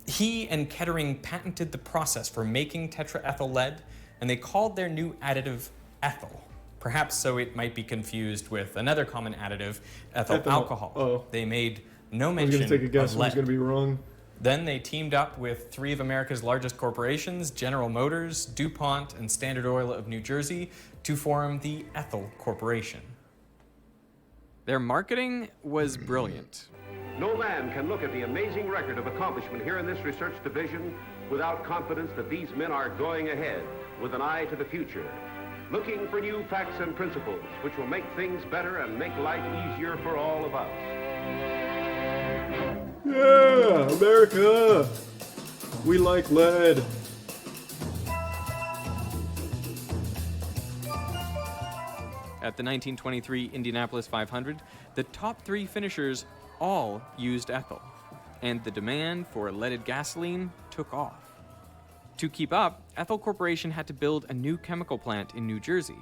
He and Kettering patented the process for making tetraethyl lead, and they called their new additive ethyl, perhaps so it might be confused with another common additive, ethyl alcohol. Oh. They made no I was mention gonna take a guess of and I was lead. gonna be wrong. Then they teamed up with 3 of America's largest corporations, General Motors, DuPont, and Standard Oil of New Jersey, to form the Ethyl Corporation. Their marketing was brilliant. No man can look at the amazing record of accomplishment here in this research division without confidence that these men are going ahead with an eye to the future, looking for new facts and principles which will make things better and make life easier for all of us. Yeah, America! We like lead. At the 1923 Indianapolis 500, the top 3 finishers all used ethyl, and the demand for leaded gasoline took off. To keep up, Ethyl Corporation had to build a new chemical plant in New Jersey,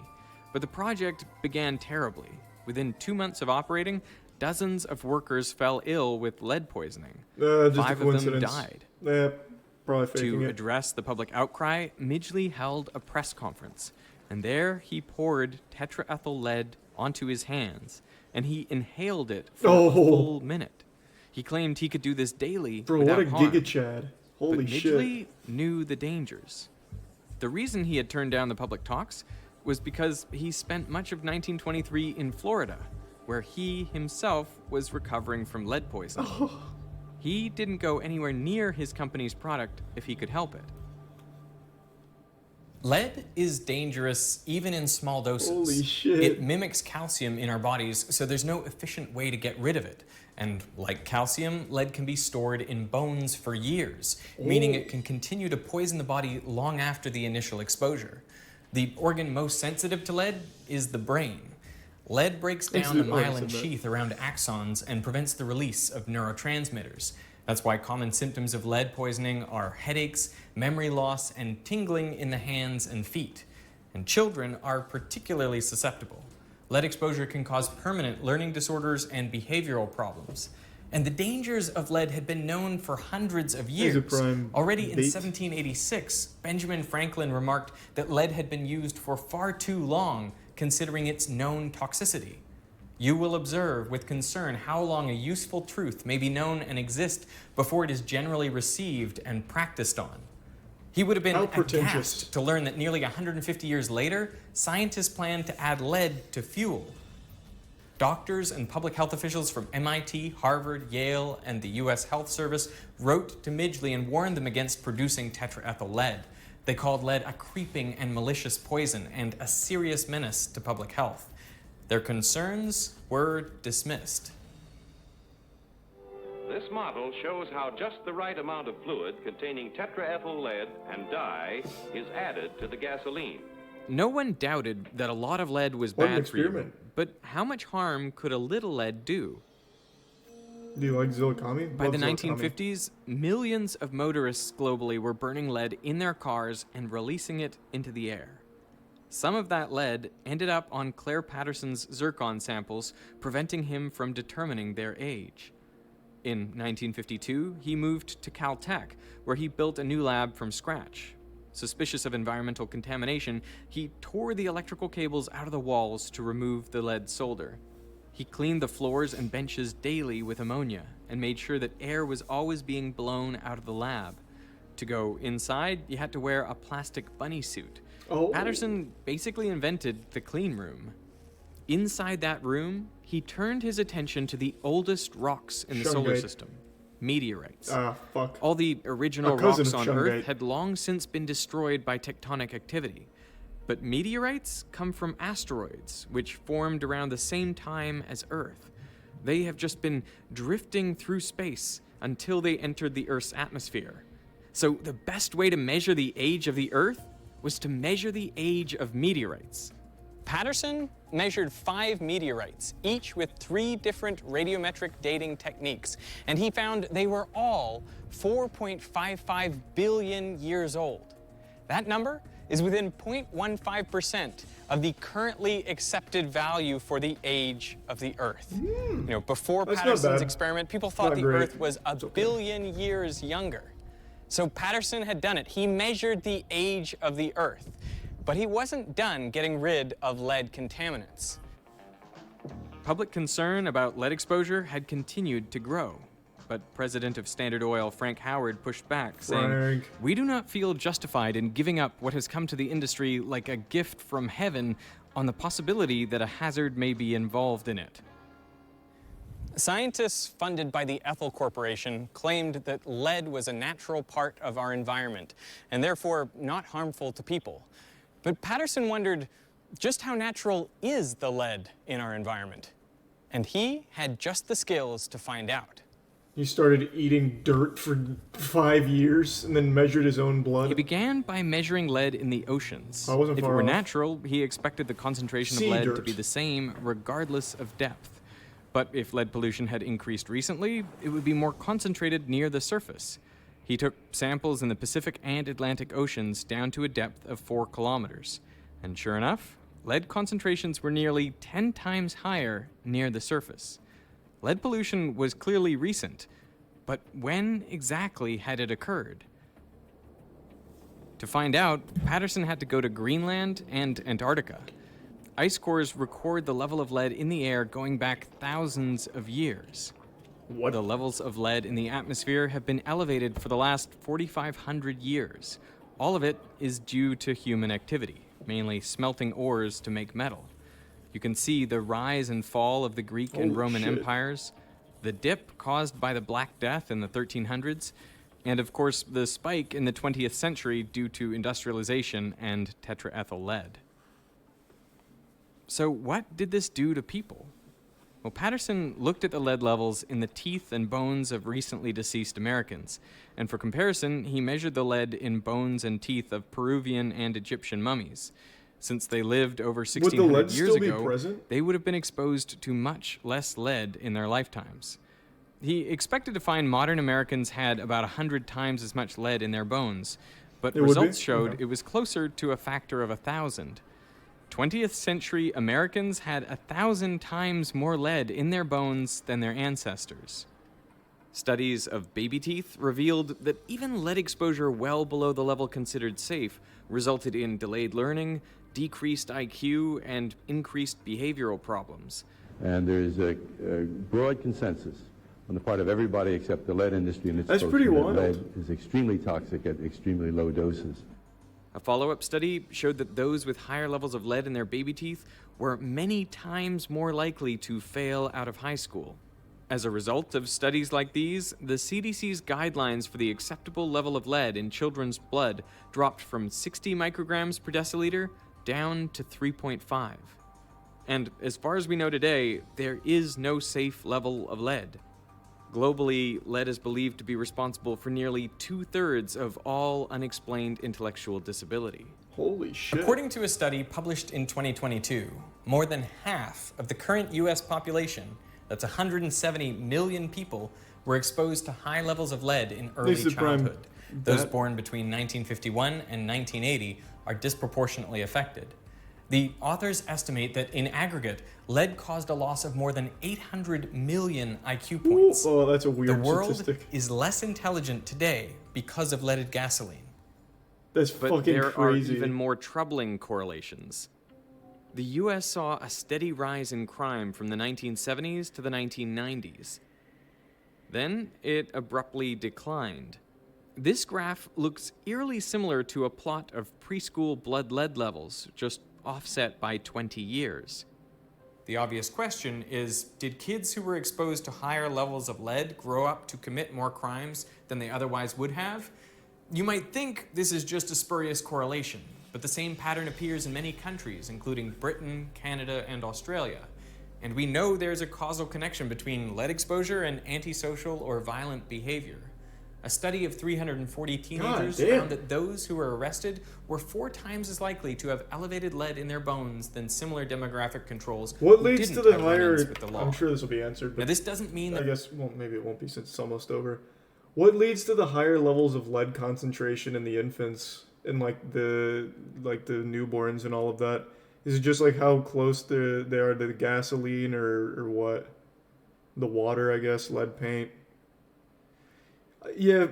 but the project began terribly. Within 2 months of operating, dozens of workers fell ill with lead poisoning. Just 5 a of them coincidence. died. Yeah, probably faking To it. address the public outcry, Midgley held a press conference, and there he poured tetraethyl lead onto his hands, and he inhaled it for a full minute. He claimed he could do this daily Bro, without what a harm. giga-chad. Holy But shit. Midgley knew the dangers. The reason he had turned down the public talks was because he spent much of 1923 in Florida, where he himself was recovering from lead poisoning. He didn't go anywhere near his company's product if he could help it. Lead is dangerous even in small doses. Holy shit. It mimics calcium in our bodies, so there's no efficient way to get rid of it. And like calcium, lead can be stored in bones for years, meaning it can continue to poison the body long after the initial exposure. The organ most sensitive to lead is the brain. Lead breaks down the myelin sheath around axons and prevents the release of neurotransmitters. That's why common symptoms of lead poisoning are headaches, memory loss, and tingling in the hands and feet. And children are particularly susceptible. Lead exposure can cause permanent learning disorders and behavioral problems. And the dangers of lead had been known for hundreds of years. Already in 1786, Benjamin Franklin remarked that lead had been used for far too long, considering its known toxicity. You will observe with concern how long a useful truth may be known and exist before it is generally received and practiced on. He would have been aghast to learn that nearly 150 years later, scientists planned to add lead to fuel. Doctors and public health officials from MIT, Harvard, Yale, and the U.S. Health Service wrote to Midgley and warned them against producing tetraethyl lead. They called lead a creeping and malicious poison and a serious menace to public health. Their concerns were dismissed. This model shows how just the right amount of fluid containing tetraethyl lead and dye is added to the gasoline. No one doubted that a lot of lead was bad for you, but how much harm could a little lead do? Do you like Zillikami? By the 1950s, millions of motorists globally were burning lead in their cars and releasing it into the air. Some of that lead ended up on Claire Patterson's zircon samples, preventing him from determining their age. In 1952, he moved to Caltech, where he built a new lab from scratch. Suspicious of environmental contamination, he tore the electrical cables out of the walls to remove the lead solder. He cleaned the floors and benches daily with ammonia and made sure that air was always being blown out of the lab. To go inside, you had to wear a plastic bunny suit. Patterson basically invented the clean room. Inside that room, he turned his attention to the oldest rocks in the solar system. Meteorites. All the original rocks on Earth had long since been destroyed by tectonic activity. But meteorites come from asteroids, which formed around the same time as Earth. They have just been drifting through space until they entered the Earth's atmosphere. So the best way to measure the age of the Earth was to measure the age of meteorites. Patterson measured 5 meteorites, each with 3 different radiometric dating techniques, and he found they were all 4.55 billion years old. That number is within 0.15% of the currently accepted value for the age of the Earth. You know, before Patterson's experiment, people thought the Earth was a billion years younger. So Patterson had done it. He measured the age of the Earth. But he wasn't done getting rid of lead contaminants. Public concern about lead exposure had continued to grow. But President of Standard Oil, Frank Howard, pushed back, saying, "We do not feel justified in giving up what has come to the industry like a gift from heaven on the possibility that a hazard may be involved in it." Scientists funded by the Ethyl Corporation claimed that lead was a natural part of our environment and therefore not harmful to people. But Patterson wondered, just how natural is the lead in our environment? And he had just the skills to find out. He started eating dirt for 5 years and then measured his own blood. He began by measuring lead in the oceans. If it were natural, he expected the concentration of lead to be the same regardless of depth. But if lead pollution had increased recently, it would be more concentrated near the surface. He took samples in the Pacific and Atlantic Oceans down to a depth of 4 kilometers. And sure enough, lead concentrations were nearly 10 times higher near the surface. Lead pollution was clearly recent, but when exactly had it occurred? To find out, Patterson had to go to Greenland and Antarctica. Ice cores record the level of lead in the air going back thousands of years. The levels of lead in the atmosphere have been elevated for the last 4,500 years. All of it is due to human activity, mainly smelting ores to make metal. You can see the rise and fall of the Greek and Roman empires, the dip caused by the Black Death in the 1300s, and of course the spike in the 20th century due to industrialization and tetraethyl lead. So what did this do to people? Well, Patterson looked at the lead levels in the teeth and bones of recently deceased Americans, and for comparison, he measured the lead in bones and teeth of Peruvian and Egyptian mummies. Since they lived over 1,600 years ago, they would have been exposed to much less lead in their lifetimes. He expected to find modern Americans had about 100 times as much lead in their bones, but results showed it was closer to a factor of 1,000. 20th century Americans had 1,000 times more lead in their bones than their ancestors. Studies of baby teeth revealed that even lead exposure well below the level considered safe resulted in delayed learning, decreased IQ, and increased behavioral problems. And there's a broad consensus on the part of everybody except the lead industry and its That's pretty wild. Lead is extremely toxic at extremely low doses. A follow-up study showed that those with higher levels of lead in their baby teeth were many times more likely to fail out of high school. As a result of studies like these, the CDC's guidelines for the acceptable level of lead in children's blood dropped from 60 micrograms per deciliter down to 3.5. And as far as we know today, there is no safe level of lead. Globally, lead is believed to be responsible for nearly 2/3 of all unexplained intellectual disability. Holy shit. According to a study published in 2022, more than half of the current U.S. population, that's 170 million people, were exposed to high levels of lead in early childhood. Those born between 1951 and 1980 are disproportionately affected. The authors estimate that in aggregate, lead caused a loss of more than 800 million IQ points. Oh, that's a weird The world statistic. is less intelligent today because of leaded gasoline. That's But fucking there crazy. are even more troubling correlations. The U.S. saw a steady rise in crime from the 1970s to the 1990s. Then it abruptly declined. This graph looks eerily similar to a plot of preschool blood lead levels, just offset by 20 years. The obvious question is, did kids who were exposed to higher levels of lead grow up to commit more crimes than they otherwise would have? You might think this is just a spurious correlation, but the same pattern appears in many countries, including Britain, Canada, and Australia. And we know there's a causal connection between lead exposure and antisocial or violent behavior. A study of 340 teenagers found that those who were arrested were 4 times as likely to have elevated lead in their bones than similar demographic controls. What leads to the have higher... run-ins with the law. I'm sure this will be answered, but Now, this doesn't mean that... I guess, well, maybe it won't be since it's almost over. What leads to the higher levels of lead concentration in the infants and like the newborns and all of that? Is it just like how close they are to the gasoline or what? The water, I guess, lead paint. Yeah,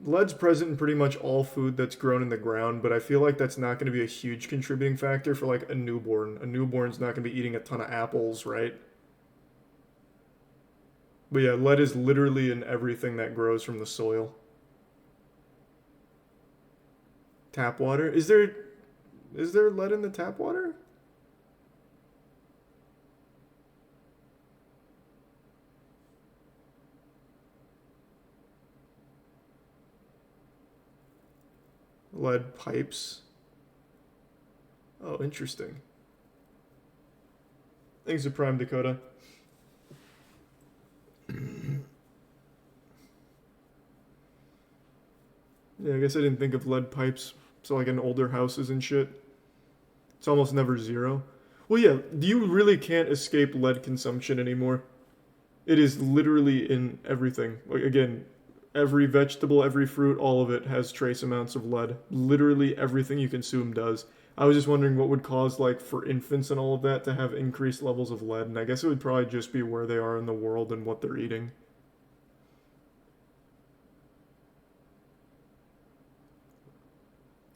lead's present in pretty much all food that's grown in the ground, but I feel like that's not going to be a huge contributing factor for like a newborn. A newborn's not going to be eating a ton of apples, right? But yeah, lead is literally in everything that grows from the soil. Tap water? Is there lead in the tap water? Lead pipes. Oh, interesting. Thanks to Prime Dakota. Yeah, I guess I didn't think of lead pipes. So like in older houses and shit. It's almost never zero. Well, yeah, you really can't escape lead consumption anymore. It is literally in everything. Like, again, every vegetable, every fruit, all of it has trace amounts of lead. Literally everything you consume does. I was just wondering what would cause, like, for infants and all of that to have increased levels of lead. And I guess it would probably just be where they are in the world and what they're eating.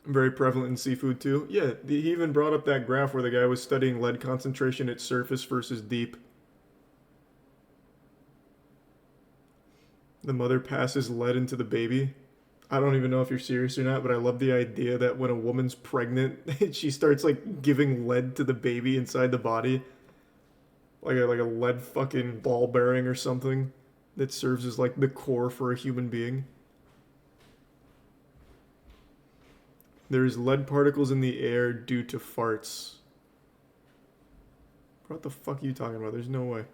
Very prevalent in seafood too. Yeah, he even brought up that graph where the guy was studying lead concentration at surface versus deep. The mother passes lead into the baby. I don't even know if you're serious or not, but I love the idea that when a woman's pregnant, she starts like giving lead to the baby inside the body. Like a lead fucking ball bearing or something that serves as like the core for a human being. There's lead particles in the air due to farts. What the fuck are you talking about? There's no way.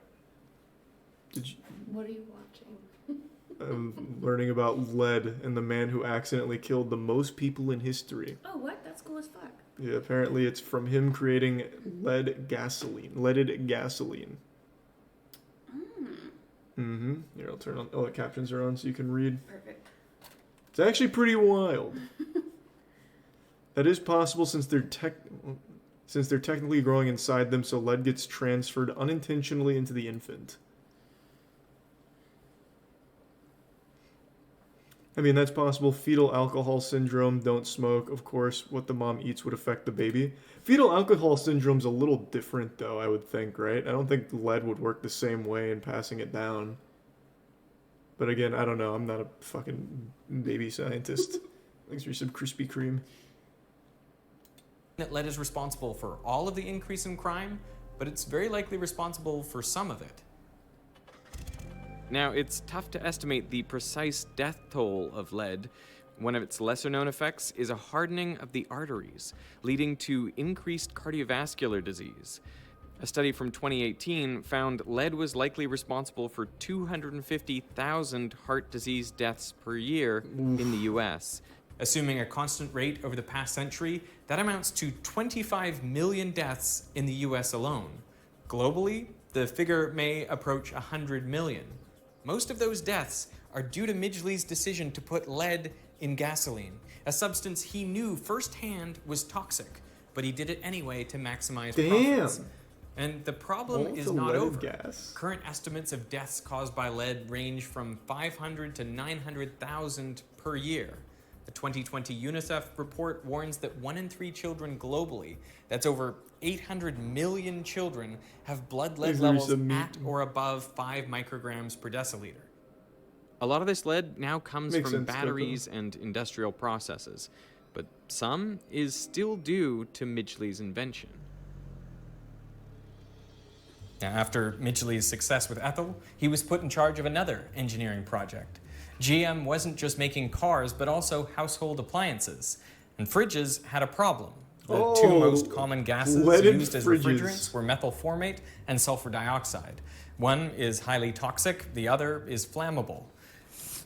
What are you watching? I'm learning about lead and the man who accidentally killed the most people in history. Oh, what? That's cool as fuck. Yeah, apparently it's from him creating leaded gasoline. Here, I'll turn on. Oh, the captions are on so you can read. Perfect. It's actually pretty wild. That is possible since they're technically growing inside them, so lead gets transferred unintentionally into the infant. I mean, that's possible. Fetal alcohol syndrome, don't smoke. Of course, what the mom eats would affect the baby. Fetal alcohol syndrome's a little different, though, I would think, right? I don't think lead would work the same way in passing it down. But again, I don't know. I'm not a fucking baby scientist. Thanks for some Krispy Kreme. That lead is responsible for all of the increase in crime, but it's very likely responsible for some of it. Now, it's tough to estimate the precise death toll of lead. One of its lesser-known effects is a hardening of the arteries, leading to increased cardiovascular disease. A study from 2018 found lead was likely responsible for 250,000 heart disease deaths per year in the US. Assuming a constant rate over the past century, that amounts to 25 million deaths in the US alone. Globally, the figure may approach 100 million. Most of those deaths are due to Midgley's decision to put lead in gasoline, a substance he knew firsthand was toxic, but he did it anyway to maximize profits. And the problem is not over. Gas. Current estimates of deaths caused by lead range from 500 to 900,000 per year. The 2020 UNICEF report warns that 1 in 3 children globally, that's over 800 million children, have blood lead levels at or above 5 micrograms per deciliter. A lot of this lead now comes from batteries and industrial processes, but some is still due to Midgley's invention. Now, after Midgley's success with ethyl, he was put in charge of another engineering project. GM wasn't just making cars, but also household appliances. And fridges had a problem. The two most common gases used as refrigerants were methyl formate and sulfur dioxide. One is highly toxic, the other is flammable.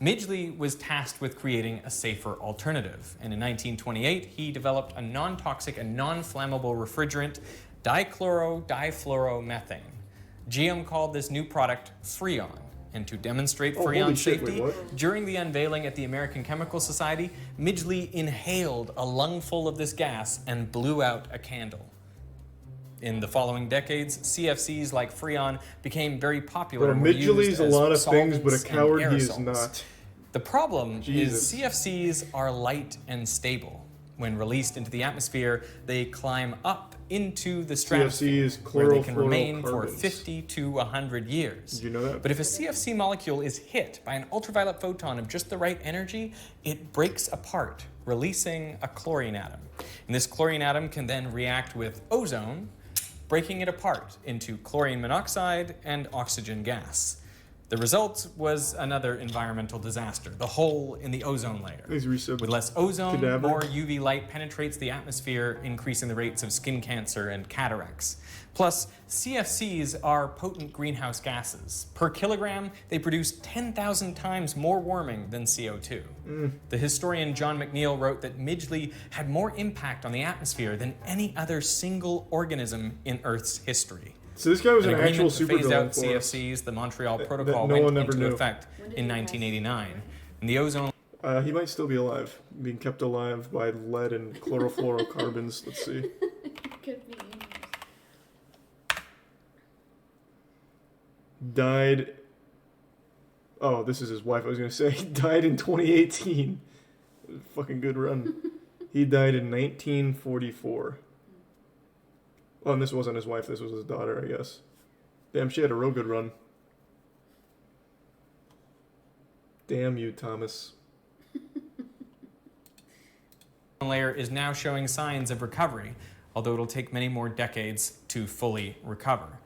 Midgley was tasked with creating a safer alternative, and in 1928 he developed a non-toxic and non-flammable refrigerant, dichloro-difluoromethane. GM called this new product Freon, and to demonstrate Freon safety, during the unveiling at the American Chemical Society, Midgley inhaled a lungful of this gas and blew out a candle. In the following decades, CFCs like Freon became very popular and were used as a lot of things, but a solvents coward and he is aerosols. not. The problem is CFCs are light and stable. When released into the atmosphere, they climb up into the stratosphere, where they can remain for 50 to 100 years. Did you know that? But if a CFC molecule is hit by an ultraviolet photon of just the right energy, it breaks apart, releasing a chlorine atom. And this chlorine atom can then react with ozone, breaking it apart into chlorine monoxide and oxygen gas. The result was another environmental disaster, the hole in the ozone layer. With less ozone, more UV light penetrates the atmosphere, increasing the rates of skin cancer and cataracts. Plus, CFCs are potent greenhouse gases. Per kilogram, they produce 10,000 times more warming than CO2. The historian John McNeill wrote that Midgley had more impact on the atmosphere than any other single organism in Earth's history. So this guy was an actual supervillain. Phased out for us. CFCs, the Montreal Protocol no one went ever into knew. effect in 1989. And the ozone... He might still be alive, being kept alive by lead and chlorofluorocarbons. Let's see. Could be. Died... Oh, this is his wife, I was going to say. He died in 2018. Fucking good run. He died in 1944. Oh, and this wasn't his wife, this was his daughter, I guess. Damn, she had a real good run. Damn you, Thomas. layer is now showing signs of recovery, although it'll take many more decades to fully recover.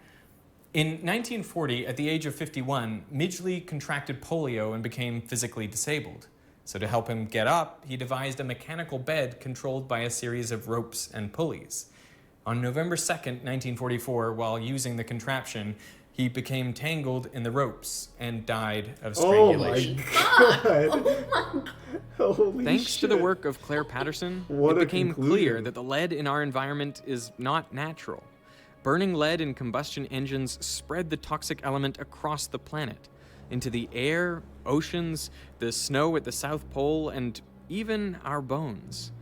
In 1940, at the age of 51, Midgley contracted polio and became physically disabled. So to help him get up, he devised a mechanical bed controlled by a series of ropes and pulleys. On November 2nd, 1944, while using the contraption, he became tangled in the ropes and died of strangulation. Oh my god! Holy Thanks shit. to the work of Claire Patterson, What it a became conclusion. clear that the lead in our environment is not natural. Burning lead in combustion engines spread the toxic element across the planet. into the air, oceans, the snow at the South Pole, and even our bones.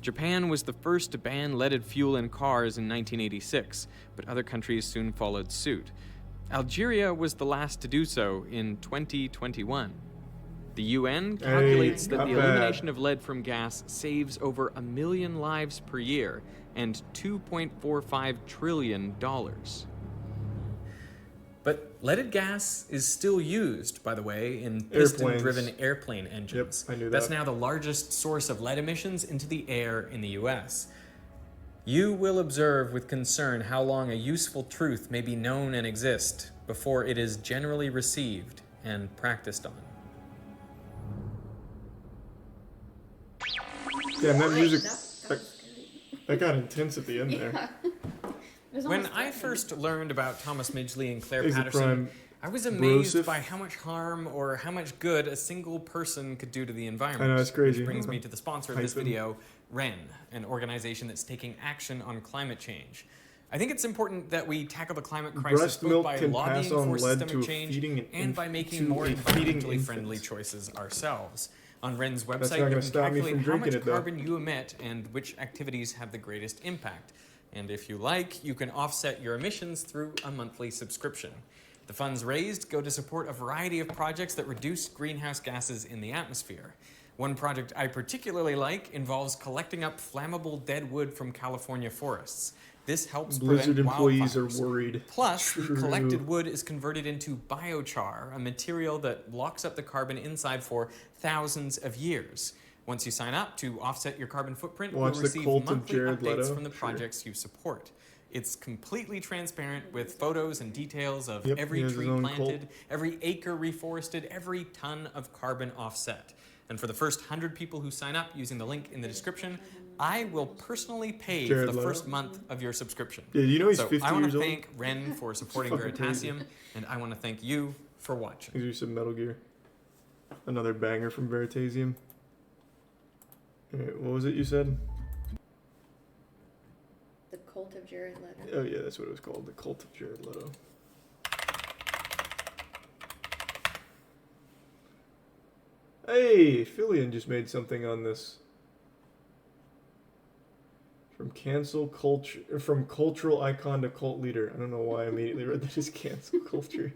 Japan was the first to ban leaded fuel in cars in 1986, but other countries soon followed suit. Algeria was the last to do so in 2021. The UN calculates that the elimination of lead from gas saves over 1 million lives per year and $2.45 trillion. But leaded gas is still used, by the way, in piston-driven airplane engines. Yep, I knew that. That's now the largest source of lead emissions into the air in the US. You will observe with concern how long a useful truth may be known and exist before it is generally received and practiced on. Damn, that music, that got intense at the end there. When I first learned about Thomas Midgley and Claire Patterson, I was amazed by how much harm or how much good a single person could do to the environment. I know, it's crazy. Which brings me to the sponsor of this video, WREN, an organization that's taking action on climate change. I think it's important that we tackle the climate crisis both by lobbying for systemic change and by making more environmentally friendly choices ourselves. On WREN's website, you can calculate how much carbon you emit and which activities have the greatest impact. And if you like, you can offset your emissions through a monthly subscription. The funds raised go to support a variety of projects that reduce greenhouse gases in the atmosphere. One project I particularly like involves collecting up flammable dead wood from California forests. This helps Blizzard prevent employees wildfires. are worried. Plus, the collected wood is converted into biochar, a material that locks up the carbon inside for thousands of years. Once you sign up to offset your carbon footprint, you'll receive monthly updates from the projects you support. It's completely transparent with photos and details of every tree planted, every acre reforested, every ton of carbon offset. And for the first 100 people who sign up using the link in the description, I will personally pay for the first month of your subscription. Yeah, you know he's 50 I want years to old? thank WREN for supporting Veritasium, and I want to thank you for watching. Here's you some Metal Gear. Another banger from Veritasium. What was it you said? The Cult of Jared Leto. Oh yeah, that's what it was called. The Cult of Jared Leto. Hey, Fillion just made something on this. From cultural icon to cult leader. I don't know why I immediately read that as cancel culture.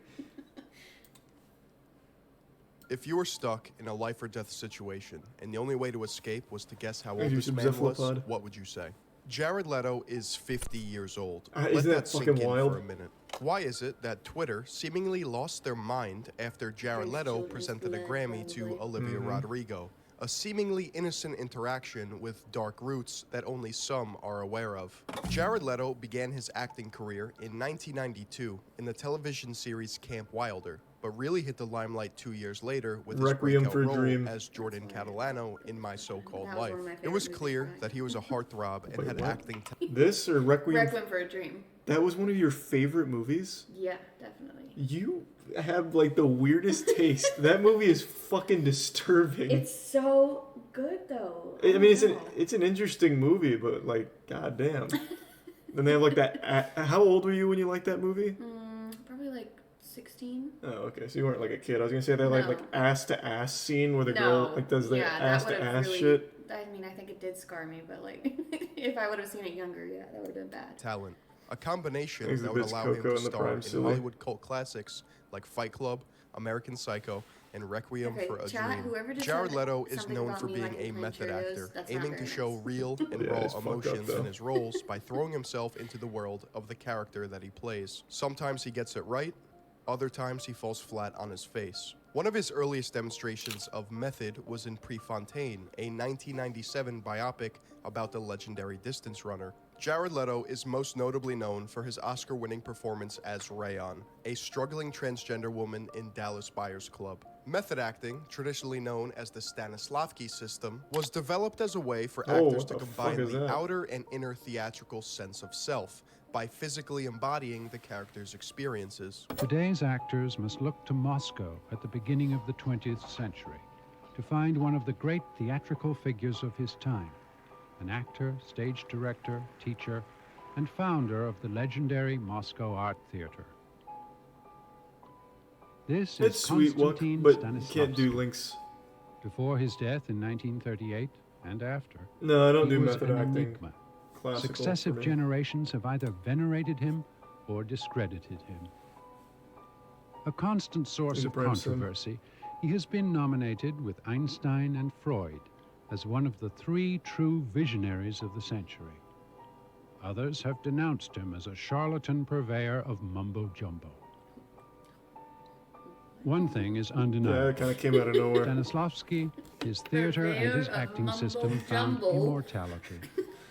If you were stuck in a life or death situation and the only way to escape was to guess how old this man was, what would you say? Jared Leto is 50 years old. Let that sink in for a minute. Why is it that Twitter seemingly lost their mind after Jared Leto presented a Grammy to Olivia Rodrigo? A seemingly innocent interaction with dark roots that only some are aware of. Jared Leto began his acting career in 1992 in the television series Camp Wilder, but really hit the limelight 2 years later with his breakout role as Jordan Catalano in My So-Called Life. It was clear that he was a heartthrob and had acting This or Requiem? Requiem for a Dream. That was one of your favorite movies? Yeah, definitely. You have like the weirdest taste. That movie is fucking disturbing. It's so good though. I mean, it's an interesting movie, but like, goddamn. Then they have like that. How old were you when you liked that movie? Probably like 16. Oh, okay. So you weren't like a kid. I was gonna say that like ass to ass scene where the girl like does the ass to ass shit. I mean, I think it did scar me, but like, if I would have seen it younger, yeah, that would have been bad. Talent. A combination that would allow him to star in Hollywood cult classics like Fight Club, American Psycho, and Requiem for a Dream. Jared Leto is known for being a method actor, aiming to show real and raw emotions in his roles by throwing himself into the world of the character that he plays. Sometimes he gets it right, other times he falls flat on his face. One of his earliest demonstrations of method was in Prefontaine, a 1997 biopic about the legendary distance runner. Jared Leto is most notably known for his Oscar-winning performance as Rayon, a struggling transgender woman in Dallas Buyers Club. Method acting, traditionally known as the Stanislavski system, was developed as a way for actors to combine the outer and inner theatrical sense of self by physically embodying the character's experiences. Today's actors must look to Moscow at the beginning of the 20th century to find one of the great theatrical figures of his time, an actor, stage director, teacher, and founder of the legendary Moscow Art Theater. This It's is sweet, Konstantin but you Stanislavski. can't do links. Before his death in 1938 and after, No, I don't he do was method an acting. enigma. Classical Successive for me. generations have either venerated him or discredited him. A constant source He's a of prime sim. controversy, he has been nominated with Einstein and Freud as one of the 3 true visionaries of the century. Others have denounced him as a charlatan purveyor of mumbo-jumbo. One thing is undeniable. Yeah, it kind of came out of nowhere. Stanislavski, his theater and his acting system found immortality,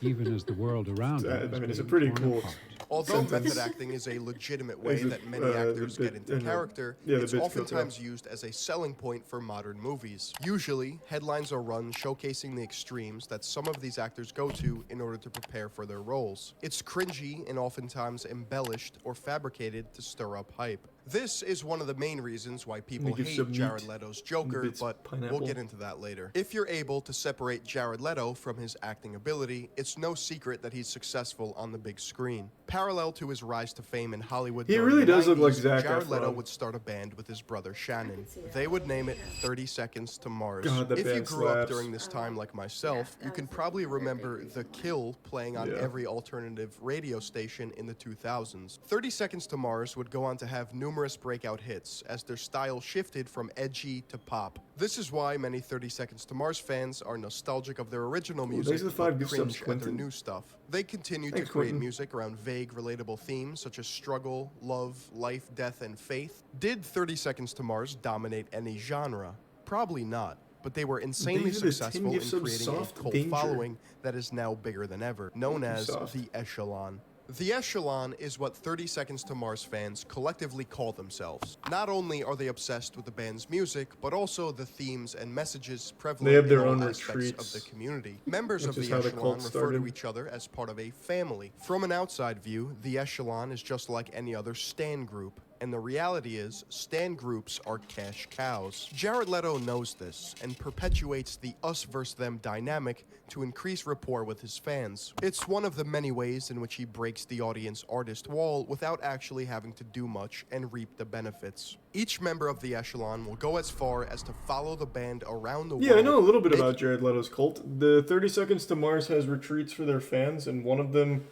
even as the world around him was it's a being pretty torn cool apart. Although method acting is a legitimate way that many actors get into character, it's oftentimes used as a selling point for modern movies. Usually, headlines are run showcasing the extremes that some of these actors go to in order to prepare for their roles. It's cringy and oftentimes embellished or fabricated to stir up hype. This is one of the main reasons why people hate Jared Leto's Joker, but we'll get into that later. If you're able to separate Jared Leto from his acting ability, it's no secret that he's successful on the big screen. Parallel to his rise to fame in Hollywood, he really does look like Zac Jared Efron. Leto would start a band with his brother Shannon. They would name it 30 Seconds to Mars. God, that if you band grew up slaps. during this time like myself, you can probably remember The Kill playing on every alternative radio station in the 2000s. 30 Seconds to Mars would go on to have numerous breakout hits as their style shifted from edgy to pop. This is why many 30 Seconds to Mars fans are nostalgic of their original music but cringe at their new stuff. They continue to create music around vague, relatable themes such as struggle, love, life, death, and faith. Did 30 Seconds to Mars dominate any genre? Probably not. But they were insanely successful in creating a cult following that is now bigger than ever, known as the Echelon. The Echelon is what 30 Seconds to Mars fans collectively call themselves. Not only are they obsessed with the band's music, but also the themes and messages prevalent in all aspects of the community. Members of the Echelon refer to each other as part of a family. From an outside view, the Echelon is just like any other stan group. And the reality is, stan groups are cash cows. Jared Leto knows this and perpetuates the us versus them dynamic to increase rapport with his fans. It's one of the many ways in which he breaks the audience-artist wall without actually having to do much and reap the benefits. Each member of the Echelon will go as far as to follow the band around the world. Yeah, I know a little bit about Jared Leto's cult. The 30 Seconds to Mars has retreats for their fans, and one of them,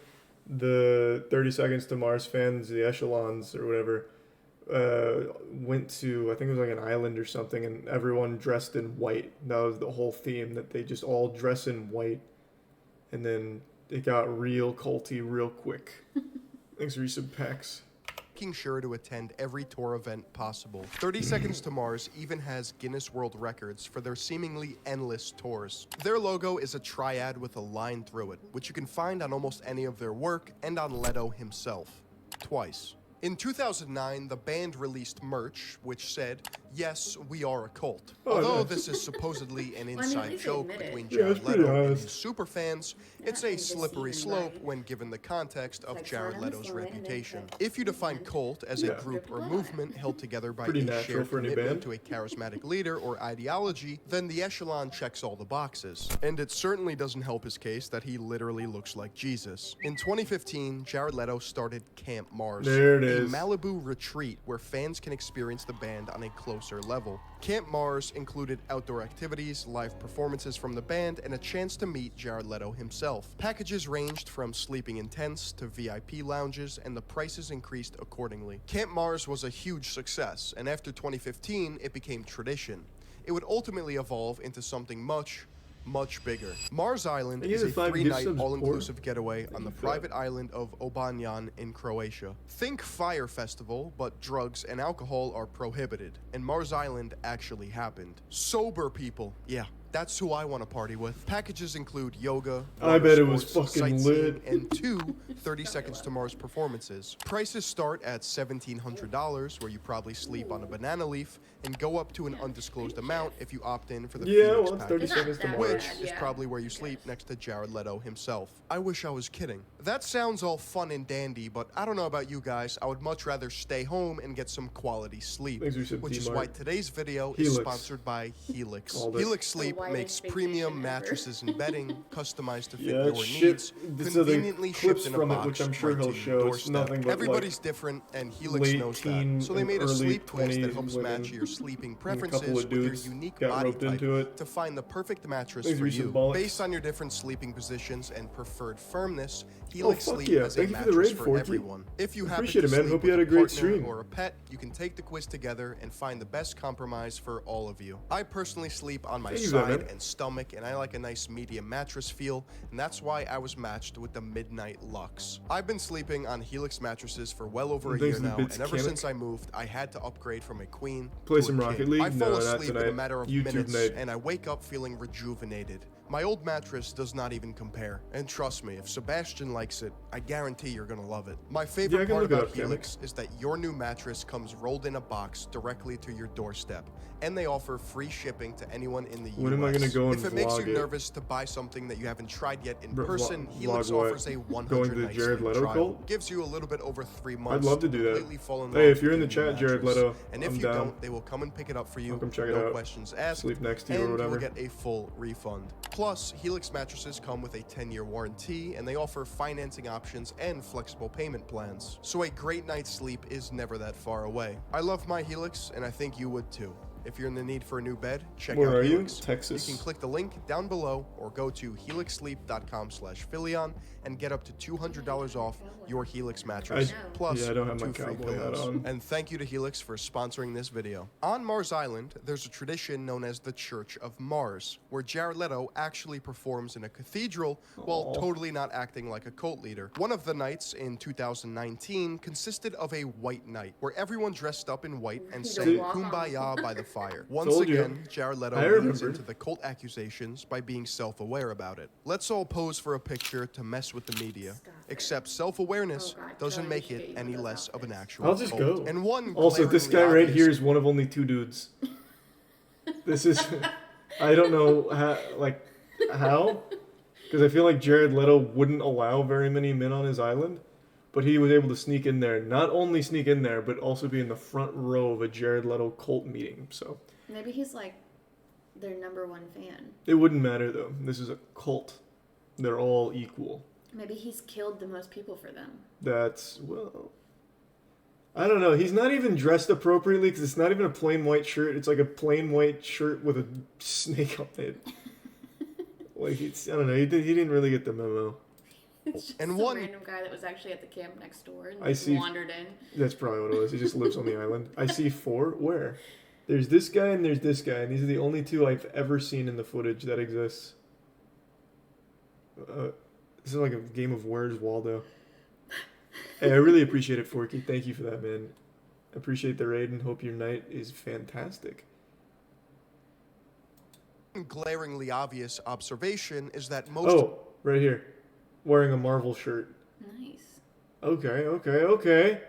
the 30 Seconds to Mars fans, the Echelons or whatever, went to, I think it was like an island or something, and everyone dressed in white. That was the whole theme, that they just all dress in white. And then it got real culty real quick. Thanks for resub packs. Making sure to attend every tour event possible. 30 Seconds to Mars even has Guinness World Records for their seemingly endless tours. Their logo is a triad with a line through it, which you can find on almost any of their work and on Leto himself. Twice. In 2009, the band released merch which said, "Yes, we are a cult." Although this is supposedly an inside joke between Jared Leto and his superfans, it's a slippery slope when given the context of Jared Leto's reputation. If you define cult as a group or movement held together by a shared commitment to a charismatic leader or ideology, then the Echelon checks all the boxes. And it certainly doesn't help his case that he literally looks like Jesus. In 2015, Jared Leto started Camp Mars. There it is. A Malibu retreat where fans can experience the band on a closer level. Camp Mars included outdoor activities, live performances from the band, and a chance to meet Jared Leto himself. Packages ranged from sleeping in tents to VIP lounges, and the prices increased accordingly. Camp Mars was a huge success, and after 2015, it became tradition. It would ultimately evolve into something much bigger. Mars Island is a 3-night all-inclusive getaway on the private island of Obanjan in Croatia. Think Fire Festival, but drugs and alcohol are prohibited, and Mars Island actually happened. Sober people, yeah. That's who I want to party with. Packages include yoga, I bet it was sports, fucking sightseeing, lit. and 2 30 Seconds to Mars performances. Prices start at $1,700, where you probably sleep on a banana leaf, and go up to an undisclosed amount if you opt in for the Phoenix it's 30 Seconds to package, Mars. which is probably where you sleep next to Jared Leto himself. I wish I was kidding. That sounds all fun and dandy, but I don't know about you guys. I would much rather stay home and get some quality sleep, which is why today's video is sponsored by Helix. Helix Sleep makes premium mattresses and bedding customized to fit your needs, conveniently shipped in a box which I'm sure he'll show. It's nothing but everybody's different, and Helix knows that. So they made a sleep quiz that helps match your sleeping preferences with your unique body type to find the perfect mattress for you. Based on your different sleeping positions and preferred firmness, Helix Sleep has a mattress for everyone. If you happen to sleep with a partner or a pet, you can take the quiz together and find the best compromise for all of you. I personally sleep on my side and stomach, and I like a nice medium mattress feel, and that's why I was matched with the Midnight Lux. I've been sleeping on Helix mattresses for well over a year now, and ever since I moved, I had to upgrade from a queen to a king. I fall asleep in a matter of minutes, and I wake up feeling rejuvenated. My old mattress does not even compare, and trust me, if Sebastian likes it, I guarantee you're gonna love it. My favorite part about Helix is that your new mattress comes rolled in a box directly to your doorstep, and they offer free shipping to anyone in the US. When am I gonna go and If it makes you nervous to buy something that you haven't tried yet in person, Helix offers a 100-night sleep trial. Gives you a little bit over 3 months. I'd love to do that. Completely fall in love hey, if you're in the with your chat, new Jared mattress. Leto, and if I'm you down. don't, they will come and pick it up for you. Come check it no out. questions asked. Sleep next to you or and whatever. you will get a full refund. Plus, Helix mattresses come with a 10-year warranty, and they offer financing options and flexible payment plans. So a great night's sleep is never that far away. I love my Helix, and I think you would too. If you're in the need for a new bed, check out Helix. Texas. You can click the link down below or go to helixsleep.com/Philion and get up to $200 off your Helix mattress. Plus, I don't have my 2 free cowboy hat pillows. on. And thank you to Helix for sponsoring this video. On Mars Island, there's a tradition known as the Church of Mars, where Jared Leto actually performs in a cathedral while totally not acting like a cult leader. One of the nights in 2019 consisted of a white night, where everyone dressed up in white and sang Kumbaya by the fire. Once again, Jared Leto leans into the cult accusations by being self-aware about it. Let's all pose for a picture to mess with the media. Except self-awareness doesn't make it any less of an actual I'll just cult. go. And one also, this guy right here is one of only 2 dudes. This is... I don't know how? Because I feel like Jared Leto wouldn't allow very many men on his island. But he was able to sneak in there. Not only sneak in there, but also be in the front row of a Jared Leto cult meeting. So maybe he's like their #1 fan. It wouldn't matter though. This is a cult. They're all equal. Maybe he's killed the most people for them. That's, well... I don't know. He's not even dressed appropriately because it's not even a plain white shirt. It's like a plain white shirt with a snake on it. Like, it's... I don't know. He didn't really get the memo. It's just some random guy that was actually at the camp next door and wandered in. That's probably what it was. He just lives on the island. I see 4. Where? There's this guy and there's this guy, and these are the only 2 I've ever seen in the footage that exists. This is like a game of Where's Waldo. Hey, I really appreciate it, Forky. Thank you for that, man. Appreciate the raid and hope your night is fantastic. Glaringly obvious observation is that most... Oh, right here. Wearing a Marvel shirt. Nice. Okay.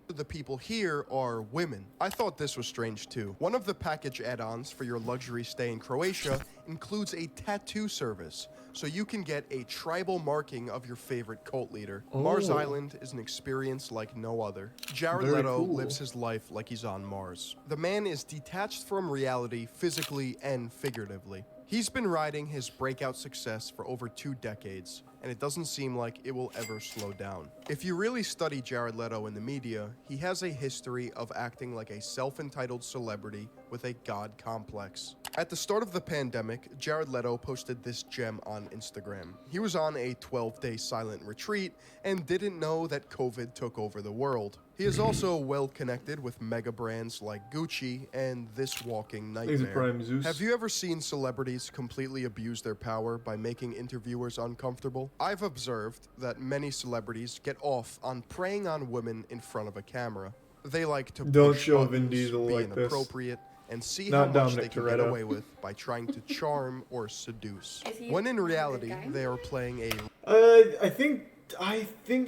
The people here are women. I thought this was strange too. One of the package add-ons for your luxury stay in Croatia includes a tattoo service, so you can get a tribal marking of your favorite cult leader. Mars Island is an experience like no other. Jared Leto lives his life like he's on Mars. The man is detached from reality physically and figuratively. He's been riding his breakout success for over 2 decades, and it doesn't seem like it will ever slow down. If you really study Jared Leto in the media, he has a history of acting like a self-entitled celebrity with a god complex. At the start of the pandemic, Jared Leto posted this gem on Instagram. He was on a 12-day silent retreat and didn't know that COVID took over the world. He is also well connected with mega brands like Gucci and This Walking Nightmare. Have you ever seen celebrities completely abuse their power by making interviewers uncomfortable? I've observed that many celebrities get off on preying on women in front of a camera. They like to push buttons, be inappropriate, and see how much they can get away with by trying to charm or seduce. When in reality, they are playing a... I think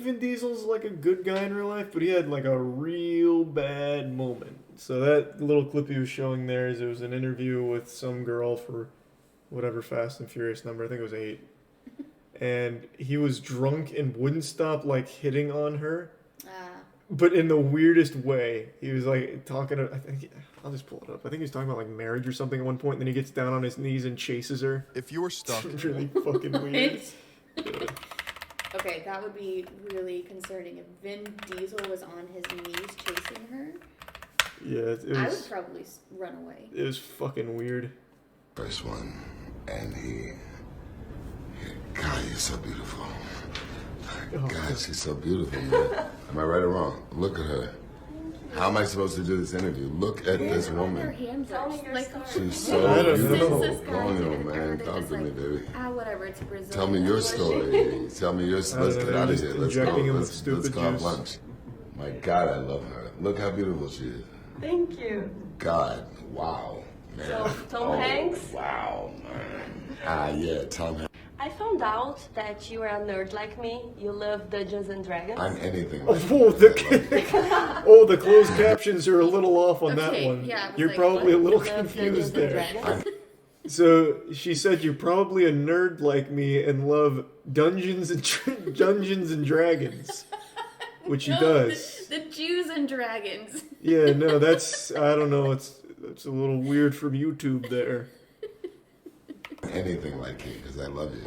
Vin Diesel's like a good guy in real life, but he had like a real bad moment. So that little clip he was showing there is it was an interview with some girl for whatever Fast and Furious number. I think it was 8. And he was drunk and wouldn't stop like hitting on her. but in the weirdest way. He was like talking to, I think, I'll just pull it up. I think he was talking about like marriage or something at one point, and then he gets down on his knees and chases her. If you were stuck. It's really fucking weird. Yeah. Okay, that would be really concerning if Vin Diesel was on his knees chasing her. Yeah, it was, I would probably run away. It was fucking weird. First one, and God, you're so beautiful. God, she's so beautiful, man. Am I right or wrong? Look at her. How am I supposed to do this interview? Look at this woman. She's so beautiful. Go on, man. Talk to me, baby. Whatever, it's Brazil. Tell me your story. Tell me your. Let's get out of here. Let's go. Let's go have lunch. My God, I love her. Look how beautiful she is. Thank you. God, wow, man. So, Tom Hanks? Wow, man. Yeah, Tom Hanks. I found out that you are a nerd like me. You love Dungeons and Dragons. I'm anything. The closed captions are a little off on that one. Yeah, you're like, probably what? a little confused there. So she said you're probably a nerd like me and love Dungeons and Dragons, which he does. The Jews and Dragons. Yeah, no, that's, I don't know. It's a little weird from YouTube there. Anything like you, because I love you.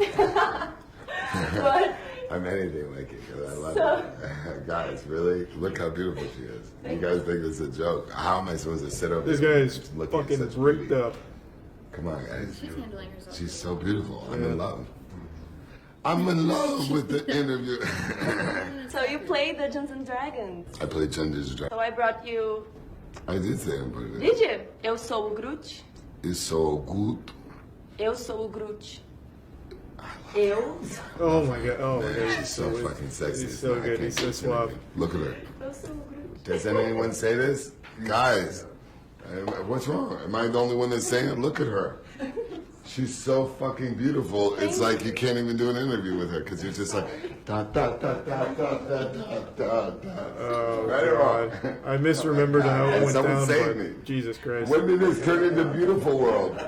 What? I'm anything like you, because I love you. Guys, really? Look how beautiful she is. You guys think this is a joke. How am I supposed to sit over this here? Guy is fucking ripped up. Come on, guys. She's handling herself. She's so beautiful. I'm in love. I'm in love with the interview. So you play Dungeons and Dragons. I play Dungeons and Dragons. So I brought you... I did say I'm pretty good. Did you? Eu sou o Groot. It's so good. Eu sou o Groot. Eu. Oh my god! Oh my god! She's so fucking sexy. He's so good. He's so suave. Look at her. Does anyone say this, guys? What's wrong? Am I the only one that's saying it? Look at her. She's so fucking beautiful. It's like you can't even do an interview with her because you're just like da da da da da da da da. Oh, right or wrong? I misremembered how it went Someone down. save me. Jesus Christ! When did this turn into beautiful world?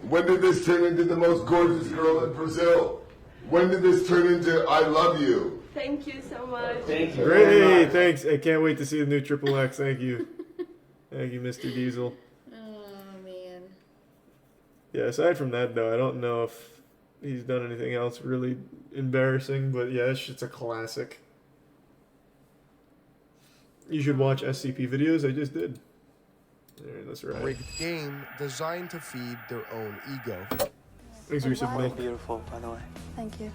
When did this turn into the most gorgeous girl in Brazil? When did this turn into I love you? Thank you so much. Thank you. Great, thanks. I can't wait to see the new Triple X. Thank you. Thank you, Mr. Diesel. Oh, man. Yeah, aside from that, though, I don't know if he's done anything else really embarrassing, but yeah, that shit's a classic. You should watch SCP videos. I just did. There, that's right. Rigged game designed to feed their own ego. Thanks for some milk. Beautiful, by the way. Thank you.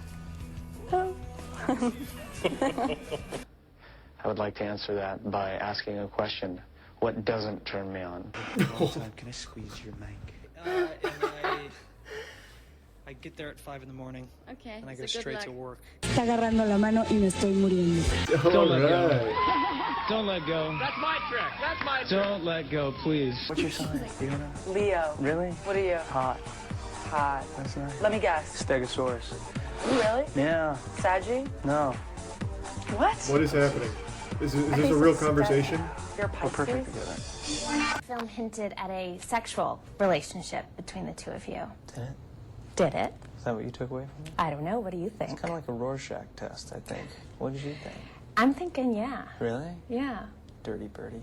I would like to answer that by asking a question. What doesn't turn me on? Can I squeeze your mic? I get there at 5 in the morning. Okay. And I go straight to work. Está agarrando la mano y me estoy muriendo. Don't let go. Don't let go. That's my trick. That's my trick. Don't let go, please. What's your sign? Do you know? Leo. Really? What are you? Hot. Hot. That's nice. Let me guess. Stegosaurus. Really? Yeah. Saggy? No. What? What is happening? Is this a real conversation? You're perfect together. The film hinted at a sexual relationship between the two of you. Did it? Did it? Is that what you took away from it? I don't know. What do you think? It's kind of like a Rorschach test, I think. What did you think? I'm thinking, yeah. Really? Yeah. Dirty birdie.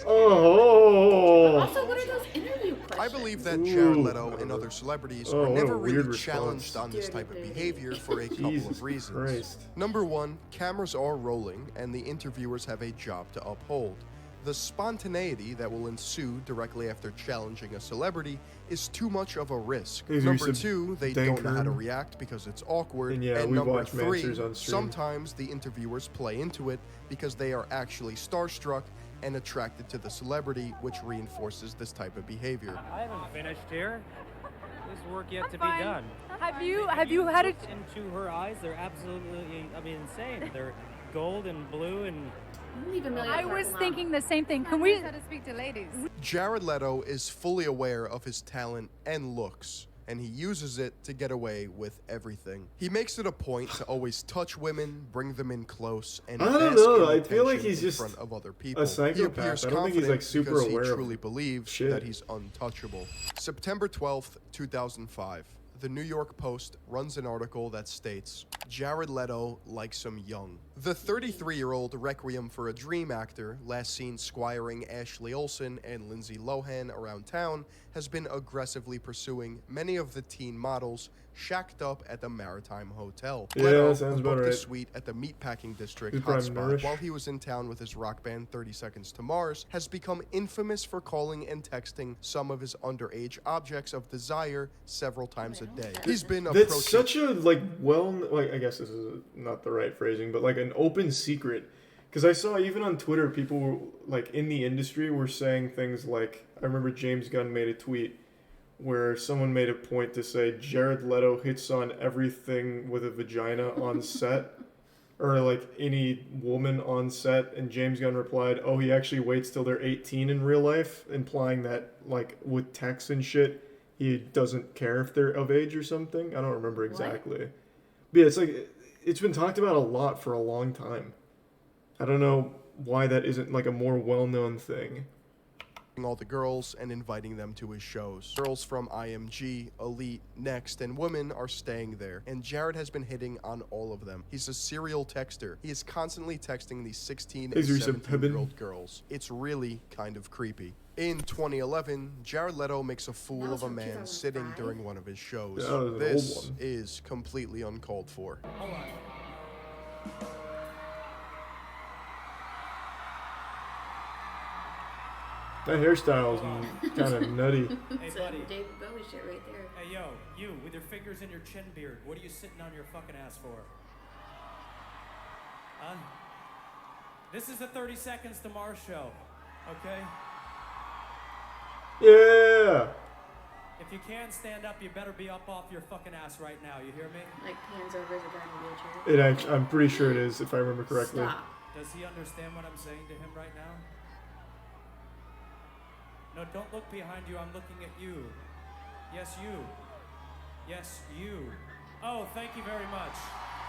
Oh. Also, what are those interview questions? I believe that Jared Leto and other celebrities are what a never weird really response. challenged on this type of behavior for a couple Jesus of reasons. Christ. Number one, cameras are rolling and the interviewers have a job to uphold. The spontaneity that will ensue directly after challenging a celebrity is too much of a risk. Number two, they don't know how to react because it's awkward. And yeah, we number watch three, Masters on stream. sometimes the interviewers play into it because they are actually starstruck and attracted to the celebrity, which reinforces this type of behavior. I haven't finished here. There's work yet to be done. Have you had it? Into her eyes, they're absolutely, insane. They're gold and blue and. I was thinking the same thing. Can we? How to speak to ladies? Jared Leto is fully aware of his talent and looks, and he uses it to get away with everything. He makes it a point to always touch women, bring them in close, and I don't bask know. in I feel like attention he's in just front of other people. a psychopath. He appears I don't think he's like confident super because aware he of truly believes shit. that he's untouchable. September 12th, 2005. the New York Post runs an article that states, Jared Leto likes him young. The 33-year-old Requiem for a Dream actor, last seen squiring Ashley Olsen and Lindsay Lohan around town, has been aggressively pursuing many of the teen models shacked up at the Maritime Hotel. Yeah, Leto, sounds who about booked right. a suite at the Meatpacking District He's probably hotspot nourish. while he was in town with his rock band 30 Seconds to Mars, has become infamous for calling and texting some of his underage objects of desire several times a day. He's been approaching... That's such a, I guess this is not the right phrasing, but like an open secret. Because I saw even on Twitter, people were, like, in the industry were saying things like, I remember James Gunn made a tweet where someone made a point to say Jared Leto hits on everything with a vagina on set, or like any woman on set, and James Gunn replied, oh, he actually waits till they're 18 in real life, implying that, like, with texts and shit, he doesn't care if they're of age or something. I don't remember exactly. What? But yeah, it's like, it's been talked about a lot for a long time. I don't know why that isn't like a more well-known thing. All the girls and inviting them to his shows. Girls from IMG, Elite, Next, and Women are staying there, and Jared has been hitting on all of them. He's a serial texter. He is constantly texting these 16 and 17-year-old girls. It's really kind of creepy. In 2011, Jared Leto makes a fool of a man sitting during one of his shows. Yeah, this is completely uncalled for. Hold on. That hairstyle's kind of nutty. Hey, buddy. David Bowie shit right there. Hey, yo, you with your fingers in your chin beard. What are you sitting on your fucking ass for? Huh? This is the 30 Seconds to Mars show, okay? Yeah. If you can't stand up, you better be up off your fucking ass right now. You hear me? Like hands over as a guy in a wheelchair. It actually, I'm pretty sure it is, if I remember correctly. Stop. Does he understand what I'm saying to him right now? No, don't look behind you. I'm looking at you. Yes, you. Yes, you. Oh, thank you very much.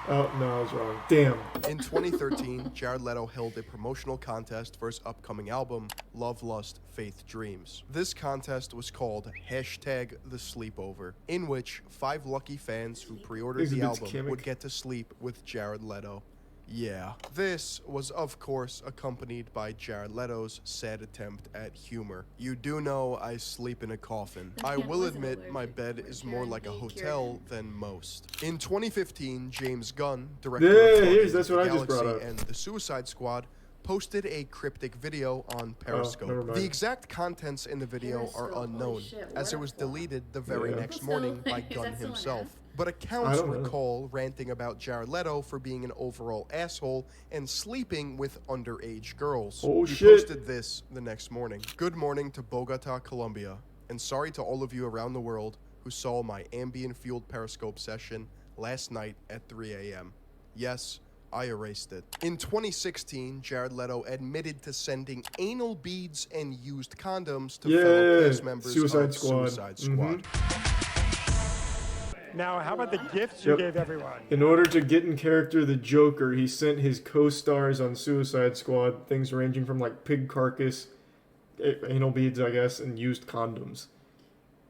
Oh, no, I was wrong. Damn. In 2013, Jared Leto held a promotional contest for his upcoming album, Love, Lust, Faith, Dreams. This contest was called #TheSleepover, in which 5 lucky fans who pre-ordered the album would get to sleep with Jared Leto. Yeah. This was, of course, accompanied by Jared Leto's sad attempt at humor. You do know I sleep in a coffin. I will admit my bed is more like a hotel than most. In 2015, James Gunn, director of that's what I just brought up. and the Suicide Squad, posted a cryptic video on Periscope. The exact contents in the video are unknown, as it was deleted the very next morning by Gunn himself. But accounts recall ranting about Jared Leto for being an overall asshole and sleeping with underage girls. He posted this the next morning. Good morning to Bogota, Colombia, and sorry to all of you around the world who saw my ambient-fueled Periscope session last night at 3 a.m. Yes, I erased it. In 2016, Jared Leto admitted to sending anal beads and used condoms to fellow cast members of Suicide Squad. Now, how about the gifts you gave everyone? In order to get in character the Joker, he sent his co-stars on Suicide Squad things ranging from like pig carcass, anal beads, I guess, and used condoms.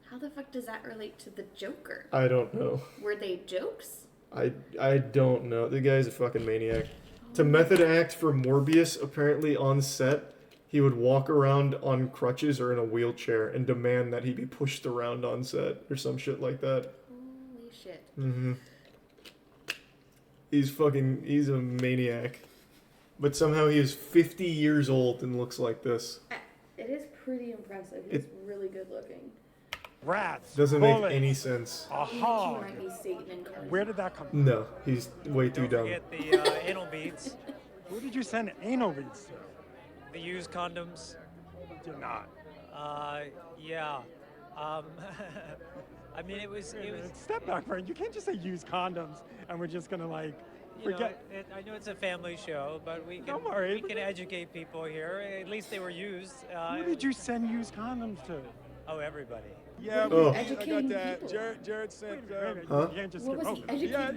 How the fuck does that relate to the Joker? I don't know. Were they jokes? I don't know. The guy's a fucking maniac. To method act for Morbius, apparently on set, he would walk around on crutches or in a wheelchair and demand that he be pushed around on set or some shit like that. Holy shit. Mm-hmm. He's a maniac. But somehow he is 50 years old and looks like this. It is pretty impressive. He's really good looking. Rats. Doesn't make any sense. Aha. Where did that come from? No, he's way too dumb. Don't forget the anal beads. Who did you send anal beads to? The used condoms. Did not. Yeah. I mean, it was. Step back, friend. You can't just say used condoms and we're just gonna like forget. I know it's a family show, but we can. Don't worry. We can educate people here. At least they were used. Who did you send used condoms to? Oh, everybody. Yeah, I got that. Jared sent. Huh? You can't just what was he yeah. I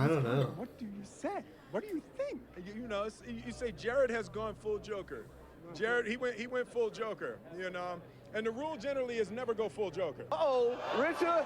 don't know. What do you say? What do you think? You know, you say Jared has gone full Joker. Jared, he went full Joker. You know, And the rule generally is never go full Joker. Uh-oh, Richard!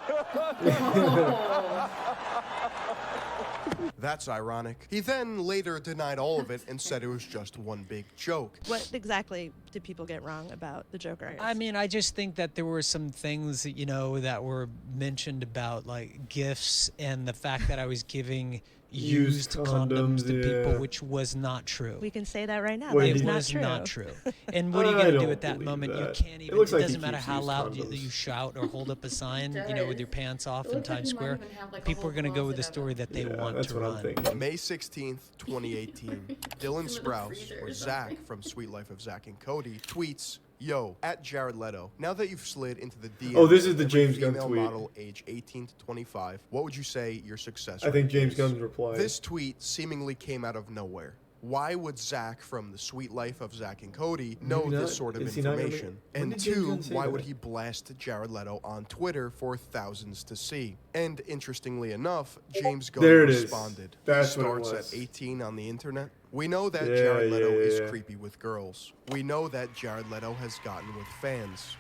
That's ironic. He then later denied all of it and said it was just one big joke. What exactly did people get wrong about the Joker? I mean, I just think that there were some things, you know, that were mentioned about, like, gifts and the fact that I was giving used condoms to people, which was not true. We can say that right now. It That was true. not true. And what are you going to do at that moment? You can't even, it doesn't matter how loud you shout or hold up a sign, you know, with your pants off in Times Square. People are going to go with the story that they want to run. May 16th, 2018, Dylan Sprouse, or Zach from Sweet Life of Zach and Cody, tweets, "Yo, at Jared Leto, now that you've slid into the DMs Oh, this is the of James every Gunn female tweet. model age 18 to 25, what would you say your success I rate think James is?" Gunn's reply. This tweet seemingly came out of nowhere. Why would Zach from the Sweet Life of Zach and Cody know Maybe this not. sort of Is he not gonna- information? when And did James two, Gunn say why would that? he blast Jared Leto on Twitter for thousands to see? And interestingly enough, James Gunn There it is. responded. That's He what it starts was. at 18 on the internet. We know that Yeah, Jared Leto yeah, is yeah. creepy with girls. We know that Jared Leto has gotten with fans.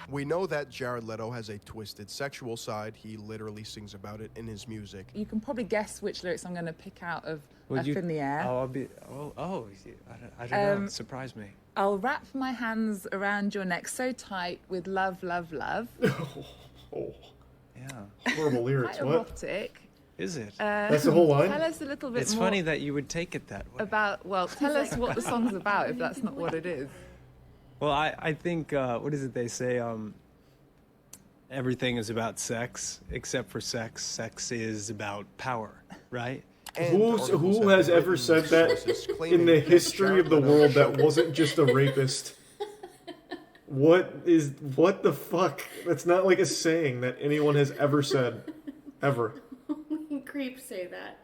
We know that Jared Leto has a twisted sexual side. He literally sings about it in his music. You can probably guess which lyrics I'm going to pick out of Would Up you- in the Air. I don't know. Surprise me. I'll wrap my hands around your neck so tight with love, love, love. Yeah. Horrible lyrics. Quite What? erotic. Is it? That's the whole line? Tell us a little bit It's more funny that you would take it that way. about, well, tell us what the song's about if that's not what it is. Well, I think, what is it they say? Everything is about sex, except for sex. Sex is about power, right? Who has ever said that in the history of the world that wasn't just a rapist? What the fuck? That's not like a saying that anyone has ever said. Ever. Creeps say that.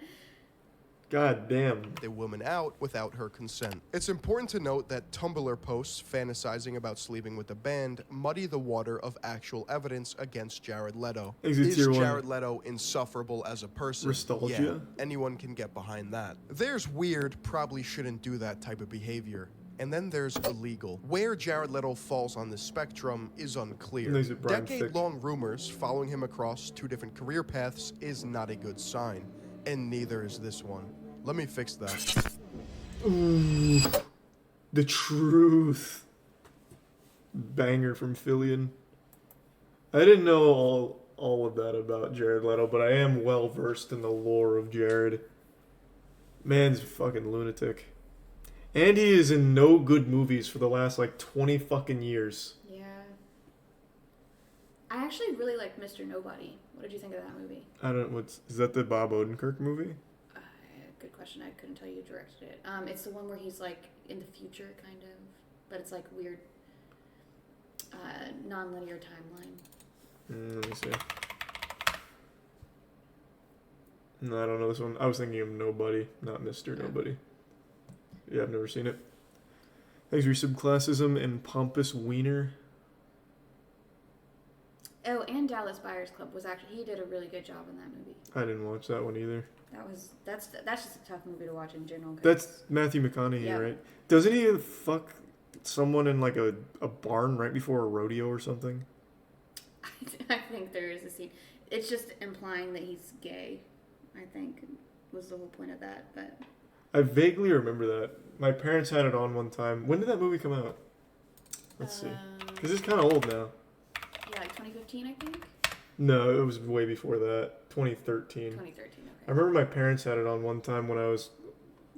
God damn. A woman out without her consent. It's important to note that Tumblr posts fantasizing about sleeping with the band muddy the water of actual evidence against Jared Leto. Exit Is tier one. Jared Leto insufferable as a person? Nostalgia? Yeah, anyone can get behind that. There's weird, probably shouldn't do that type of behavior. And then there's illegal. Where Jared Leto falls on the spectrum is unclear. There's a Brian Decade-long rumors following him across two different career paths is not a good sign. And neither is this one. Let me fix that. Ooh, the truth. Banger from Fillion. I didn't know all of that about Jared Leto, but I am well versed in the lore of Jared. Man's a fucking lunatic. And he is in no good movies for the last like 20 fucking years. Yeah. I actually really liked Mr. Nobody. What did you think of that movie? I don't know, is that the Bob Odenkirk movie? Good question. I couldn't tell you who directed it. It's the one where he's like in the future, kind of, but it's like weird, non-linear timeline. Let me see. No, I don't know this one. I was thinking of Nobody, not Mr. Nobody. Yeah, I've never seen it. Thanks for your subclassism and Pompous Wiener. Oh, and Dallas Buyers Club was actually, he did a really good job in that movie. I didn't watch that one either. That's just a tough movie to watch in general. That's Matthew McConaughey, Yeah. right? Doesn't he fuck someone in like a barn right before a rodeo or something? I think there is a scene. It's just implying that he's gay, I think, was the whole point of that. But I vaguely remember that. My parents had it on one time. When did that movie come out? Let's see. Because it's kind of old now. Yeah, like 2015, I think. No, it was way before that. 2013. 2013, okay. I remember my parents had it on one time when I was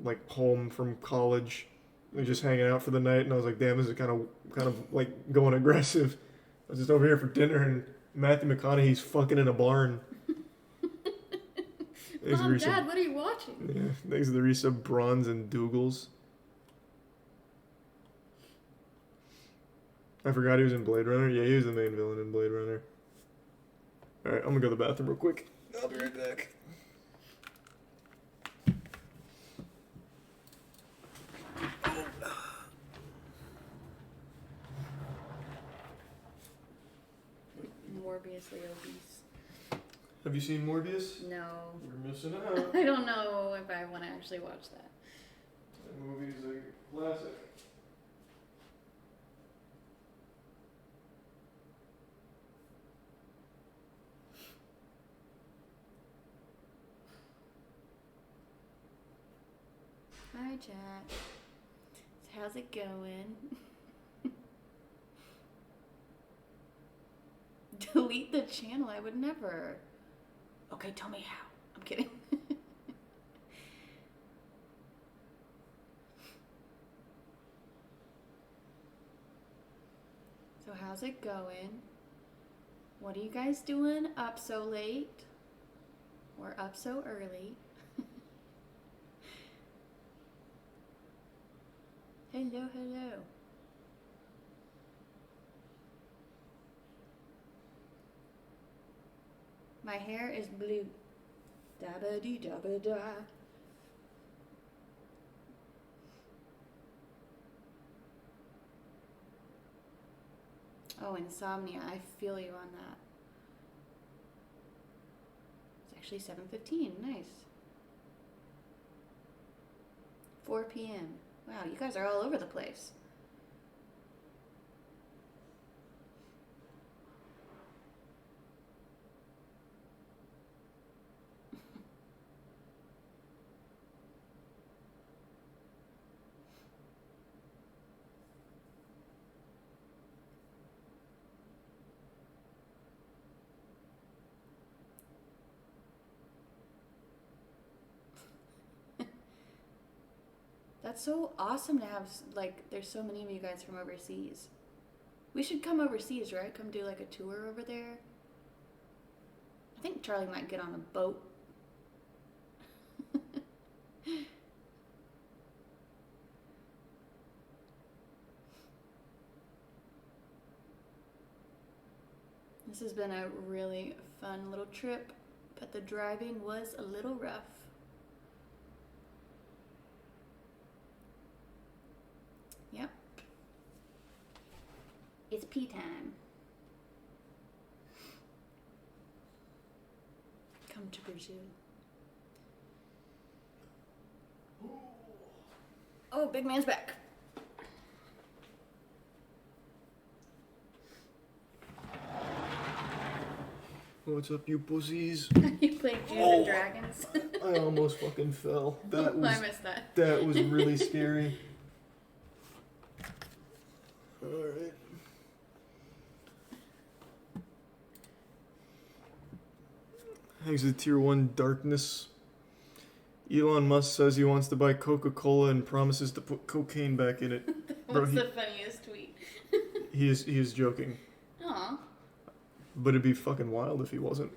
like home from college. We were just hanging out for the night, and I was like, "Damn, this is kind of like going aggressive." I was just over here for dinner, and Matthew McConaughey's fucking in a barn. Mom, Dad, what are you watching? Yeah, thanks to the resub Bronze and Dougals. I forgot he was in Blade Runner. Yeah, he was the main villain in Blade Runner. Alright, I'm gonna go to the bathroom real quick. I'll be right back. Morbiously obese. Have you seen Morbius? No. You're missing out. I don't know if I want to actually watch that. movie is a classic. Hi, chat. How's it going? Delete the channel? I would never. Okay, tell me how. I'm kidding. So how's it going? What are you guys doing up so late? Or up so early? Hello, hello. My hair is blue. Dabba dee dabba da. Oh, insomnia. I feel you on that. It's actually 7:15. Nice. 4 p.m. Wow, you guys are all over the place. That's so awesome to have, like, there's so many of you guys from overseas. We should come overseas, right? Come do, like, a tour over there. I think Charlie might get on a boat. This has been a really fun little trip, but the driving was a little rough. Yep. It's pee time. Come to Brazil. Oh, big man's back. What's up, you pussies? You played Dungeons and Dragons. I almost fucking fell. That was, I missed that. That was really scary. Alright. Exit Tier 1 Darkness. Elon Musk says he wants to buy Coca-Cola and promises to put cocaine back in it. What's the funniest tweet? He is joking. Aw. But it'd be fucking wild if he wasn't.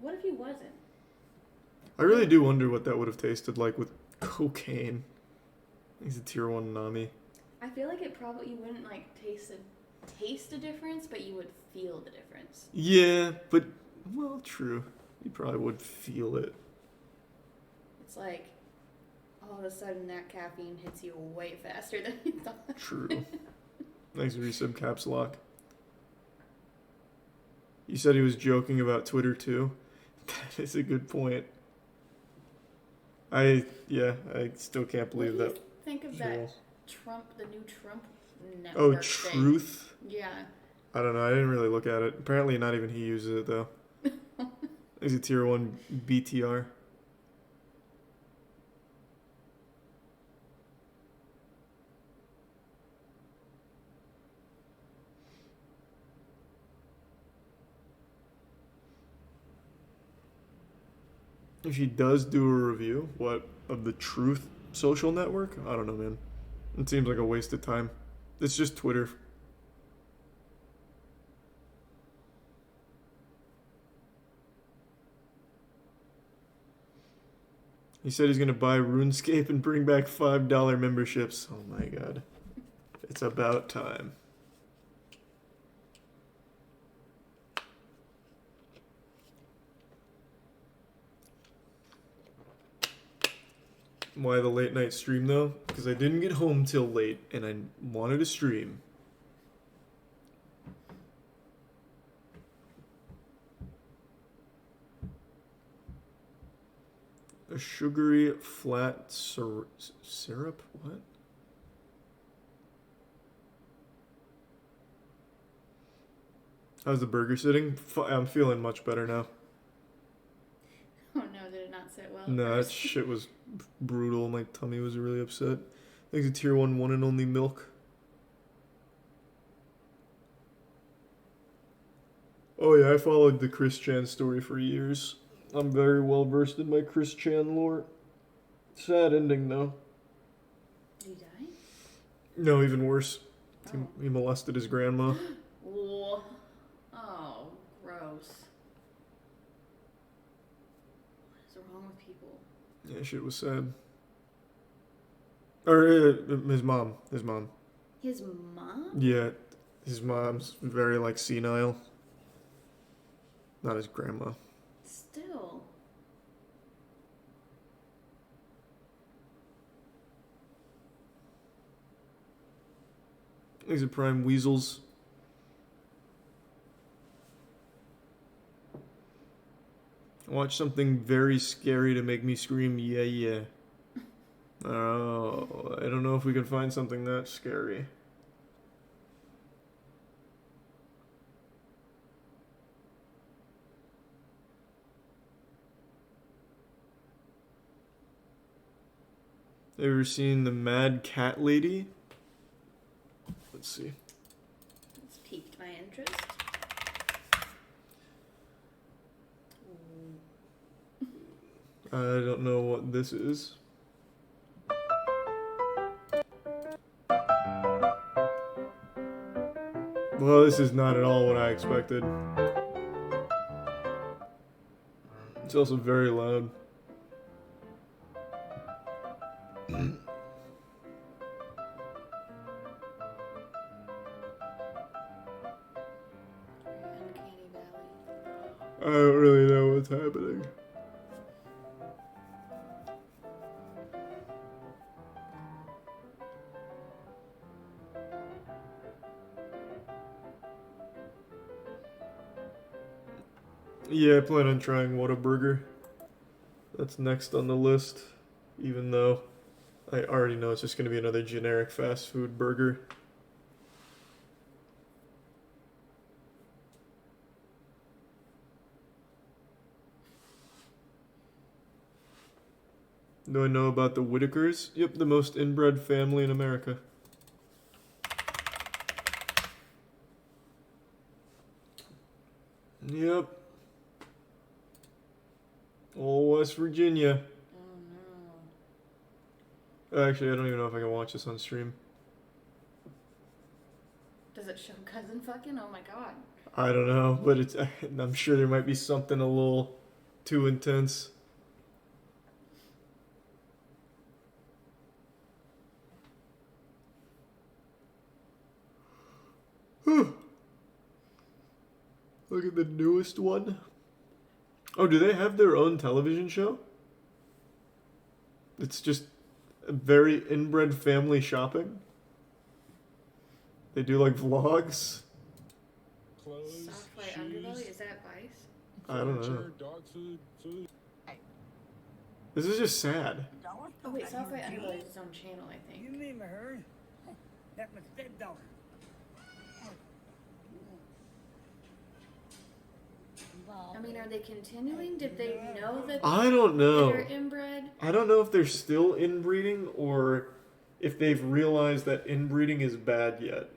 What if he wasn't? I really do wonder what that would have tasted like with cocaine. He's a Tier 1 Nami. I feel like it probably, you wouldn't like taste a difference, but you would feel the difference. Yeah, but, well, true. You probably would feel it. It's like, all of a sudden that caffeine hits you way faster than you thought. True. Thanks for resub caps lock. You said he was joking about Twitter too. That is a good point. I still can't believe that. Think of that Trump, the new Trump network. Oh, Truth? Thing. Yeah. I don't know. I didn't really look at it. Apparently not even he uses it though. He's a Tier 1 BTR. If he does do a review, of the Truth social network? I don't know, man. It seems like a waste of time. It's just Twitter. He said he's going to buy RuneScape and bring back $5 memberships. Oh my god. It's about time. Why the late night stream though? Because I didn't get home till late and I wanted to stream. a sugary flat syrup? What? How's the burger sitting? I'm feeling much better now. Oh no, did it not sit well? No, that shit was brutal. My tummy was really upset. Thanks to tier 1 and only milk. Oh yeah, I followed the Chris Chan story for years. I'm very well versed in my Chris Chan lore. Sad ending though. Did he die? No, even worse. He molested his grandma. Oh, gross. What is wrong with people? Yeah, shit was sad. Or his mom. His mom? Yeah, his mom's very like senile. Not his grandma. Still. These are prime weasels. Watch something very scary to make me scream, yeah, yeah. Oh, I don't know if we can find something that scary. Ever seen the Mad Cat Lady? Let's see. It's piqued my interest. I don't know what this is. Well, this is not at all what I expected. It's also very loud. I don't really know what's happening. Yeah, I plan on trying Whataburger. That's next on the list, even though I already know it's just going to be another generic fast food burger. Do I know about the Whitakers? Yep, the most inbred family in America. Yep. Oh, West Virginia. Oh no. Actually, I don't even know if I can watch this on stream. Does it show cousin fucking? Oh my god. I don't know, but it's. I'm sure there might be something a little too intense. Look at the newest one. Oh, do they have their own television show? It's just a very inbred family shopping. They do like vlogs. Soft white underbelly? Is that Vice? I don't know. Dog food, food. This is just sad. Oh wait, Soft white underbelly is its own channel, I think. You leave her. That was stepdaughter. I mean, are they continuing? Did they know that I don't know. they're inbred? I don't know if they're still inbreeding or if they've realized that inbreeding is bad yet.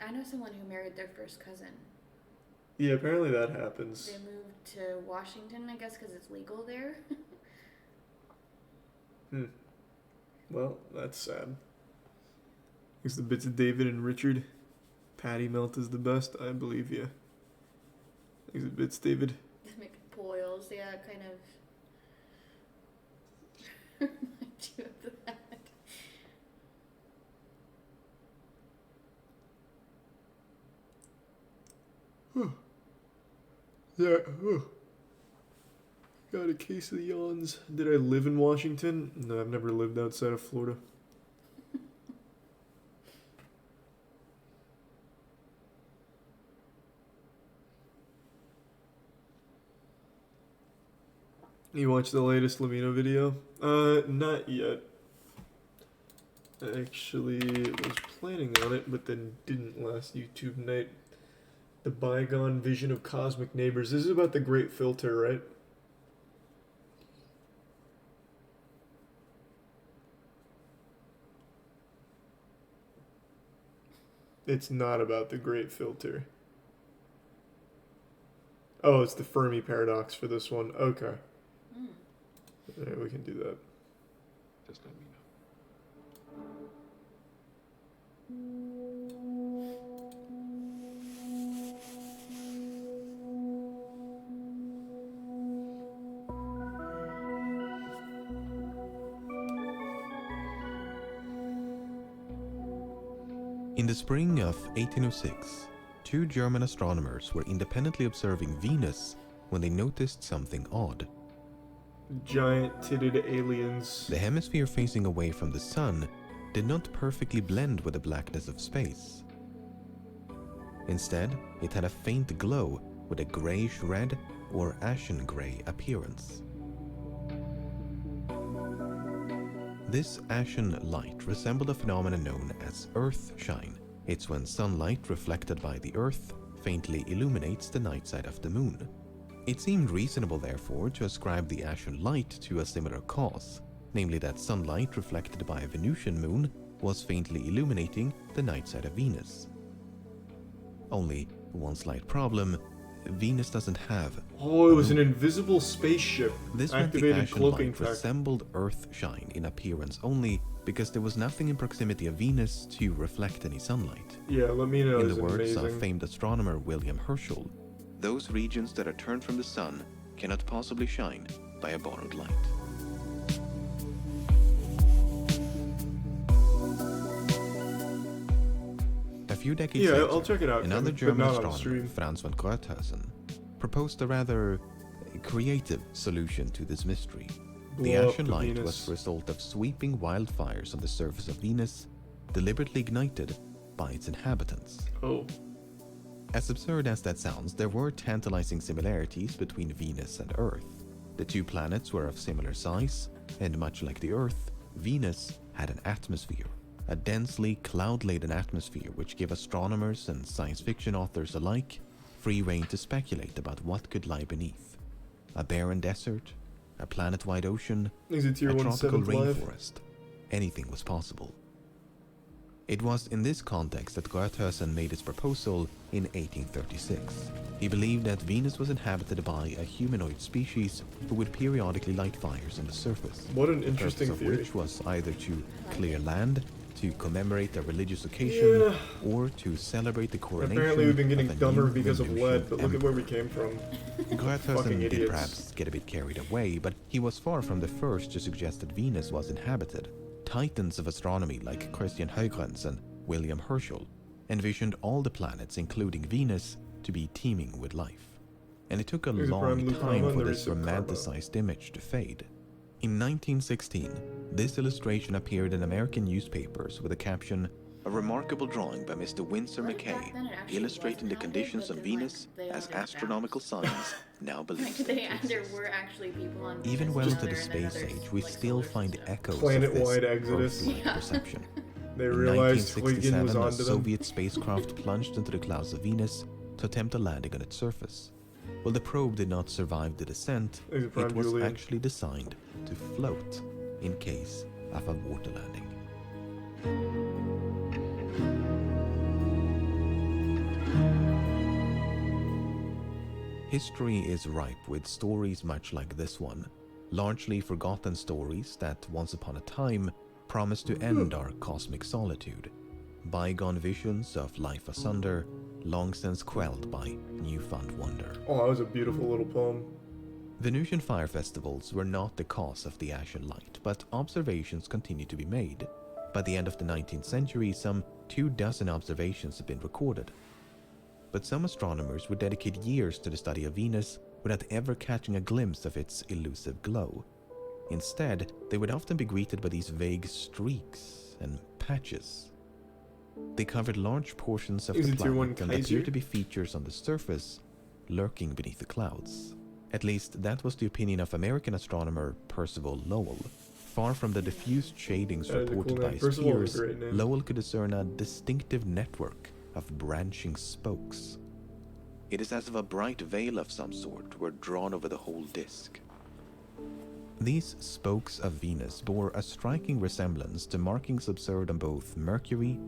I know someone who married their first cousin. Yeah, apparently that happens. They moved to Washington, I guess, because it's legal there. Well, that's sad. Thanks the bits of David and Richard. Patty melt is the best, I believe you. Thanks the bits, David. They make boils, yeah, kind of remind you of that. Yeah. Got a case of the yawns. Did I live in Washington? No, I've never lived outside of Florida. You watched the latest Lamino video? Not yet. I actually was planning on it, but then didn't last YouTube night. The Bygone Vision of Cosmic Neighbors. This is about the Great Filter, right? It's not about the Great Filter. Oh, it's the Fermi Paradox for this one. Okay. Alright, we can do that. Just let me know. In the spring of 1806, two German astronomers were independently observing Venus when they noticed something odd. Giant-titted aliens. The hemisphere facing away from the sun did not perfectly blend with the blackness of space. Instead, it had a faint glow with a grayish-red or ashen-gray appearance. This ashen light resembled a phenomenon known as earthshine. It's when sunlight reflected by the earth faintly illuminates the night side of the moon. It seemed reasonable, therefore, to ascribe the ashen light to a similar cause, namely that sunlight reflected by a Venusian moon was faintly illuminating the night side of Venus. Only one slight problem: Venus doesn't have. Oh, it was an invisible spaceship. This meant the ashen light resembled Earthshine in appearance only because there was nothing in proximity of Venus to reflect any sunlight. Yeah, Lamino in is the words amazing. of famed astronomer William Herschel, those regions that are turned from the sun cannot possibly shine by a borrowed light. A few decades later, I'll check it out. another German astronomer, Franz von Gröthausen, proposed a rather creative solution to this mystery. The ashen light was the result of sweeping wildfires on the surface of Venus, deliberately ignited by its inhabitants. Oh. As absurd as that sounds, there were tantalizing similarities between Venus and Earth. The two planets were of similar size, and much like the Earth, Venus had an atmosphere. A densely cloud-laden atmosphere which gave astronomers and science fiction authors alike free rein to speculate about what could lie beneath. A barren desert, a planet-wide ocean, a tropical rainforest. Anything was possible. It was in this context that Gröthausen made his proposal in 1836. He believed that Venus was inhabited by a humanoid species who would periodically light fires on the surface. What an interesting theory. Which was either to clear land, to commemorate a religious occasion, or to celebrate the coronation. Apparently we've been getting dumber because of lead, but look at where we came from. Gröthausen did perhaps get a bit carried away, but he was far from the first to suggest that Venus was inhabited. Titans of astronomy like Christian Huygens and William Herschel envisioned all the planets, including Venus, to be teeming with life. And it took a long time for this romanticized image to fade. In 1916, this illustration appeared in American newspapers with the caption, "A remarkable drawing by Mr. Winsor McKay, illustrating the conditions on Venus as astronomical science now believes them to exist." Even well into the space age, we still find echoes of this Earth-like perception. They realized Huygens was a onto them. Soviet spacecraft plunged into the clouds of Venus to attempt a landing on its surface. Well, the probe did not survive the descent. It was actually designed to float in case of a water landing. History is ripe with stories much like this one, largely forgotten stories that once upon a time promised to end our cosmic solitude. Bygone visions of life asunder, long since quelled by newfound wonder. Oh, that was a beautiful little poem. Venusian fire festivals were not the cause of the ashen light, but observations continued to be made. By the end of the 19th century, some 24 observations have been recorded. But some astronomers would dedicate years to the study of Venus without ever catching a glimpse of its elusive glow. Instead, they would often be greeted by these vague streaks and patches. They covered large portions of the planet and appeared to be features on the surface, lurking beneath the clouds. At least that was the opinion of American astronomer Percival Lowell. Far from the diffused shadings reported by his peers, Lowell could discern a distinctive network of branching spokes. It is as if a bright veil of some sort were drawn over the whole disk. These spokes of Venus bore a striking resemblance to markings observed on both Mercury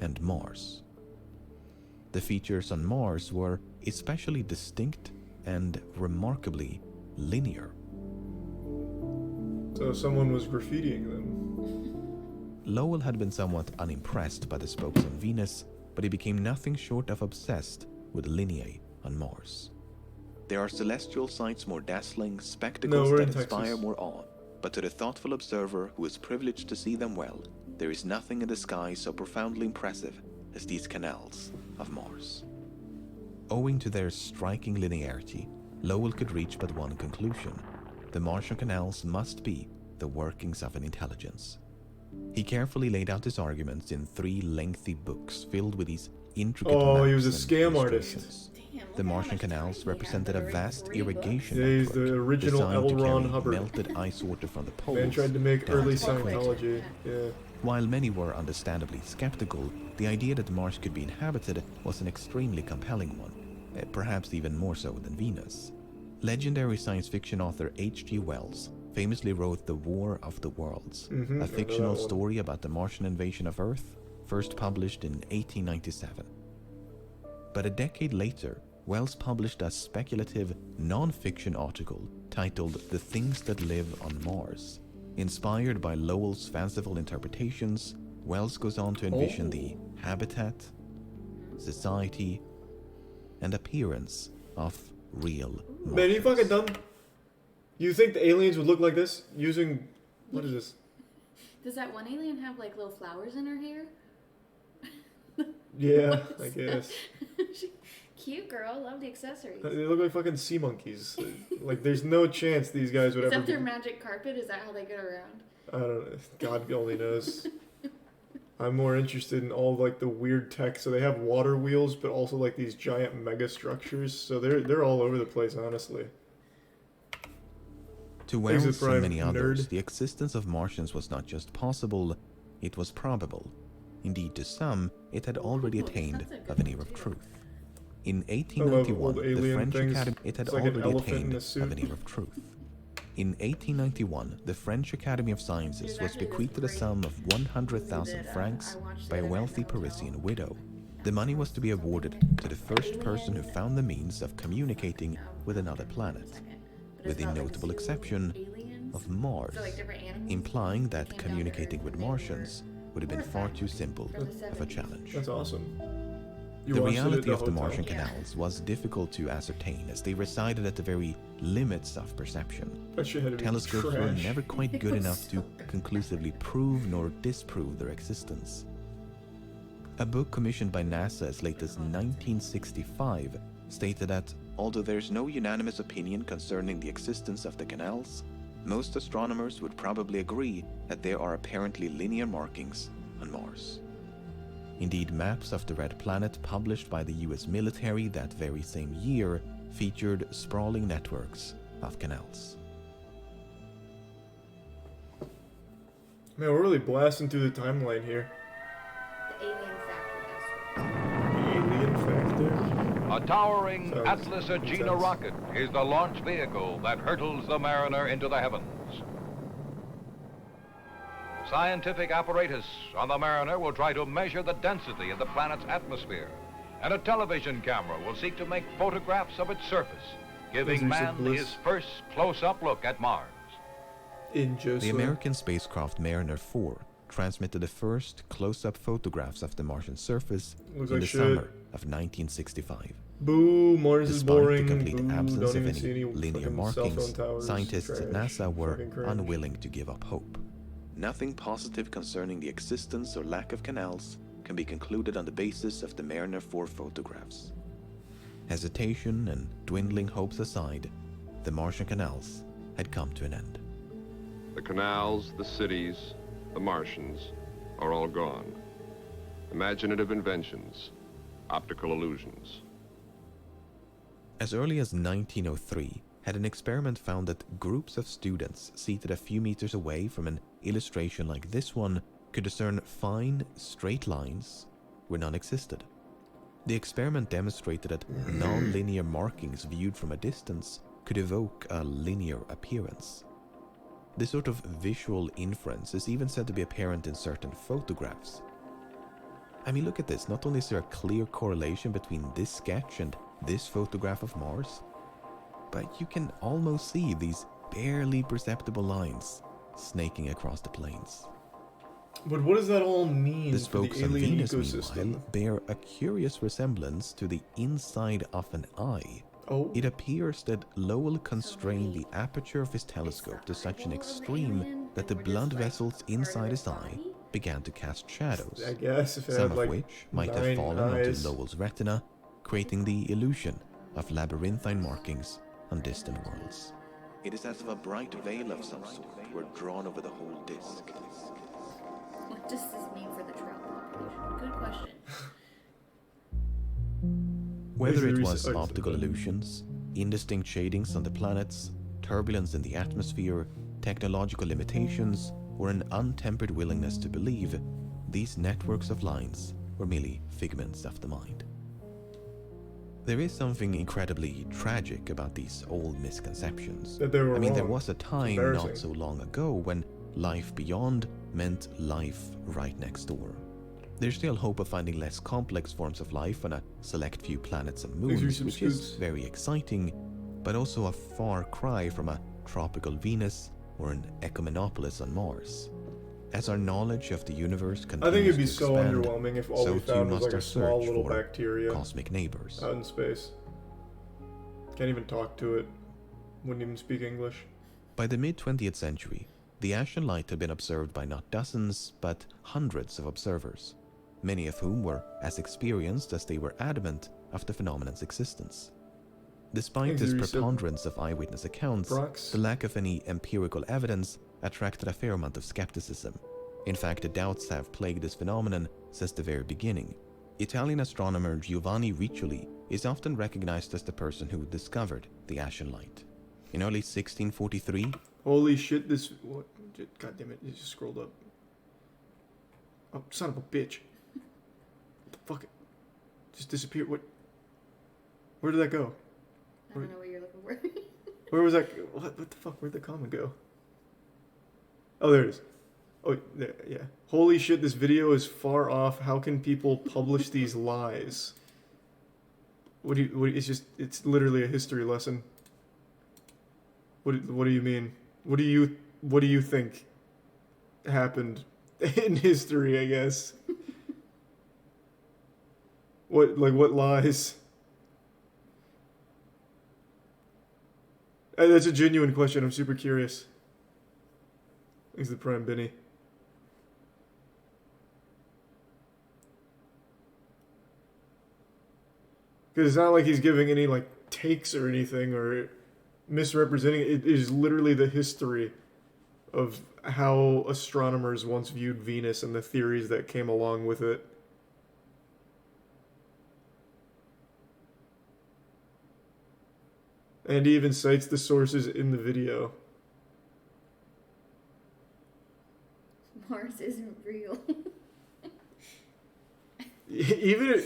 and Mars. The features on Mars were especially distinct and remarkably linear. So someone was graffitiing them. Lowell had been somewhat unimpressed by the spokes on Venus, but he became nothing short of obsessed with lineae on Mars. There are celestial sights more dazzling, spectacles that inspire more awe, but to the thoughtful observer who is privileged to see them well, there is nothing in the sky so profoundly impressive as these canals of Mars. Owing to their striking linearity, Lowell could reach but one conclusion. The Martian canals must be the workings of an intelligence. He carefully laid out his arguments in 3 lengthy books filled with these intricate maps he was a and scam artist. The Martian canals represented a vast irrigation he's the original L. designed to Ron carry Hubbard. melted ice water from the poles. Man tried to make down early to the equator. Scientology. Yeah. While many were understandably skeptical, the idea that Mars could be inhabited was an extremely compelling one, perhaps even more so than Venus. Legendary science fiction author H.G. Wells famously wrote The War of the Worlds, a fictional story about the Martian invasion of Earth, first published in 1897. But a decade later, Wells published a speculative non-fiction article titled The Things That Live on Mars. Inspired by Lowell's fanciful interpretations, Wells goes on to envision the habitat, society, and appearance of real Martians. Man, you fucking dumb. You think the aliens would look like this using... What is this? Does that one alien have like little flowers in her hair? Yeah, I guess. Cute girl, love the accessories. They look like fucking sea monkeys. Like, there's no chance these guys would Is ever... that their magic carpet? Is that how they get around? I don't know. God only knows. I'm more interested in all like the weird tech. So they have water wheels, but also like these giant mega structures. So they're all over the place, honestly. To Wells and many others, the existence of Martians was not just possible, it was probable. Indeed, to some, it had already attained a veneer of truth. In 1891, the French Academy it had already attained a veneer of truth. In 1891, the French Academy of Sciences was bequeathed a sum of 100,000 francs by a wealthy Parisian widow. The money was to be awarded to the first person who found the means of communicating with another planet, with the notable exception of Mars, implying that communicating with Martians would have been far too simple of a challenge. That's awesome. The reality of the Martian canals was difficult to ascertain as they resided at the very limits of perception. Telescopes were never quite good enough to conclusively prove nor disprove their existence. A book commissioned by NASA as late as 1965 stated that, although there is no unanimous opinion concerning the existence of the canals, most astronomers would probably agree that there are apparently linear markings on Mars. Indeed, maps of the Red Planet published by the US military that very same year featured sprawling networks of canals. Man, we're really blasting through the timeline here. The alien factor. The alien factor? A towering Atlas Agena rocket is the launch vehicle that hurtles the Mariner into the heavens. Scientific apparatus on the Mariner will try to measure the density of the planet's atmosphere, and a television camera will seek to make photographs of its surface, giving man his first close-up look at Mars. The American spacecraft Mariner 4 transmitted the first close-up photographs of the Martian surface in the summer of 1965. Boo, Mars is boring. Despite the complete absence don't of even any see linear markings, scientists at NASA were unwilling to give up hope. Nothing positive concerning the existence or lack of canals can be concluded on the basis of the Mariner 4 photographs. Hesitation and dwindling hopes aside, the Martian canals had come to an end. The canals, the cities, the Martians are all gone. Imaginative inventions, optical illusions. As early as 1903, had an experiment found that groups of students seated a few meters away from an illustration like this one could discern fine, straight lines where none existed. The experiment demonstrated that non-linear markings viewed from a distance could evoke a linear appearance. This sort of visual inference is even said to be apparent in certain photographs. I mean, look at this. Not only is there a clear correlation between this sketch and this photograph of Mars, but you can almost see these barely perceptible lines snaking across the plains. But what does that all mean The for the spokes on alien Venus, ecosystem? meanwhile, bear a curious resemblance to the inside of an eye. Oh. It appears that Lowell constrained the aperture of his telescope to such an extreme that the blood vessels inside his eye began to cast shadows, I guess if it some had, of like, which might have 9 fallen eyes. onto Lowell's retina, creating the illusion of labyrinthine markings on distant worlds. It is as if a bright veil of some sort were drawn over the whole disk. What does this mean for the trout population? Good question. Whether it was optical illusions, indistinct shadings on the planets, turbulence in the atmosphere, technological limitations, or an untempered willingness to believe, these networks of lines were merely figments of the mind. There is something incredibly tragic about these old misconceptions. That they were there wrong. was a time Embarrassing. not so long ago when life beyond meant life right next door. There's still hope of finding less complex forms of life on a select few planets and moons, which is very exciting, but also a far cry from a tropical Venus or an Ecumenopolis on Mars. As our knowledge of the universe continues I think it'd be to so expand, underwhelming if all so we too found was must like our a small search little for bacteria cosmic neighbors. out in space. Can't even talk to it. Wouldn't even speak English. By the mid-20th century, the Asian light had been observed by not dozens, but hundreds of observers, many of whom were as experienced as they were adamant of the phenomenon's existence. Despite this preponderance of eyewitness accounts, the lack of any empirical evidence attracted a fair amount of skepticism. In fact, the doubts have plagued this phenomenon since the very beginning. Italian astronomer Giovanni Riccioli is often recognized as the person who discovered the Asian light. In early 1643... Holy shit, this... What? God damn it, it just scrolled up. Oh, son of a bitch. What the fuck? Just disappeared. What? Where did that go? I don't know what you're looking for. Where was that? What the fuck? Where'd the comment go? Oh, there it is. Oh, there, yeah. Holy shit, this video is far off. How can people publish these lies? It's literally a history lesson. What do you mean? What do you think happened in history, I guess? What lies? That's a genuine question. I'm super curious. Thanks to Prime Benny. Because it's not like he's giving any takes or anything or misrepresenting it. It is literally the history of how astronomers once viewed Venus and the theories that came along with it. And he even cites the sources in the video. Mars isn't real. Even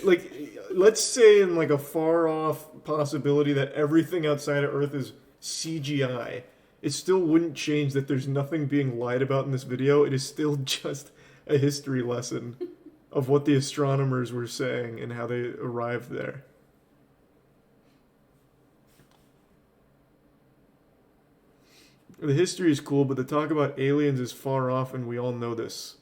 let's say in a far off possibility that everything outside of Earth is CGI, it still wouldn't change that there's nothing being lied about in this video. It is still just a history lesson of what the astronomers were saying and how they arrived there. The history is cool, but the talk about aliens is far off, and we all know this.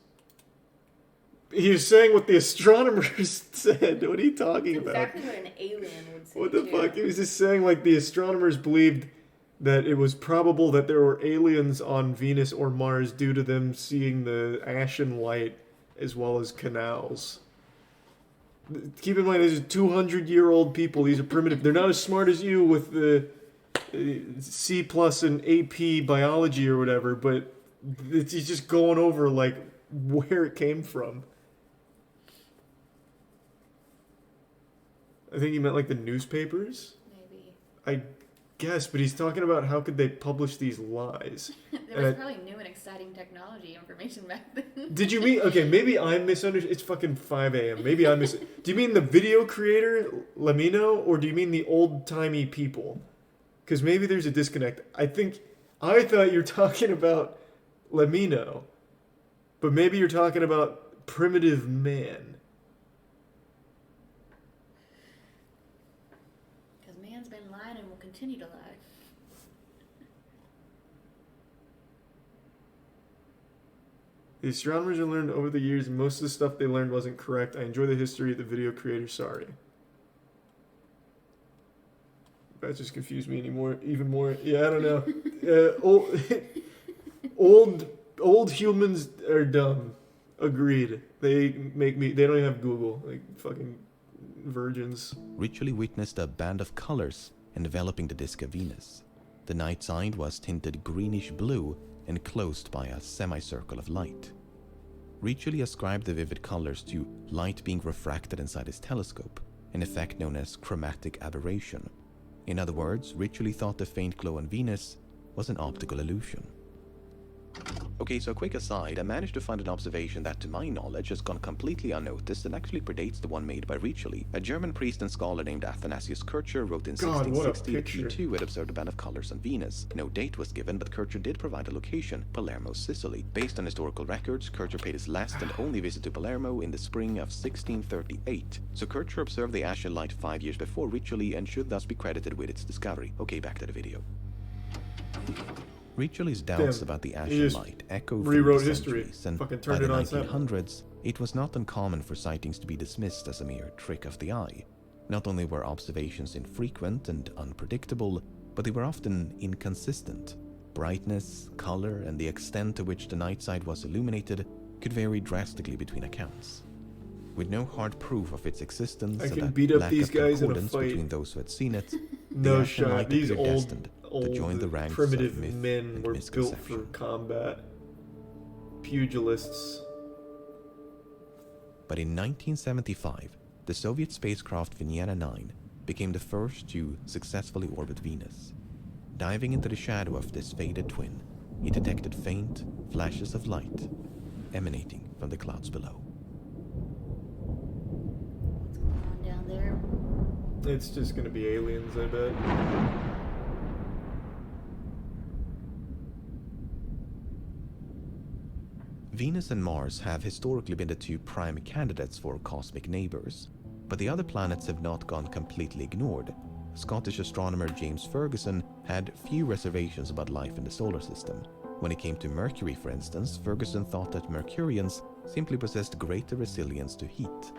He was saying what the astronomers said. What are you talking about? Exactly what an alien would say. What the fuck? He was just saying the astronomers believed that it was probable that there were aliens on Venus or Mars due to them seeing the Asian light as well as canals. Keep in mind, these are 200-year-old people. These are primitive. They're not as smart as you with the C+ and AP biology or whatever, but he's just going over where it came from. I think he meant the newspapers. Maybe. I guess, but he's talking about how could they publish these lies. There was probably new and exciting technology information back then. Did you mean... Okay, maybe I misunderstood. It's fucking 5 a.m. Maybe I misunderstood. Do you mean the video creator, Lamino, or do you mean the old-timey people? Because maybe there's a disconnect. I thought you were talking about Lamino, but maybe you're talking about primitive man. Because man's been lying and will continue to lie. The astronomers have learned over the years most of the stuff they learned wasn't correct. I enjoy the history of the video creator. Sorry. That just confused me even more. Yeah, I don't know. Old humans are dumb. Agreed. They don't even have Google. Like fucking virgins. Ritually witnessed a band of colors enveloping the disk of Venus. The night side was tinted greenish blue enclosed by a semicircle of light. Ritually ascribed the vivid colors to light being refracted inside his telescope, an effect known as chromatic aberration. In other words, Ritually thought the faint glow on Venus was an optical illusion. Okay, so a quick aside, I managed to find an observation that, to my knowledge, has gone completely unnoticed and actually predates the one made by Ritually. A German priest and scholar named Athanasius Kircher wrote in 1660 that he too had observed a band of colors on Venus. No date was given, but Kircher did provide a location, Palermo, Sicily. Based on historical records, Kircher paid his last and only visit to Palermo in the spring of 1638. So Kircher observed the ashen light 5 years before Ritually and should thus be credited with its discovery. Okay, back to the video. Ritually's doubts about the ashen light echo through the centuries, and by the 1900s, it was not uncommon for sightings to be dismissed as a mere trick of the eye. Not only were observations infrequent and unpredictable, but they were often inconsistent. Brightness, color, and the extent to which the night side was illuminated could vary drastically between accounts. With no hard proof of its existence and a lack of concordance between those who had seen it, the ashen light appeared destined to join the ranks primitive of myth men were built for combat. Pugilists. But in 1975, the Soviet spacecraft Venera 9 became the first to successfully orbit Venus. Diving into the shadow of this faded twin, it detected faint flashes of light emanating from the clouds below. What's going on down there? It's just gonna be aliens, I bet. Venus and Mars have historically been the two prime candidates for cosmic neighbors, but the other planets have not gone completely ignored. Scottish astronomer James Ferguson had few reservations about life in the solar system. When it came to Mercury, for instance, Ferguson thought that Mercurians simply possessed greater resilience to heat.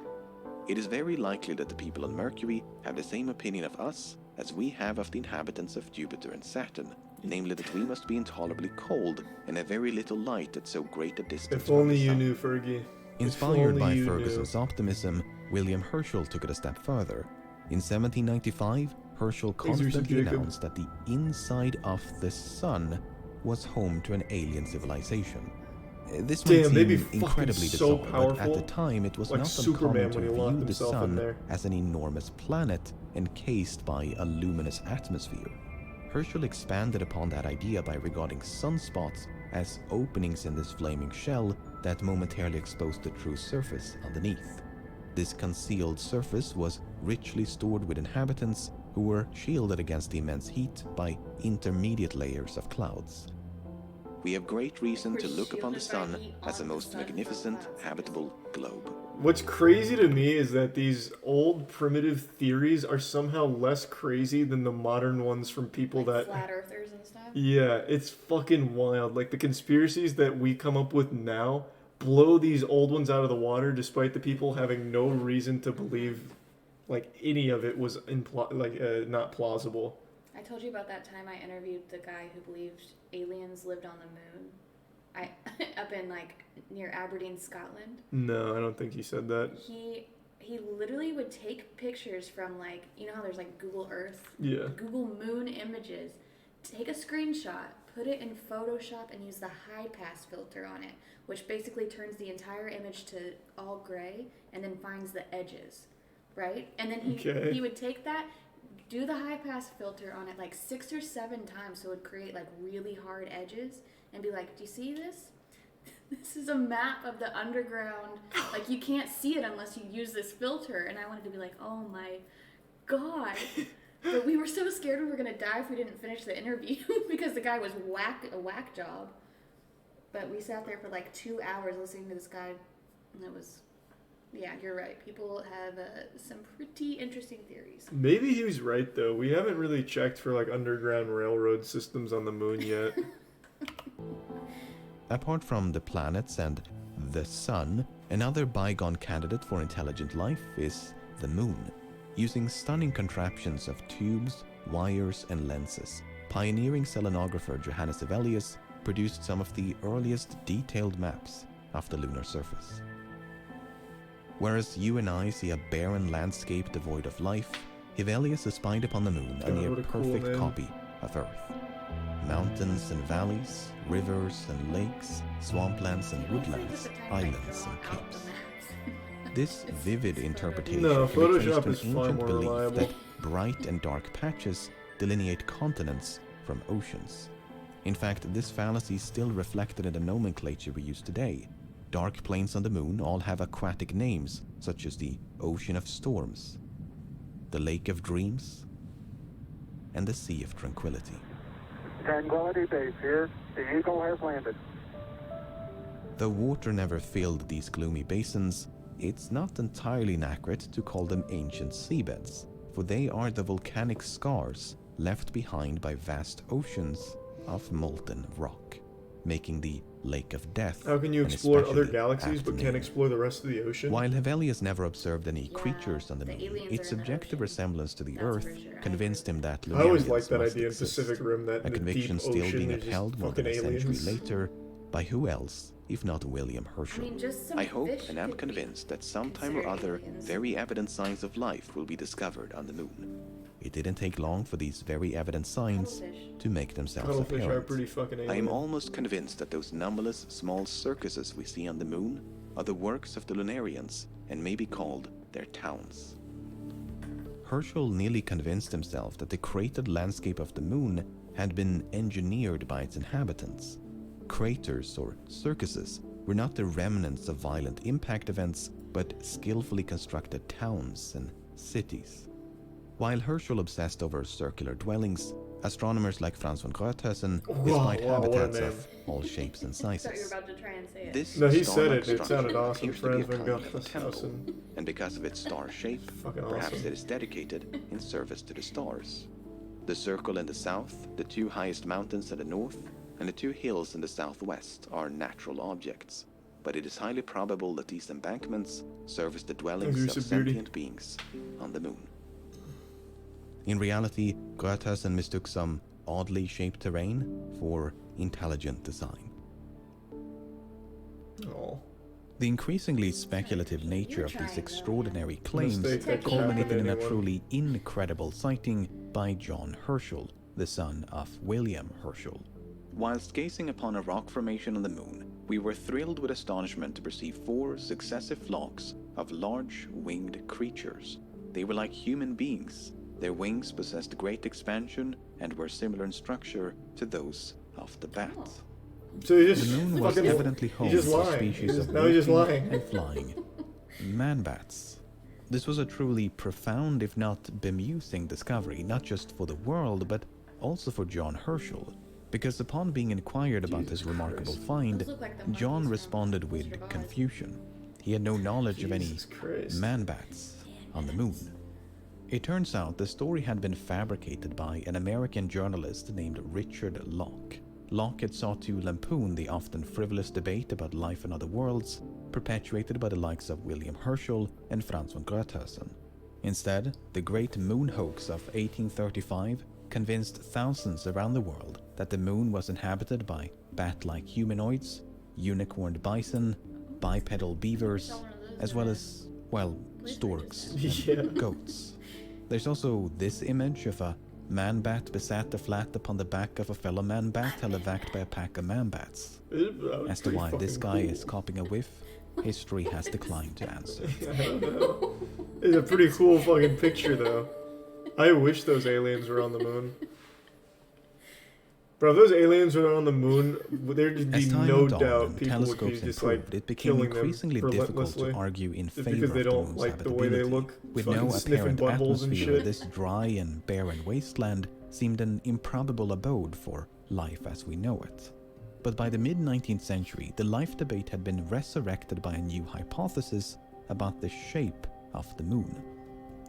It is very likely that the people on Mercury have the same opinion of us as we have of the inhabitants of Jupiter and Saturn, namely that we must be intolerably cold and have very little light at so great a distance. If only you knew, Fergie. Inspired by Ferguson's optimism, William Herschel took it a step further. In 1795, Herschel confidently announced that the inside of the sun was home to an alien civilization. This might seem incredibly bizarre, but at the time it was not uncommon to view the sun as an enormous planet encased by a luminous atmosphere. Herschel expanded upon that idea by regarding sunspots as openings in this flaming shell that momentarily exposed the true surface underneath. This concealed surface was richly stored with inhabitants who were shielded against the immense heat by intermediate layers of clouds. We have great reason to look upon the sun as a most magnificent habitable globe. What's crazy to me is that these old primitive theories are somehow less crazy than the modern ones from people like flat earthers and stuff? Yeah, it's fucking wild. Like the conspiracies that we come up with now blow these old ones out of the water despite the people having no reason to believe like any of it was not plausible. I told you about that time I interviewed the guy who believed aliens lived on the moon. Up in like near Aberdeen, Scotland. No, I don't think he said that. He literally would take pictures from like, you know how there's like Google Earth? Yeah. Google Moon images. Take a screenshot, put it in Photoshop and use the high pass filter on it, which basically turns the entire image to all gray and then finds the edges, right? And then he would take that, do the high pass filter on it like 6 or 7 times so it would create like really hard edges and be like, do you see this? This is a map of the underground. Like, you can't see it unless you use this filter. And I wanted to be like, oh my God. But we were so scared we were going to die if we didn't finish the interview because the guy was a whack job. But we sat there for like 2 hours listening to this guy, and it was, yeah, you're right. People have some pretty interesting theories. Maybe he was right, though. We haven't really checked for like underground railroad systems on the moon yet. Apart from the planets and the sun, another bygone candidate for intelligent life is the moon. Using stunning contraptions of tubes, wires, and lenses, pioneering selenographer Johannes Hevelius produced some of the earliest detailed maps of the lunar surface. Whereas you and I see a barren landscape devoid of life, Hevelius espied upon the moon a near perfect copy of Earth. Mountains and valleys, rivers and lakes, swamplands and woodlands, islands and capes. This vivid interpretation Photoshop an is far ancient more belief reliable. that bright and dark patches delineate continents from oceans. In fact, this fallacy is still reflected in the nomenclature we use today. Dark plains on the moon all have aquatic names, such as the Ocean of Storms, the Lake of Dreams, and the Sea of Tranquility. Tranquility Base here. The Eagle has landed. Though water never filled these gloomy basins, it's not entirely inaccurate to call them ancient seabeds, for they are the volcanic scars left behind by vast oceans of molten rock, making the Lake of Death. How can you explore other galaxies but can't explore the rest of the ocean? While Hevelius never observed any creatures on the moon, its subjective resemblance to the Earth convinced him that I always Lunarians liked that must idea in exist, Pacific Rim, that a in the conviction deep still ocean being there's just upheld more than a fucking century aliens. later by who else if not William Herschel. I mean, just some I hope fish and am could be convinced that sometime or considered other aliens. very evident signs of life will be discovered on the moon. It didn't take long for these very evident signs to make themselves Cuttlefish are apparent. pretty fucking I am alien. almost convinced that those numberless small circuses we see on the moon are the works of the Lunarians and may be called their towns. Herschel nearly convinced himself that the cratered landscape of the moon had been engineered by its inhabitants. Craters or circuses were not the remnants of violent impact events, but skillfully constructed towns and cities. While Herschel obsessed over circular dwellings, astronomers like Franz von Gröthesen espied habitats of all shapes and I thought you were sizes. about to try and say it. This No, he said star-like it. It sounded structure awesome. appears to be a Franz von kind of Gröthesen. temple, and because of its star shape, Fucking perhaps awesome. it is dedicated in service to the stars. The circle in the south, the 2 highest mountains in the north, and the 2 hills in the southwest are natural objects, but it is highly probable that these embankments serve as the dwellings There's of some beauty. sentient beings on the moon. In reality, Gröthesen mistook some oddly shaped terrain for intelligent design. Oh. The increasingly speculative nature of these extraordinary claims Mistake that could culminated happen in to a anyone. truly incredible sighting by John Herschel, the son of William Herschel. Whilst gazing upon a rock formation on the moon, we were thrilled with astonishment to perceive 4 successive flocks of large winged creatures. They were like human beings. Their wings possessed great expansion and were similar in structure to those of the bat. So he just The moon was fucking- evidently home he's just to a lying. species of Now he's just walking lying. and flying man-bats. This was a truly profound, if not bemusing, discovery, not just for the world, but also for John Herschel. Because upon being inquired about this remarkable find, Those look like the John monkeys responded from with Wizard of Oz. confusion. He had no knowledge of any Jesus Christ. man-bats on the moon. It turns out the story had been fabricated by an American journalist named Richard Locke. Locke had sought to lampoon the often frivolous debate about life on other worlds, perpetuated by the likes of William Herschel and Franz von Gröthesen. Instead, the great moon hoax of 1835 convinced thousands around the world that the moon was inhabited by bat-like humanoids, unicorned bison, bipedal beavers, as well as, well, storks and goats. There's also this image of a man-bat besat the flat upon the back of a fellow man-bat televacked by a pack of man-bats. As to why this guy is copping a whiff, history has declined to answer. I don't know. It's a pretty cool fucking picture, though. I wish those aliens were on the moon. Bro, if those aliens were on the moon, there'd be no doubt people would be just like it became killing increasingly them difficult to argue in favor because they of the don't moon's like the way they habitability. look, With fucking no sniffing apparent buttholes and atmosphere, shit. this dry and barren wasteland seemed an improbable abode for life as we know it. But by the mid-19th century, the life debate had been resurrected by a new hypothesis about the shape of the moon.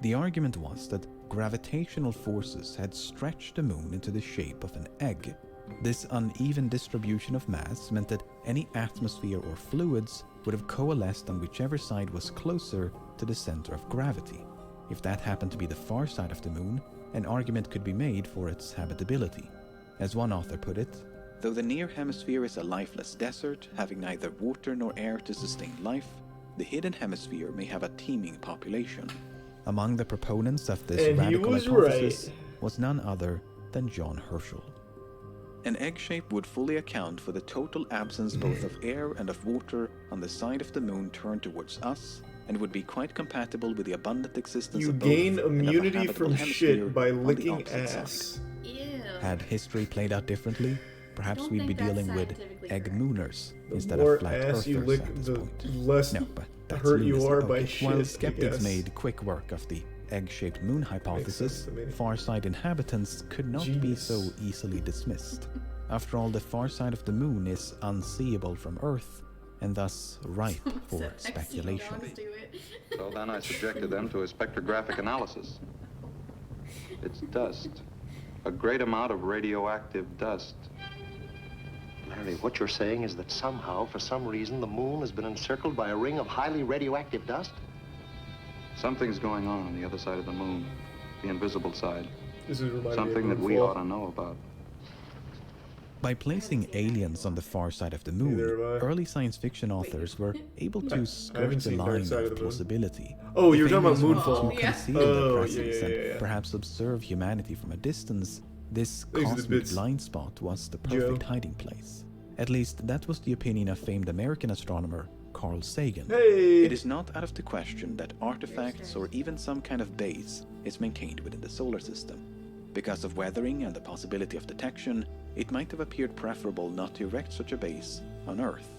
The argument was that gravitational forces had stretched the moon into the shape of an egg. This uneven distribution of mass meant that any atmosphere or fluids would have coalesced on whichever side was closer to the center of gravity. If that happened to be the far side of the moon, an argument could be made for its habitability. As one author put it, though the near hemisphere is a lifeless desert, having neither water nor air to sustain life, the hidden hemisphere may have a teeming population. Among the proponents of this radical hypothesis was none other than John Herschel. An egg shape would fully account for the total absence both of air and of water on the side of the moon turned towards us, and would be quite compatible with the abundant existence of both. You gain immunity and of a from shit by licking ass. Side. Had history played out differently, perhaps we'd be dealing with egg mooners instead of flat earthers you lick, at this the point. less no, but that's hurt you lunacy. are by shit. While skeptics made quick work of the egg-shaped moon hypothesis, far-side inhabitants could not be so easily dismissed. After all, the far side of the moon is unseeable from Earth, and thus ripe for speculation. So then I subjected them to a spectrographic analysis. It's dust. A great amount of radioactive dust. Larry, what you're saying is that somehow, for some reason, the moon has been encircled by a ring of highly radioactive dust? Something's going on the other side of the moon, the invisible side. This is something that we ought to know about. By placing aliens on the far side of the moon, early science fiction authors were able to skirt the line of plausibility. Oh, you were talking about Moonfall. To conceal their presence and perhaps observe humanity from a distance, this cosmic blind spot was the perfect hiding place. At least that was the opinion of famed American astronomer Carl Sagan. It is not out of the question that artifacts or even some kind of base is maintained within the solar system. Because of weathering and the possibility of detection, it might have appeared preferable not to erect such a base on Earth.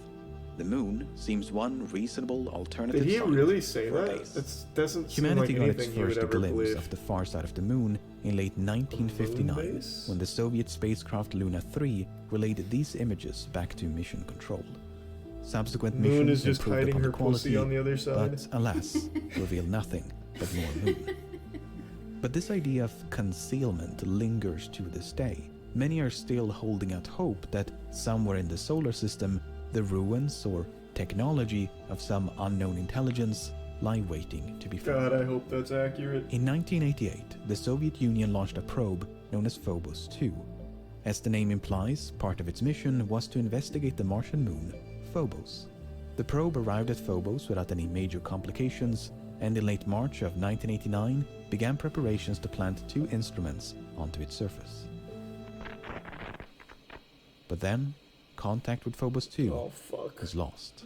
The moon seems one reasonable alternative. Did he really say that? That doesn't Humanity seem like got its anything first glimpse of the far side of the moon in late 1959, when the Soviet spacecraft Luna 3 relayed these images back to mission control. Subsequent missions improved upon the quality, on the other side. but alas, revealed nothing but more moon. But this idea of concealment lingers to this day. Many are still holding out hope that somewhere in the solar system, the ruins or technology of some unknown intelligence lie waiting to be found. God, I hope that's accurate. In 1988, the Soviet Union launched a probe known as Phobos 2. As the name implies, part of its mission was to investigate the Martian moon, Phobos. The probe arrived at Phobos without any major complications, and in late March of 1989 began preparations to plant 2 instruments onto its surface. But then, contact with Phobos 2 was lost.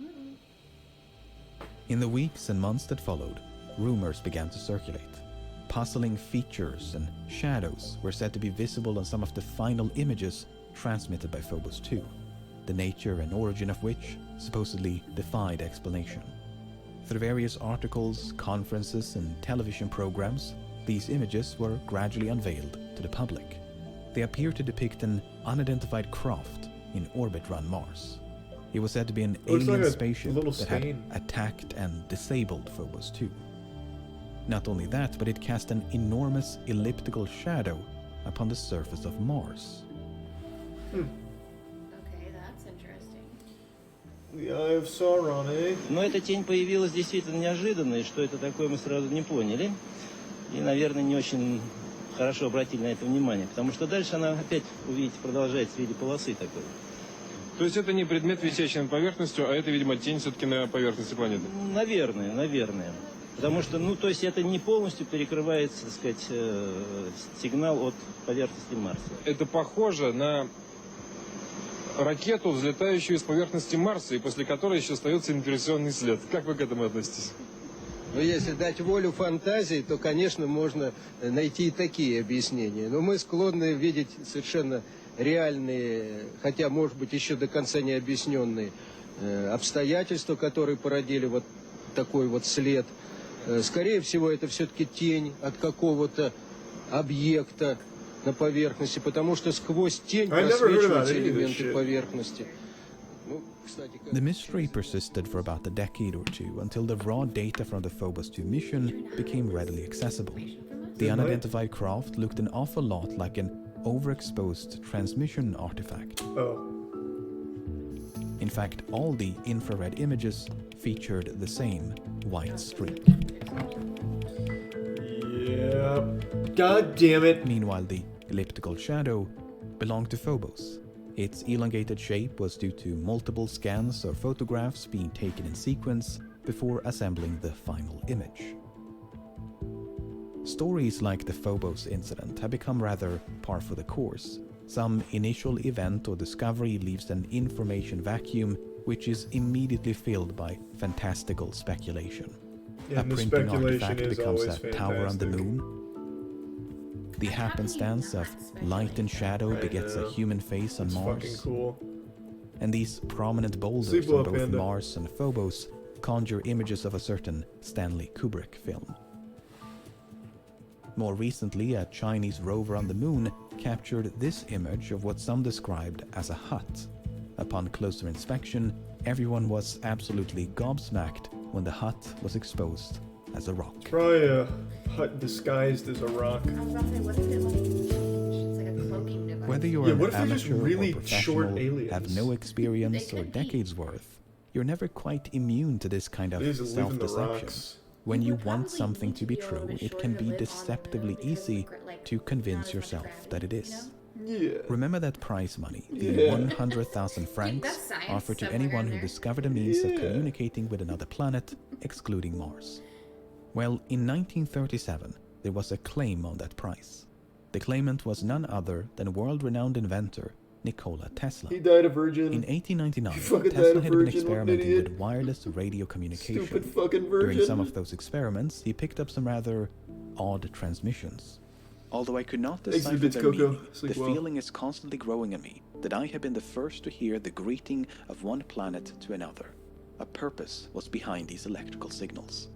In the weeks and months that followed, rumors began to circulate. Puzzling features and shadows were said to be visible on some of the final images transmitted by Phobos 2, the nature and origin of which supposedly defied explanation. Through various articles, conferences, and television programs, these images were gradually unveiled to the public. They appear to depict an unidentified craft in orbit around Mars. It was said to be an alien spaceship that had attacked and disabled Phobos 2. Not only that, but it cast an enormous elliptical shadow upon the surface of Mars. Okay, that's interesting. The Eye of Sauron, eh? Но эта тень появилась действительно неожиданно, и что это такое, мы сразу не поняли. И, наверное, не очень хорошо обратили на это внимание, потому что дальше она опять, увидите, продолжается в виде полосы такой. То есть это не предмет, висящий над поверхностью, а это, видимо, тень все-таки на поверхности планеты? Наверное. Потому что, то есть это не полностью перекрывается, так сказать, сигнал от поверхности Марса. Это похоже на ракету, взлетающую с поверхности Марса, и после которой еще остается инверсионный след. Как вы к этому относитесь? Но если дать волю фантазии, то, конечно, можно найти и такие объяснения. Но мы склонны видеть совершенно реальные, хотя, может быть, еще до конца не объясненные обстоятельства, которые породили вот такой вот след. Скорее всего, это все-таки тень от какого-то объекта на поверхности, потому что сквозь тень просвечиваются элементы поверхности. The mystery persisted for about a decade or two until the raw data from the Phobos 2 mission became readily accessible. The unidentified craft looked an awful lot like an overexposed transmission artifact. In fact, all the infrared images featured the same white streak. Yep. God damn it. Meanwhile, the elliptical shadow belonged to Phobos. Its elongated shape was due to multiple scans or photographs being taken in sequence before assembling the final image. Stories like the Phobos incident have become rather par for the course. Some initial event or discovery leaves an information vacuum which is immediately filled by fantastical speculation. Yeah, a printing artifact becomes a tower on the moon. The happenstance of light and shadow begets a human face on Mars. Fucking cool. And these prominent boulders on both Mars and Phobos conjure images of a certain Stanley Kubrick film. More recently, a Chinese rover on the moon captured this image of what some described as a hut. Upon closer inspection, everyone was absolutely gobsmacked when the hut was exposed as a rock. Try a hut disguised as a rock. I was about to say, what if it like it's like a cloaking device? Whether you're an amateur really or professional, aliens? have no experience or decades worth, you're never quite immune to this kind of self-deception. When you want something to be true, it can be deceptively easy to convince yourself that it is. Yeah. Remember that prize money, the 100,000 francs offered to anyone who discovered a means of communicating with another planet, excluding Mars. Well, in 1937, there was a claim on that prize. The claimant was none other than world-renowned inventor Nikola Tesla. He died a virgin. In 1899, Tesla had been experimenting with wireless radio communication. Stupid fucking virgin. During some of those experiments, he picked up some rather odd transmissions. Although I could not decipher their meaning, the feeling is constantly growing in me that I have been the first to hear the greeting of one planet to another. A purpose was behind these electrical signals.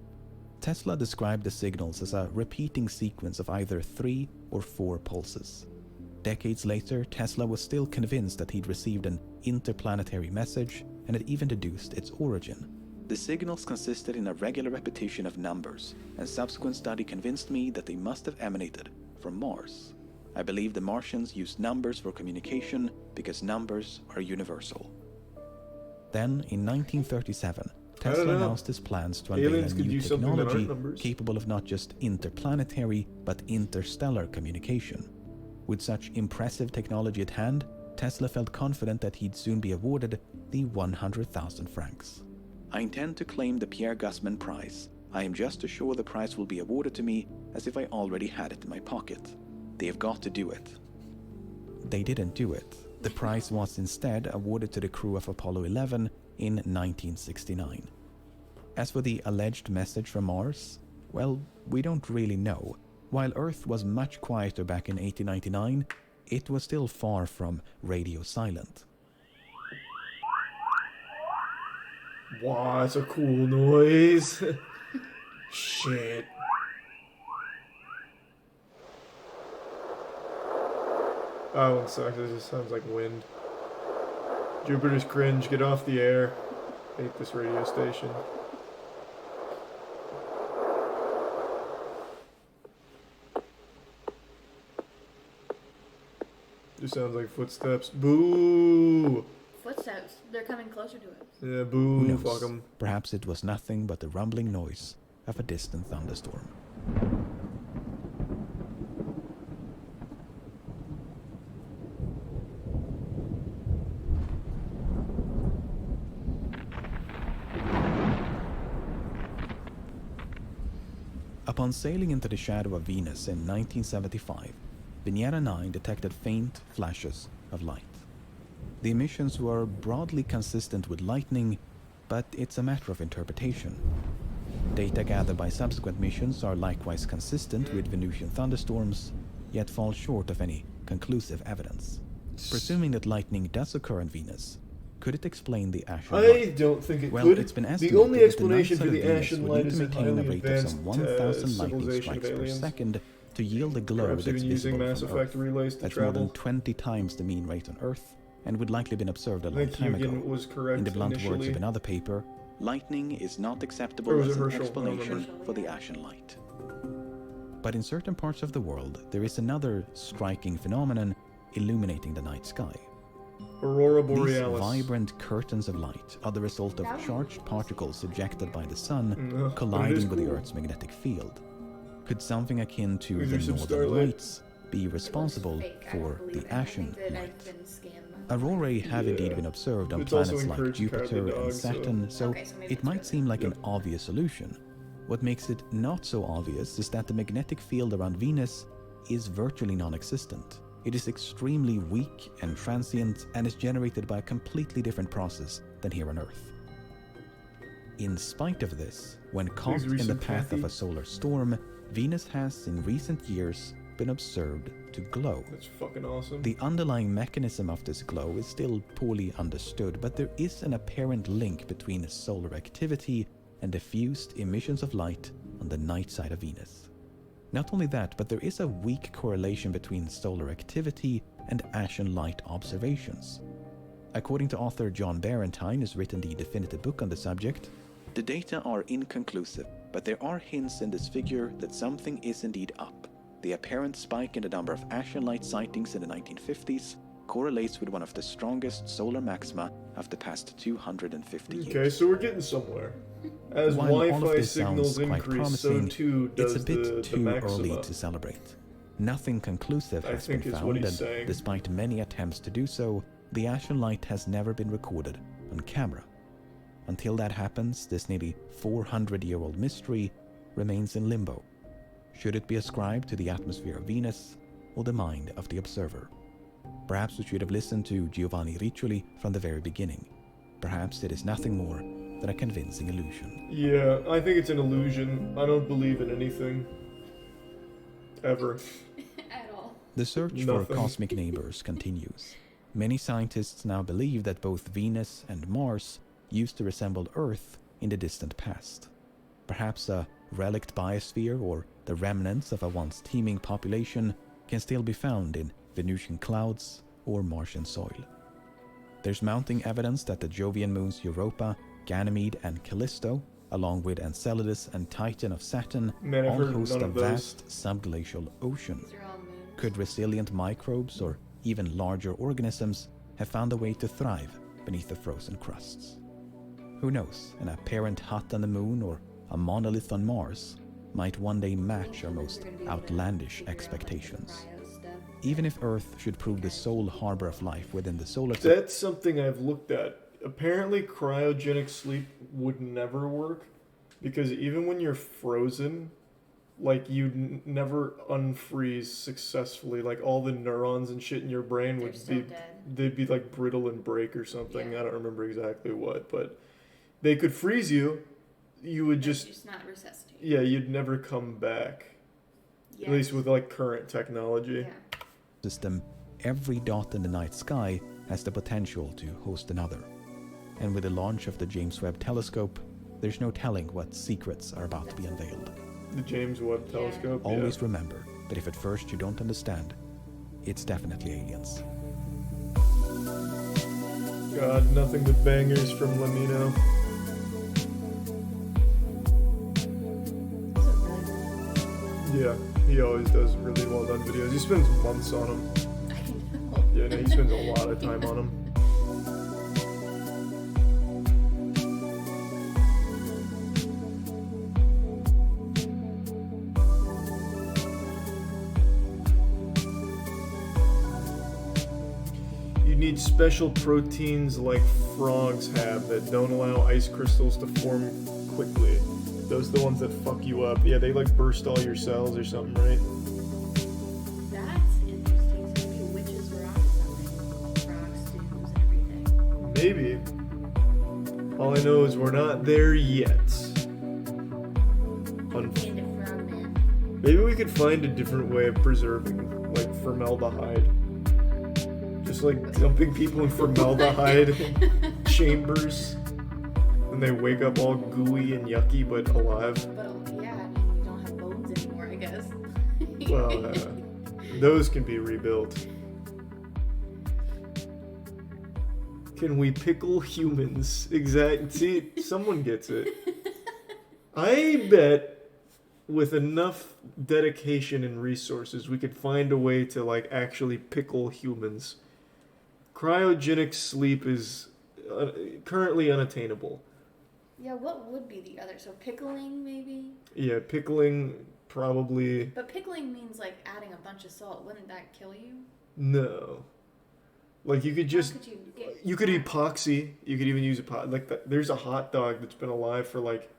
Tesla described the signals as a repeating sequence of either 3 or 4 pulses. Decades later, Tesla was still convinced that he'd received an interplanetary message and had even deduced its origin. The signals consisted in a regular repetition of numbers, and subsequent study convinced me that they must have emanated from Mars. I believe the Martians used numbers for communication because numbers are universal. Then, in 1937, Tesla announced his plans to unveil a new technology capable of not just interplanetary but interstellar communication. With such impressive technology at hand, Tesla felt confident that he'd soon be awarded the 100,000 francs. I intend to claim the Pierre Gussman Prize. I am just as sure the prize will be awarded to me as if I already had it in my pocket. They have got to do it. They didn't do it. The prize was instead awarded to the crew of Apollo 11 in 1969. As for the alleged message from Mars, well, we don't really know. While Earth was much quieter back in 1899, it was still far from radio silent. Wow, that's a cool noise. Shit. Oh, one sucks. It just sounds like wind. Jupiter's cringe. Get off the air. Hate this radio station. Just sounds like footsteps. Boo! Footsteps. They're coming closer to us. Yeah, boo. Fuck them. Perhaps it was nothing but the rumbling noise of a distant thunderstorm. Upon sailing into the shadow of Venus in 1975, Venera 9 detected faint flashes of light. The emissions were broadly consistent with lightning, but it's a matter of interpretation. Data gathered by subsequent missions are likewise consistent with Venusian thunderstorms, yet fall short of any conclusive evidence. Presuming that lightning does occur on Venus, could it explain the ashen light? I don't think it well, could. It's been estimated The only explanation that for the the ashen light is a maintain a highly rate of advanced some 1,000 lightning civilization of strikes per aliens. second to yield a glow Perhaps that's even using visible Mass from Effect Earth. relays to That's travel. more than 20 times the mean rate on Earth, and would likely been observed a long time ago. Was correct In the blunt initially. words of another paper, lightning is not Or acceptable was as it an Herschel? explanation for the ashen light. But in certain parts of the world, there is another striking phenomenon illuminating the night sky. Aurora These Borealis. vibrant curtains of light are the result of charged particles ejected by the sun but it is colliding with the cool. Earth's magnetic field. Could something akin to Maybe the some northern starlight. lights be responsible for the ashen light? Aurorae have indeed been observed on It's also planets like encouraged Jupiter cowardly and dogs, so- Saturn, so Okay, so maybe it might seem like an obvious solution. What makes it not so obvious is that the magnetic field around Venus is virtually non-existent. It is extremely weak and transient and is generated by a completely different process than here on Earth. In spite of this, when caught in the recent path of Kathy. a solar storm, Venus has in recent years been observed to glow. That's fucking awesome. The underlying mechanism of this glow is still poorly understood, but there is an apparent link between solar activity and diffused emissions of light on the night side of Venus. Not only that, but there is a weak correlation between solar activity and ashen light observations. According to author John Barentine, who's written the definitive book on the subject, the data are inconclusive, but there are hints in this figure that something is indeed up. The apparent spike in the number of ashen light sightings in the 1950s correlates with one of the strongest solar maxima of the past 250 years. Okay, so we're getting somewhere. As While all of Wi-Fi this signals sounds quite increase, so promising, too does it's a bit the too maxima. early to celebrate. Nothing conclusive I has think been is what found, he's and saying. despite many attempts to do so, the ashen light has never been recorded on camera. Until that happens, this nearly 400-year-old mystery remains in limbo. Should it be ascribed to the atmosphere of Venus or the mind of the observer? Perhaps we should have listened to Giovanni Riccioli from the very beginning. Perhaps it is nothing more than a convincing illusion. Yeah, I think it's an illusion. I don't believe in anything. Ever. At all. The search Nothing. for cosmic neighbors continues. Many scientists now believe that both Venus and Mars used to resemble Earth in the distant past. Perhaps a relict biosphere or the remnants of a once teeming population can still be found in Venusian clouds or Martian soil. There's mounting evidence that the Jovian moons Europa, Ganymede, and Callisto, along with Enceladus and Titan of Saturn, Man, I've all heard host none a of those. vast subglacial ocean. Could resilient microbes or even larger organisms have found a way to thrive beneath the frozen crusts? Who knows, an apparent hut on the moon or a monolith on Mars might one day match our most outlandish expectations. Even if Earth should prove the sole harbor of life within the solar system. That's something I've looked at. Apparently cryogenic sleep would never work because even when you're frozen, like you'd never unfreeze successfully. Like all the neurons and shit in your brain would be they'd be like brittle and break or something. I don't remember exactly what, but they could freeze you. You would just not resuscitate. Yeah, you'd never come back. At least with like current technology. System, every dot in the night sky has the potential to host another. And with the launch of the James Webb Telescope, there's no telling what secrets are about to be unveiled. The James Webb Telescope. Always remember that if at first you don't understand, it's definitely aliens. God, nothing but bangers from Lamino. Yeah, he always does really well done videos. He spends months on them. Yeah, no, he spends a lot of time on them. You need special proteins like frogs have that don't allow ice crystals to form quickly. Those are the ones that fuck you up. Yeah, they like burst all your cells or something, right? That's interesting. So maybe witches were onto something. Frog stews and everything. Maybe. All I know is we're not there yet. Maybe we could find a different way of preserving, like formaldehyde. Just like dumping people in formaldehyde chambers, and they wake up all gooey and yucky but alive. But yeah, you don't have bones anymore, I guess. Well, those can be rebuilt. Can we pickle humans? See, someone gets it. I bet with enough dedication and resources, we could find a way to like actually pickle humans. Cryogenic sleep is currently unattainable. Yeah, what would be the other? So pickling, maybe? Yeah, pickling, probably. But pickling means like adding a bunch of salt. Wouldn't that kill you? No. Like you could just... You could epoxy. You could even use there's a hot dog that's been alive for like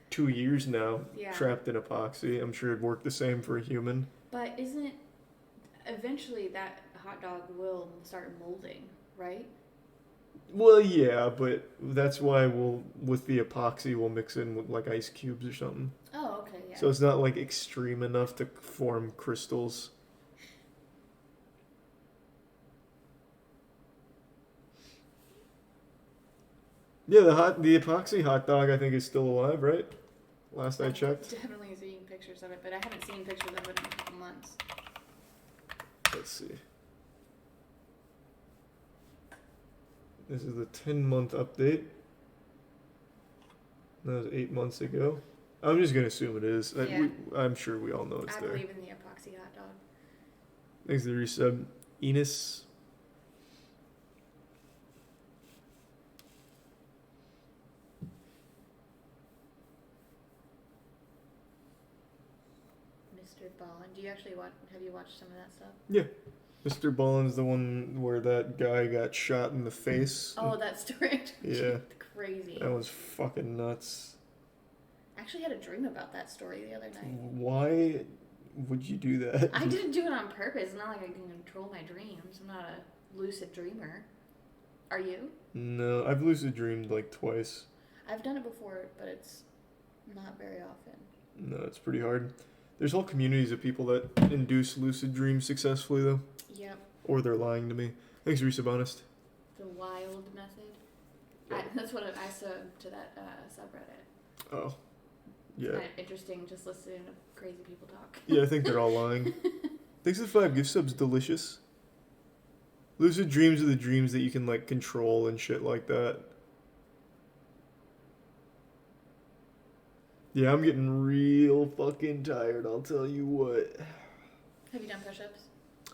2 years now, trapped in epoxy. I'm sure it'd work the same for a human. But isn't... Eventually that hot dog will start molding, right? Well, yeah, but that's why with the epoxy, we'll mix in with like ice cubes or something. Oh, okay, yeah. So it's not like extreme enough to form crystals. Yeah, the epoxy hot dog I think is still alive, right? Last I checked. Definitely seeing pictures of it, but I haven't seen pictures of it in a couple months. Let's see. This is the 10-month update. That was 8 months ago. I'm just gonna assume it is. Yeah. I'm sure we all know it's there. I believe in the epoxy hot dog. Thanks to the resub. Enos. Mr. Ballin. Do you actually have you watched some of that stuff? Yeah. Mr. Ballin's the one where that guy got shot in the face. Oh, that story. Yeah. Crazy. That was fucking nuts. I actually had a dream about that story the other night. Why would you do that? I didn't do it on purpose. It's not like I can control my dreams. I'm not a lucid dreamer. Are you? No, I've lucid dreamed like twice. I've done it before, but it's not very often. No, it's pretty hard. There's whole communities of people that induce lucid dreams successfully, though. Yep. Or they're lying to me. Thanks, Resub Honest. The wild method. That's what I subbed to that subreddit. Oh. Yeah. It's kind of interesting just listening to crazy people talk. Yeah, I think they're all lying. Thanks for the 5 gift subs. Delicious. Lucid dreams are the dreams that you can, like, control and shit like that. Yeah, I'm getting real fucking tired, I'll tell you what. Have you done push-ups?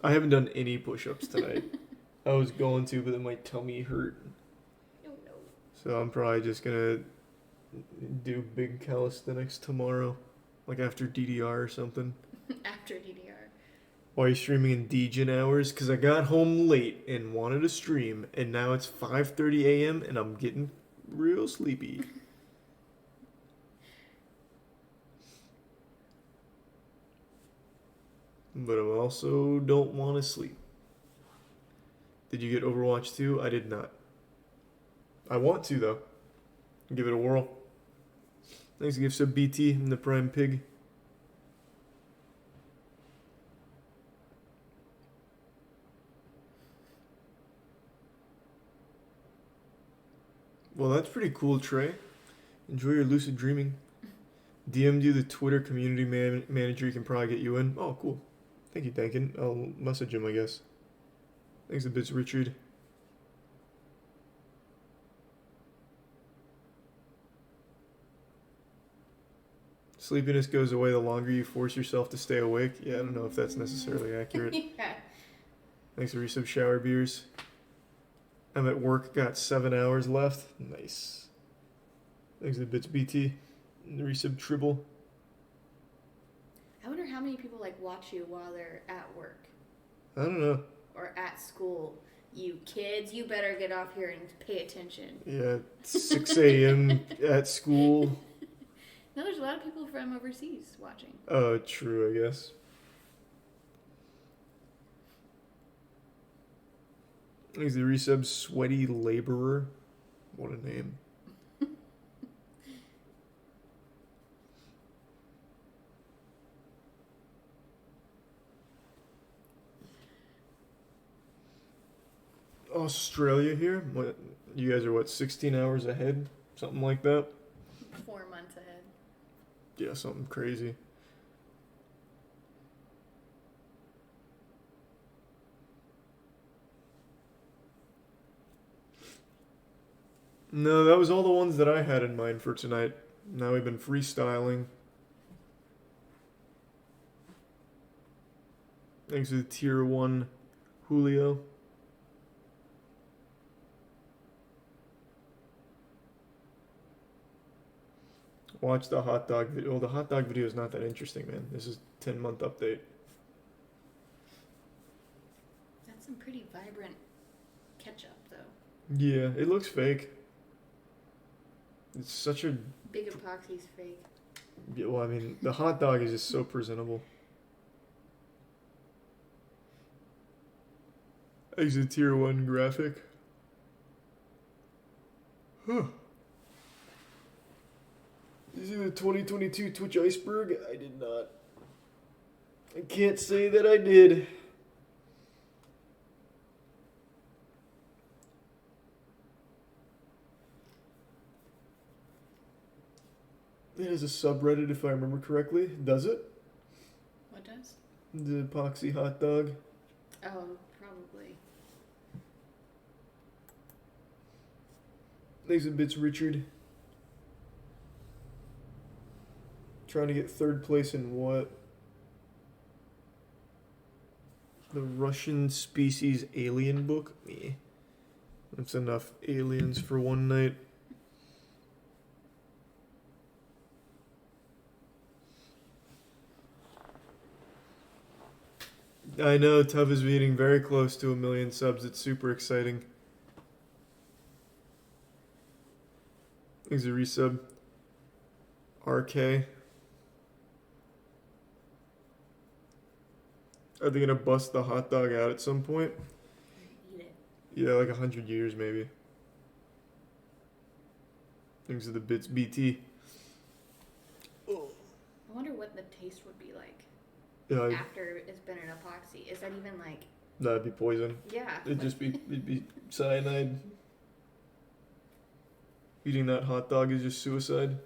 I haven't done any push-ups tonight. I was going to, but then my tummy hurt. Oh, no. So I'm probably just gonna do big calisthenics tomorrow. Like after DDR or something. After DDR. Why are you streaming in DGen hours? Because I got home late and wanted to stream, and now it's 5:30 a.m. and I'm getting real sleepy. But I also don't want to sleep. Did you get Overwatch 2? I did not. I want to, though. Give it a whirl. Thanks, gift sub BT and the Prime Pig. Well, that's pretty cool, Trey. Enjoy your lucid dreaming. DM'd you the Twitter community manager. He can probably get you in. Oh, cool. Thank you, Dankin. I'll message him, I guess. Thanks a bit, Richard. Sleepiness goes away the longer you force yourself to stay awake. Yeah, I don't know if that's necessarily accurate. Yeah. Thanks for resub shower beers. I'm at work, got 7 hours left. Nice. Thanks to bits BT. And the resub Tribble. I wonder how many people like watch you while they're at work. I don't know. Or at school. You kids, you better get off here and pay attention. Yeah, 6 a.m. at school. No, there's a lot of people from overseas watching. Oh, true, I guess. He's the resub Sweaty Laborer. What a name. Australia here. What, you guys are what, 16 hours ahead? Something like that? 4 months ahead. Yeah, something crazy. No, that was all the ones that I had in mind for tonight. Now we've been freestyling. Thanks to the tier 1 Julio. Watch the hot dog video. Well, the hot dog video is not that interesting, man. This is 10-month update. That's some pretty vibrant ketchup, though. Yeah, it looks fake. It's such a... Big epoxy's fake. Yeah, well, I mean, the hot dog is just so presentable. Exit tier 1 graphic. Huh. You see the 2022 Twitch iceberg? I did not. I can't say that I did. It has a subreddit, if I remember correctly. Does it? What does? The epoxy hot dog. Oh, probably. Thanks a bits, Richard. Trying to get 3rd place in what? The Russian species alien book? Meh. That's enough aliens for one night. I know, Tuv is getting very close to 1 million subs. It's super exciting. Thanks a resub. RK. Are they gonna bust the hot dog out at some point? Eat it. Yeah, like 100 years maybe. Thanks to the bits BT. I wonder what the taste would be like after it's been an epoxy. Is that even like... That'd be poison. Yeah. It'd be cyanide. Eating that hot dog is just suicide.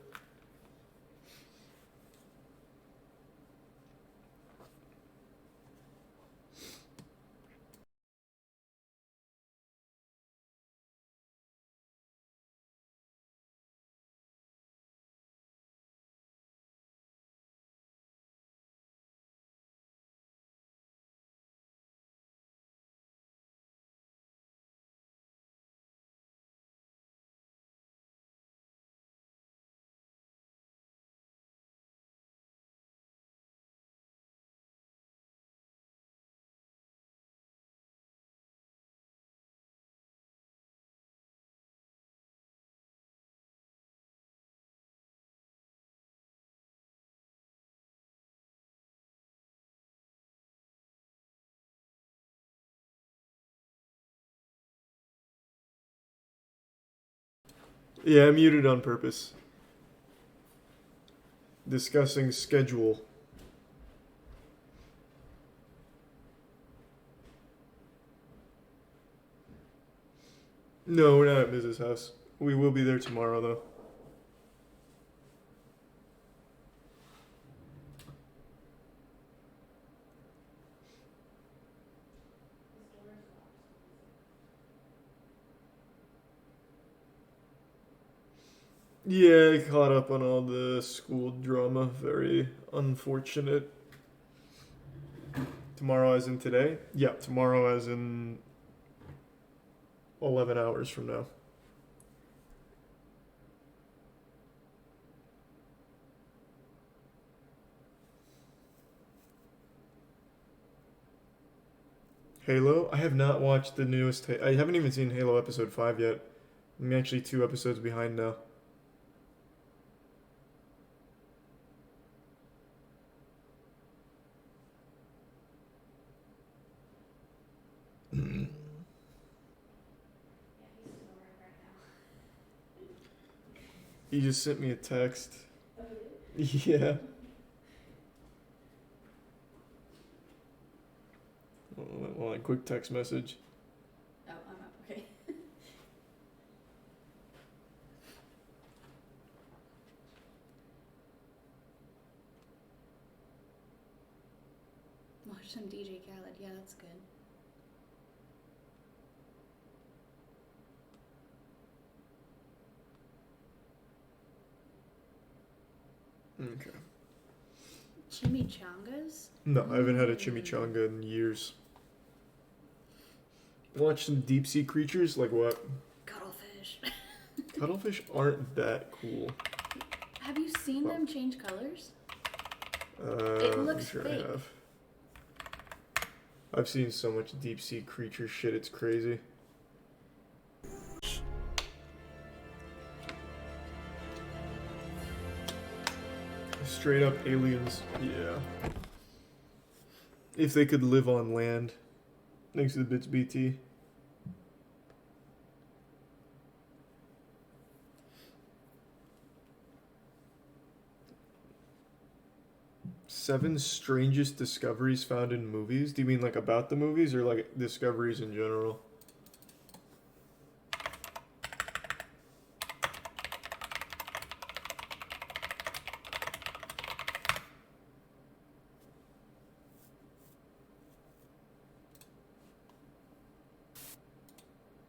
Yeah, I muted on purpose. Discussing schedule. No, we're not at Mrs. House. We will be there tomorrow, though. Yeah, I caught up on all the school drama. Very unfortunate. Tomorrow as in today? Yeah, tomorrow as in 11 hours from now. Halo? I have not watched the newest... I haven't even seen Halo Episode 5 yet. I'm actually 2 episodes behind now. He just sent me a text. Yeah. Well, a quick text message. Oh, I'm up. That's good. Okay. Chimichangas? No, I haven't had a chimichanga in years. Watch some deep sea creatures? Like what? Cuttlefish. Cuttlefish aren't that cool. Have you seen them change colors? It looks I'm sure fake. I have. I've seen so much deep sea creature shit, it's crazy. Straight up aliens, yeah. If they could live on land. Thanks to the bits, BT. Seven strangest discoveries found in movies? Do you mean like about the movies or like discoveries in general?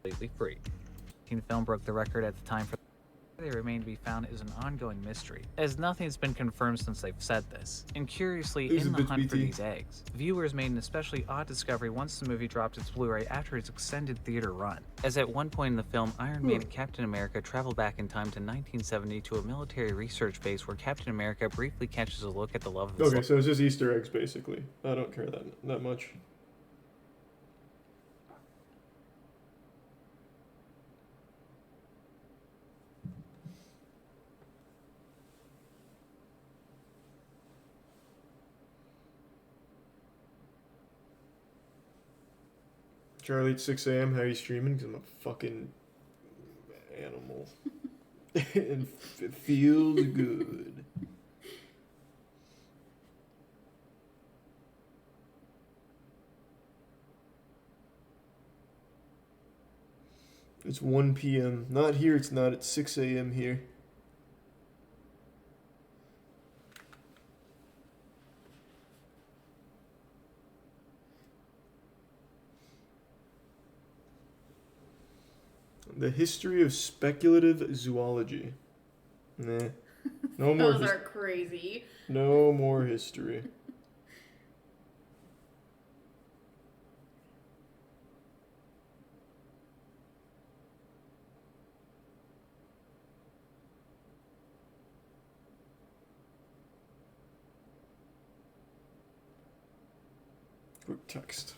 Completely free. The film broke the record at the time for they remain to be found is an ongoing mystery, as nothing's been confirmed since they've said this. And curiously, in the hunt for these eggs, viewers made an especially odd discovery once the movie dropped its Blu-ray after its extended theater run. As at one point in the film, Iron Man and Captain America travel back in time to 1970 to a military research base where Captain America briefly catches a look at the love of his Okay, so it's just Easter eggs basically. I don't care that much. Charlie at 6 a.m. How are you streaming? Because I'm a fucking animal. And it feels good. It's 1 p.m. Not here, it's not. It's 6 a.m. here. The history of speculative zoology. Nah. No more. Those are crazy. No more history. Quick text.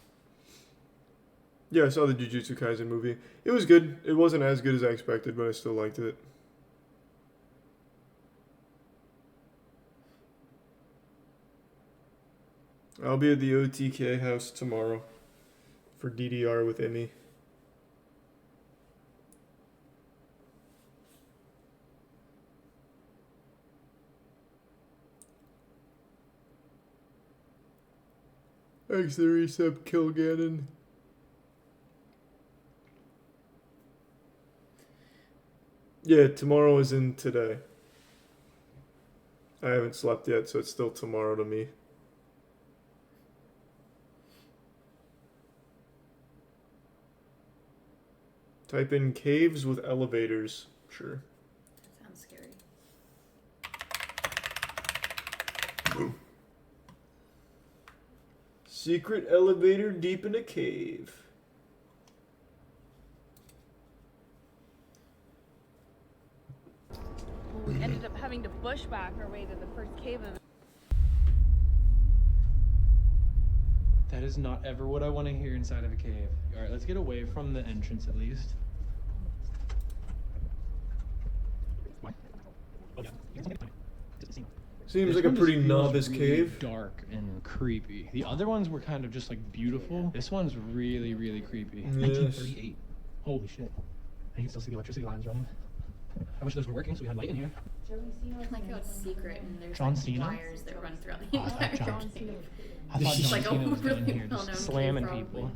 Yeah, I saw the Jujutsu Kaisen movie. It was good. It wasn't as good as I expected, but I still liked it. I'll be at the OTK house tomorrow for DDR with Emmy. Thanks, the resub, Kilgannon. Yeah, tomorrow is in today. I haven't slept yet, so it's still tomorrow to me. Type in caves with elevators. Sure. That sounds scary. Secret elevator deep in a cave. We ended up having to bushwhack our way to the first cave of. That is not ever what I want to hear inside of a cave. All right, let's get away from the entrance at least. Seems like a pretty novice cave. Dark and creepy. The other ones were kind of just like beautiful. This one's really, really creepy. Yes. 1938. Holy shit. I can still see the electricity lines running. I wish those were working so we had light in here. I like how it's secret and there's John like Cena? wires that run throughout the entire cave. I thought John Like a Cena was down really here well-known just cave, slamming probably. people.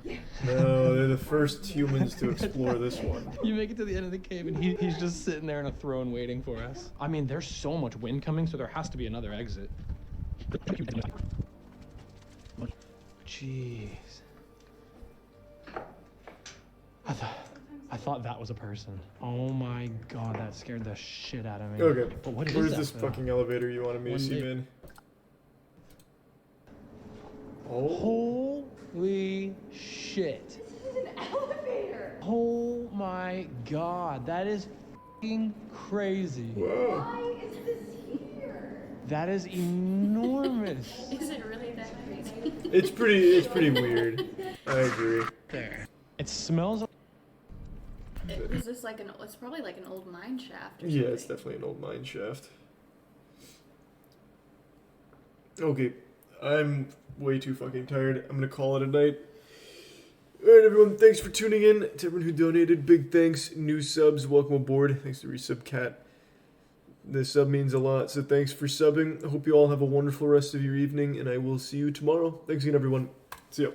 No, they're the first humans to explore this one. You make it to the end of the cave and he's just sitting there in a throne waiting for us. I mean, there's so much wind coming, so there has to be another exit. Jeez. I thought that was a person. Oh my god, that scared the shit out of me. Okay, but what where's is this that, fucking elevator you wanted me to see, man? Oh. Holy shit. This is an elevator. Oh my god, that is fucking crazy. Whoa. Why is this here? That is enormous. Is it really that crazy? It's pretty weird. I agree. There. It smells. Is this like an? It's probably like an old mine shaft. Or Yeah, something. it's definitely an old mine shaft. Okay, I'm way too fucking tired. I'm gonna call it a night. Alright, everyone, thanks for tuning in. To everyone who donated, big thanks. New subs, welcome aboard. Thanks to Resub Cat. The sub means a lot, so thanks for subbing. I hope you all have a wonderful rest of your evening, and I will see you tomorrow. Thanks again, everyone. See ya.